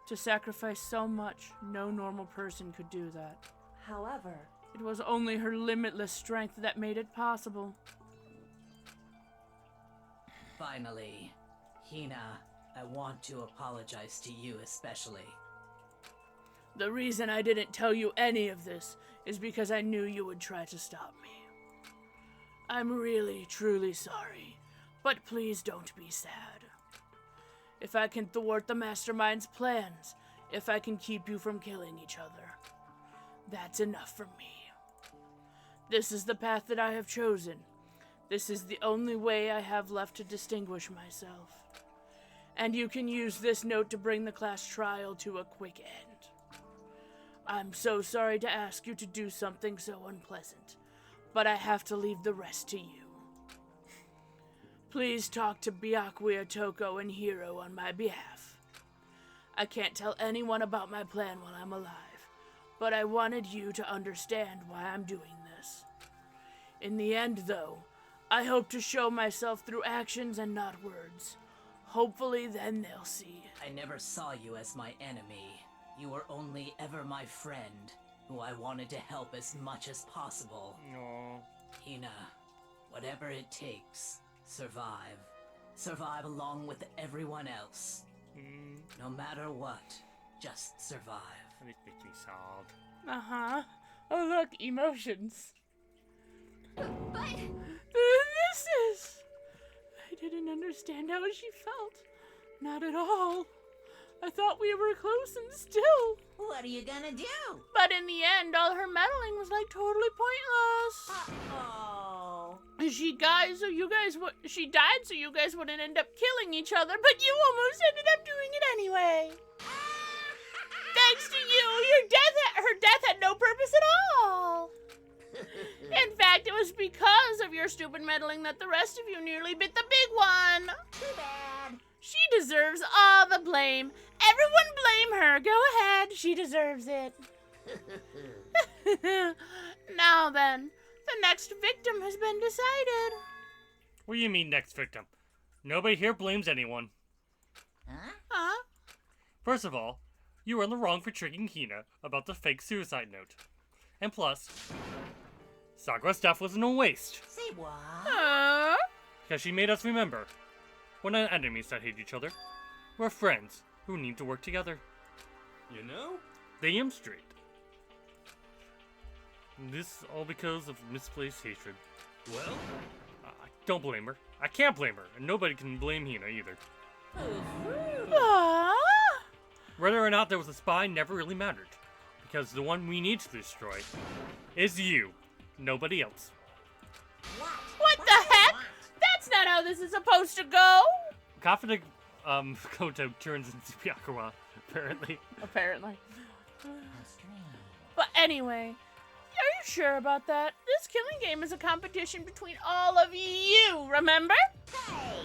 B: To sacrifice so much, no normal person could do that.
H: However,
B: It was only her limitless strength that made it possible.
I: Finally, Hina, I want to apologize to you especially.
B: The reason I didn't tell you any of this is because I knew you would try to stop me. I'm really, truly sorry, but please don't be sad. If I can thwart the Mastermind's plans, if I can keep you from killing each other, that's enough for me. This is the path that I have chosen. This is the only way I have left to distinguish myself. And you can use this note to bring the class trial to a quick end. I'm so sorry to ask you to do something so unpleasant, but I have to leave the rest to you. Please talk to Byakuya, Toko, and Hiro on my behalf. I can't tell anyone about my plan while I'm alive, but I wanted you to understand why I'm doing this. In the end, though, I hope to show myself through actions and not words. Hopefully then they'll see.
I: I never saw you as my enemy. You were only ever my friend, who I wanted to help as much as possible.
A: No.
I: Hina, whatever it takes, survive. Survive along with everyone else. No matter what, just survive.
A: It makes me sob.
B: Uh-huh. Oh, look, emotions.
E: But
B: This is... I didn't understand how she felt. Not at all. I thought we were close and still.
D: What are you gonna do?
B: But in the end, all her meddling was like totally pointless.
D: Oh.
B: She died so you guys wouldn't end up killing each other, but you almost ended up doing it anyway. Thanks to you, her death had no purpose at all. In fact, it was because of your stupid meddling that the rest of you nearly bit the big one.
D: Too bad.
B: She deserves all the blame. Everyone blame her. Go ahead. She deserves it. Now then, the next victim has been decided.
A: What do you mean, next victim? Nobody here blames anyone.
D: Huh?
B: Huh?
A: First of all, you were in the wrong for tricking Hina about the fake suicide note. And plus, Sakura's death wasn't a waste,
D: Say what?
B: Huh?
A: because she made us remember. We're not enemies that hate each other. We're friends who need to work together.
C: You know?
A: Damn straight. This all because of misplaced hatred.
C: Well,
A: I don't blame her. I can't blame her, and nobody can blame Hina either.
B: Aww.
A: Whether or not there was a spy never really mattered, because the one we need to destroy is you, nobody else.
B: What the heck? That's not how this is supposed to go.
A: Confident Koto turns into Byakuwa, apparently.
B: Apparently. But anyway, are you sure about that? This killing game is a competition between all of you, remember?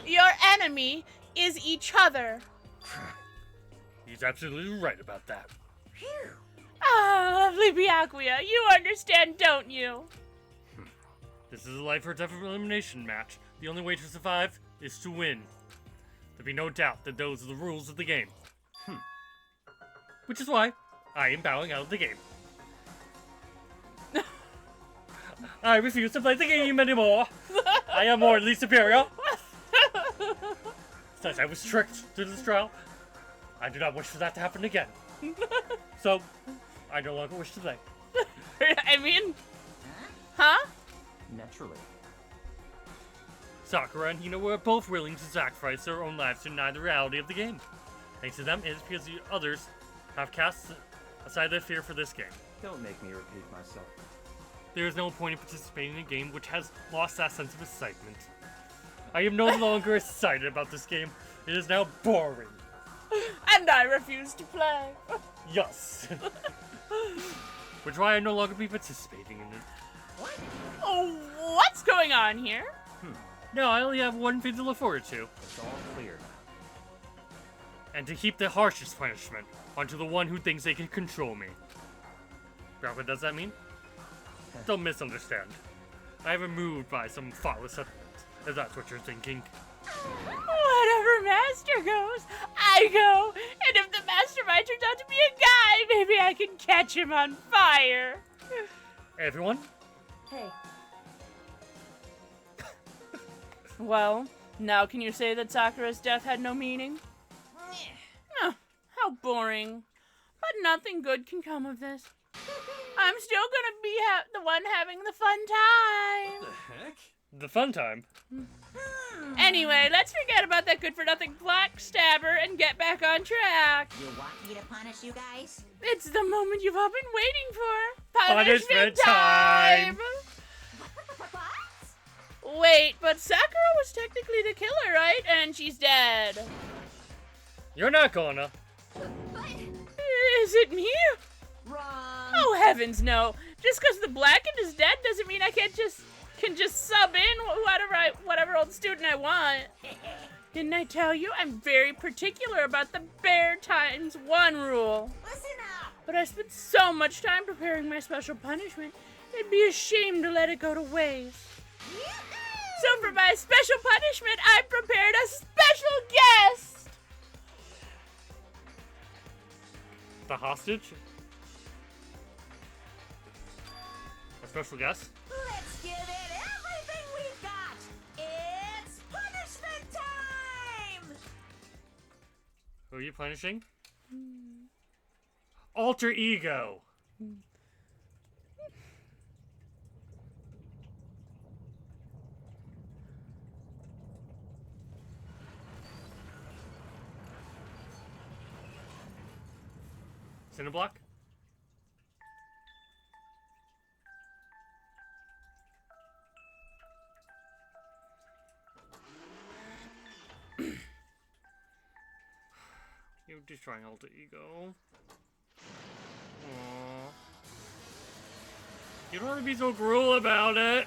B: Your enemy is each other.
A: He's absolutely right about that.
B: Ah, lovely Byakuya, you understand, don't you?
A: This is a life or death elimination match. The only way to survive is to win. There'll be no doubt that those are the rules of the game. Which is why I am bowing out of the game. I refuse to play the game anymore. I am morally superior. Since I was tricked to this trial, I do not wish for that to happen again. So, I no longer wish to play.
B: I mean, huh?
F: Naturally.
A: Sakura and Hina were both willing to sacrifice their own lives to deny the reality of the game. Thanks to them, it is because the others have cast aside their fear for this game.
F: Don't make me repeat myself.
A: There is no point in participating in a game which has lost that sense of excitement. I am no longer excited about this game. It is now boring.
B: And I refuse to play.
A: Yes. Which is why I no longer be participating in it.
B: Oh, what's going on here?
A: No, I only have one thing to look forward to.
F: It's all clear.
A: And to heap the harshest punishment onto the one who thinks they can control me. What does that mean? Don't misunderstand. I have been moved by some thoughtless sentiment, if that's what you're thinking.
B: Whatever master goes, I go. And if the mastermind turns out to be a guy, maybe I can catch him on fire.
A: Everyone?
H: Hey,
B: Well, now can you say that Sakura's death had no meaning? How boring. But nothing good can come of this. I'm still gonna be the one having the fun time.
C: the heck?
A: The fun time.
B: Anyway, let's forget about that good-for-nothing black stabber and get back on track.
D: You want me to punish you guys?
B: It's the moment you've all been waiting for.
A: Punishment time!
B: Wait, but Sakura was technically the killer, right? And she's dead.
A: You're not gonna.
B: Is it me?
D: Wrong.
B: Oh heavens, no! Just because the blackened is dead doesn't mean I can just sub in whatever old student I want. Didn't I tell you I'm very particular about the bare times one rule?
D: Listen up.
B: But I spent so much time preparing my special punishment, it'd be a shame to let it go to waste. So for my special punishment, I prepared a special guest!
A: The hostage? A special guest?
D: Let's give it everything we've got. It's punishment time.
A: Who are you punishing? Alter ego! Cineblock? You're destroying alter ego. Aww. You don't have to be so cruel about it.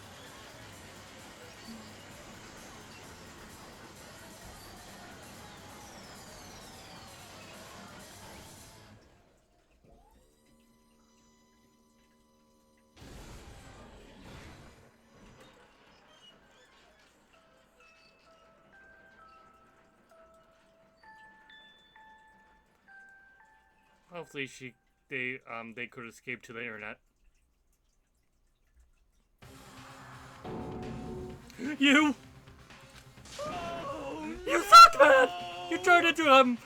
A: Hopefully they could escape to the internet. You! You son sucked, man! You turned into a...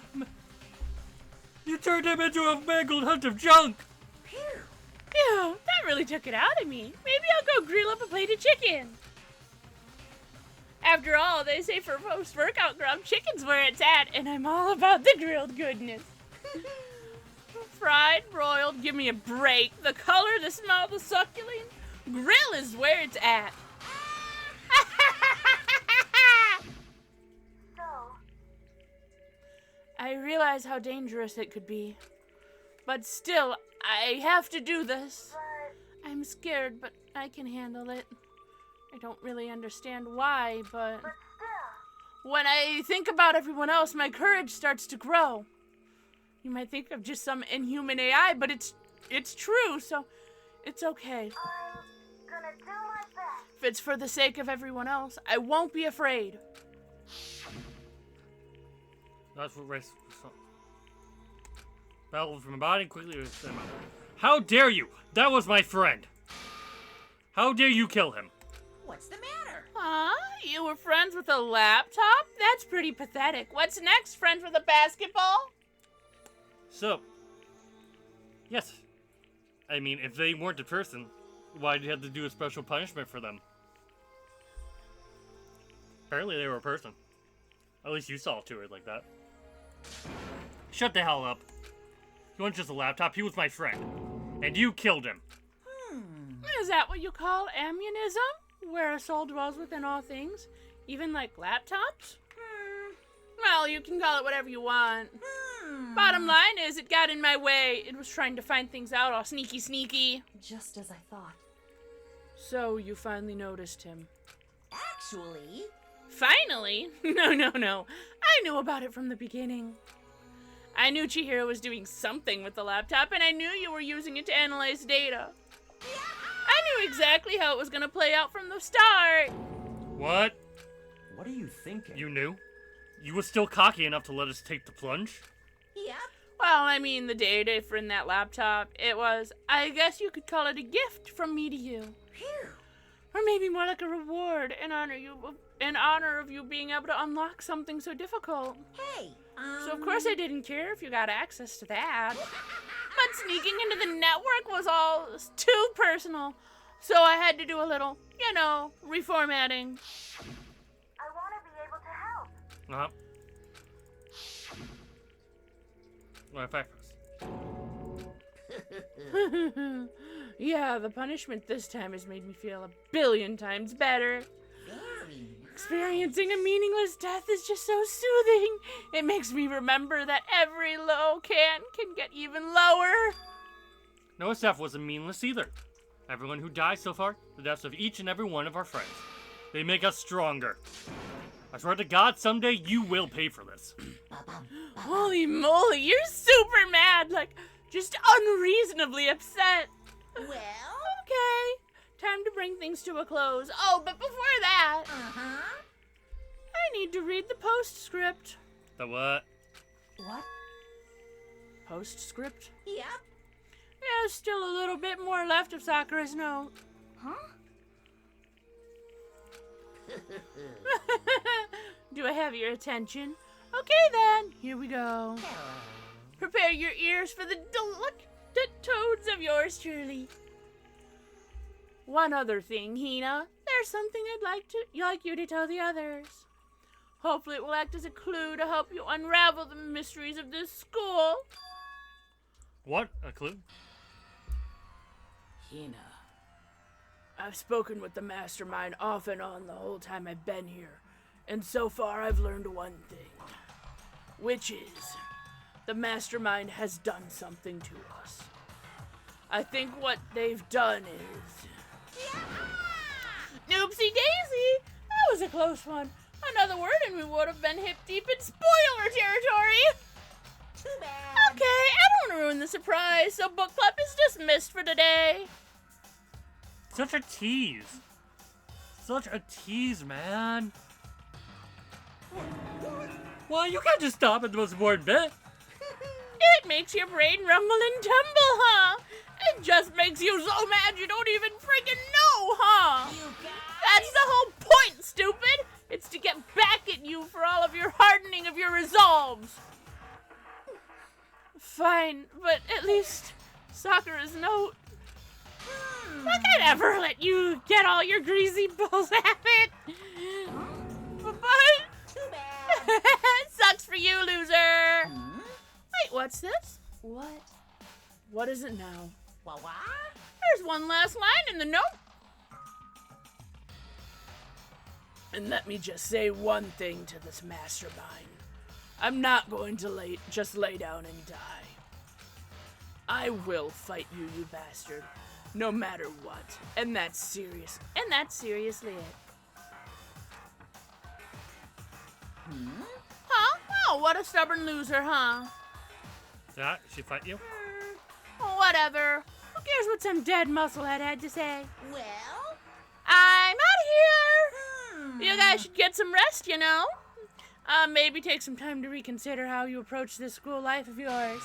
A: You turned him into a mangled hunk of junk!
B: Phew, that really took it out of me. Maybe I'll go grill up a plate of chicken. After all, they say for post-workout grub, chicken's where it's at, and I'm all about the grilled goodness. Fried, broiled, give me a break. The color, the smell, the succulent. Grill is where it's at. I realize how dangerous it could be. But still, I have to do this. I'm scared, but I can handle it. I don't really understand why, but when I think about everyone else, my courage starts to grow. You might think of just some inhuman AI, but it's true, so it's okay.
E: I'm gonna do my best.
B: If it's for the sake of everyone else, I won't be afraid.
A: That's what race. Battled from my body quickly. How dare you? That was my friend. How dare you kill him?
D: What's the matter?
B: Huh? You were friends with a laptop? That's pretty pathetic. What's next? Friends with a basketball?
A: So, yes. I mean, if they weren't a person, why did you have to do a special punishment for them? Apparently they were a person. At least you saw to it like that. Shut the hell up. He wasn't just a laptop, he was my friend. And you killed him.
B: Is that what you call ammunism? Where a soul dwells within all things? Even like laptops? Well, you can call it whatever you want. Bottom line is, it got in my way. It was trying to find things out all sneaky.
H: Just as I thought.
B: So, you finally noticed him.
D: Actually,
B: Finally? No. I knew about it from the beginning. I knew Chihiro was doing something with the laptop, and I knew you were using it to analyze data. I knew exactly how it was going to play out from the start.
A: What?
F: What are you thinking?
A: You knew? You were still cocky enough to let us take the plunge?
D: yep.
B: Well, I mean, the data for in that laptop, it was, I guess you could call it a gift from me to you.
D: Phew.
B: Or maybe more like a reward in honor of you being able to unlock something so difficult.
D: Hey,
B: So of course I didn't care if you got access to that. But sneaking into the network was all too personal. So I had to do a little, reformatting.
E: I want to be able to help.
A: Uh-huh. Well, if I press.
B: Yeah, the punishment this time has made me feel 1,000,000,000 times better.
D: very
B: Experiencing a meaningless death is just so soothing. It makes me remember that every low can get even lower.
A: Noah's death wasn't meaningless either. Everyone who died so far, the deaths of each and every one of our friends. They make us stronger. I swear to God, someday you will pay for this.
B: Holy moly, you're super mad, like, just unreasonably upset.
D: well.
B: Okay, time to bring things to a close. Oh, but before that, I need to read the postscript.
A: The what?
H: What?
B: Postscript?
D: Yep.
B: There's still a little bit more left of Sakura's note.
E: Huh?
B: Do I have your attention? Okay then, here we go. Prepare your ears for the delicate tones of yours truly. One other thing, Hina. There's something I'd like you to tell the others. Hopefully it will act as a clue to help you unravel the mysteries of this school.
A: What? A clue?
I: Hina.
B: I've spoken with the mastermind off and on the whole time I've been here, and so far I've learned one thing, which is the mastermind has done something to us. I think what they've done is... Oopsie daisy! That was a close one. Another word and we would have been hip deep in spoiler territory.
D: Too bad.
B: Okay, I don't want to ruin the surprise, so book club is dismissed for today.
A: Such a tease. Such a tease, man. Well, you can't just stop at the most important bit.
B: It makes your brain rumble and tumble, huh? It just makes you so mad you don't even freaking know, huh?
D: You guys.
B: That's the whole point, stupid! It's to get back at you for all of your hardening of your resolves. Fine, but at least Sakura's note. Not gonna ever let you get all your greasy balls at it. But
D: Too bad.
B: sucks for you, loser. Wait, what's this?
H: What?
B: What is it now?
D: What?
B: There's one last line in the note. And let me just say one thing to this mastermind. I'm not going to just lay down and die. I will fight you, you bastard. No matter what. And that's serious. And that's seriously it. Huh? Oh, what a stubborn loser, huh?
A: That, she fight you?
B: Oh, whatever. Who cares what some dead musclehead had to say?
D: Well?
B: I'm out of here. You guys should get some rest, you know? Maybe take some time to reconsider how you approach this school life of yours.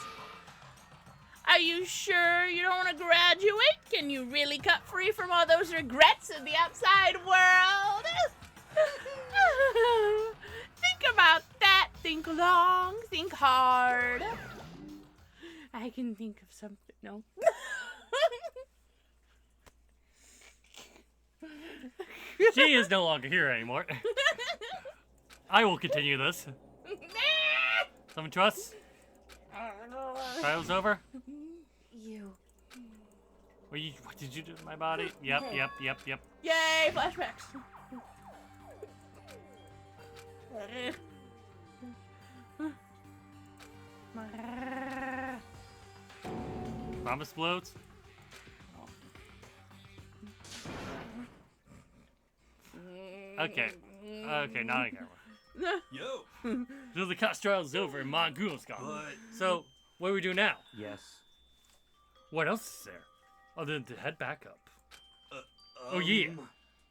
B: Are you sure you don't want to graduate? Can you really cut free from all those regrets of the outside world? Think about that. Think long. Think hard. I can think of something. No.
A: She is no longer here anymore. I will continue this. Someone to us? Trial's over?
H: You.
A: What did you do to my body? Yep.
B: Yay, flashbacks.
A: Bomb explodes? Okay, now I get one.
C: Yo.
A: So the cost trial's over and Mongool's gone.
C: But
A: So, what do we do now?
F: Yes.
A: What else is there? Other than to head back up. Oh yeah.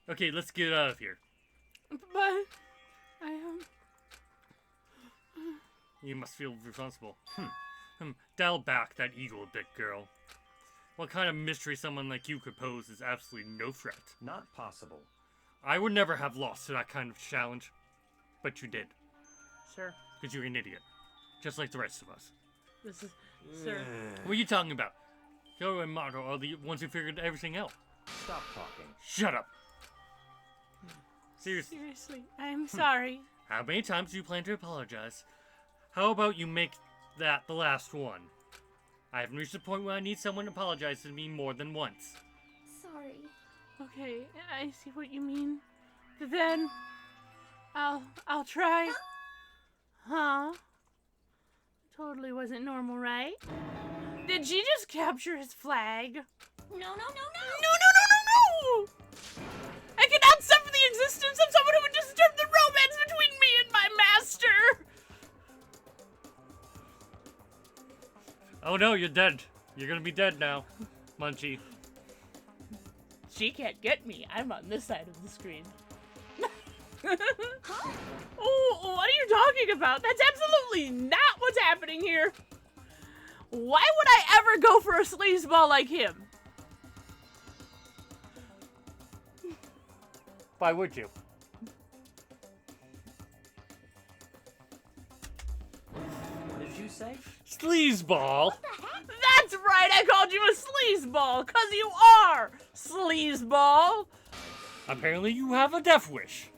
A: Okay, let's get out of here.
B: But I
A: You must feel responsible. Dial back that ego a bit, girl. What kind of mystery someone like you could pose is absolutely no threat.
F: Not possible.
A: I would never have lost to that kind of challenge. But you did.
B: Sir,
A: Because you're an idiot. Just like the rest of us.
B: this is sir.
A: What are you talking about? Hiro and Mato are the ones who figured everything out.
F: Stop talking.
A: Shut up! Seriously,
B: Seriously, I'm sorry.
A: how many times do you plan to apologize? How about you make that the last one? I haven't reached the point where I need someone to apologize to me more than once.
E: Sorry.
B: Okay, I see what you mean. Then I'll try. Huh? Totally wasn't normal, right? Did she just capture his flag?
D: No, no, no, no.
B: No! I cannot suffer the existence of someone who would disturb the romance between me and my master!
A: Oh no, you're dead. You're gonna be dead now, Munchie.
B: She can't get me. I'm on this side of the screen. Oh, what are you talking about? That's absolutely not what's happening here. Why would I ever go for a sleazeball like him?
A: Why would you?
F: What did you say?
A: Sleazeball?
B: That's right, I called you a sleazeball, 'cause you are sleazeball.
A: Apparently you have a death wish.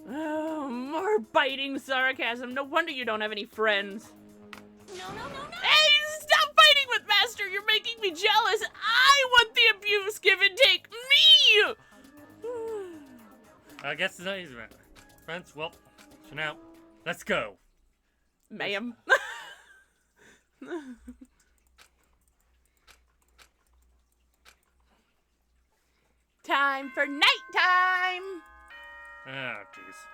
B: Oh, more biting sarcasm. No wonder you don't have any friends.
D: No, no, no, no.
B: Hey, stop fighting with Master. You're making me jealous. I want the abuse. Give and take. Me!
A: I guess it's not easy, man. Friends, well, so now, let's go.
B: Ma'am. Time for nighttime.
A: Ah, jeez.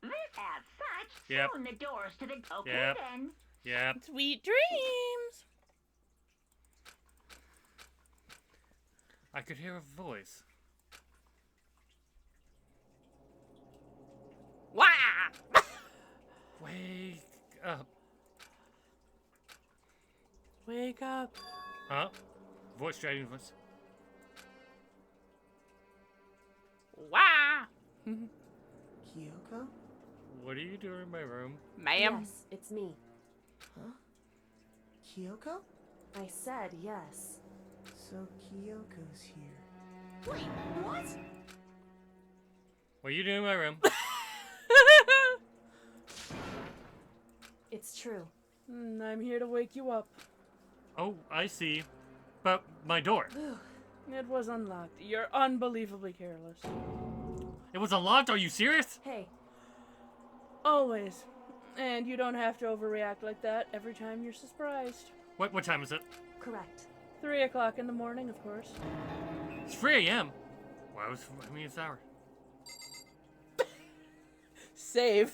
D: Let's have such
A: Yep.
D: soon the doors to the okay
A: Yep.
D: then.
A: Yep.
B: Sweet dreams.
A: I could hear a voice.
B: Wah!
A: Wake up.
B: Wake up.
A: Huh? Voice dragging voice.
B: Wah!
G: Kyoko?
A: What are you doing in my room?
B: Ma'am.
H: Yes, it's me.
G: Huh? Kyoko?
H: I said yes.
G: So Kyoko's here.
D: Wait, what?
A: What are you doing in my room?
H: It's true.
B: I'm here to wake you up.
A: Oh, I see. But my door.
B: It was unlocked. You're unbelievably careless.
A: It was unlocked? Are you serious?
H: Hey,
B: Always. And you don't have to overreact like that every time you're surprised.
A: What time is it?
H: correct.
B: 3 o'clock in the morning, of course.
A: It's 3 a.m. Why was it's hour?
B: Save.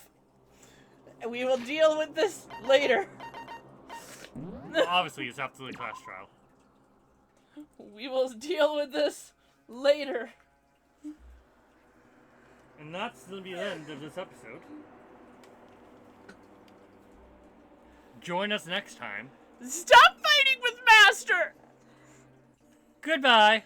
B: We will deal with this later.
A: Well, obviously, it's after the class trial.
B: We will deal with this later.
A: And that's going to be the end of this episode. Join us next time.
B: Stop fighting with Master!
A: Goodbye!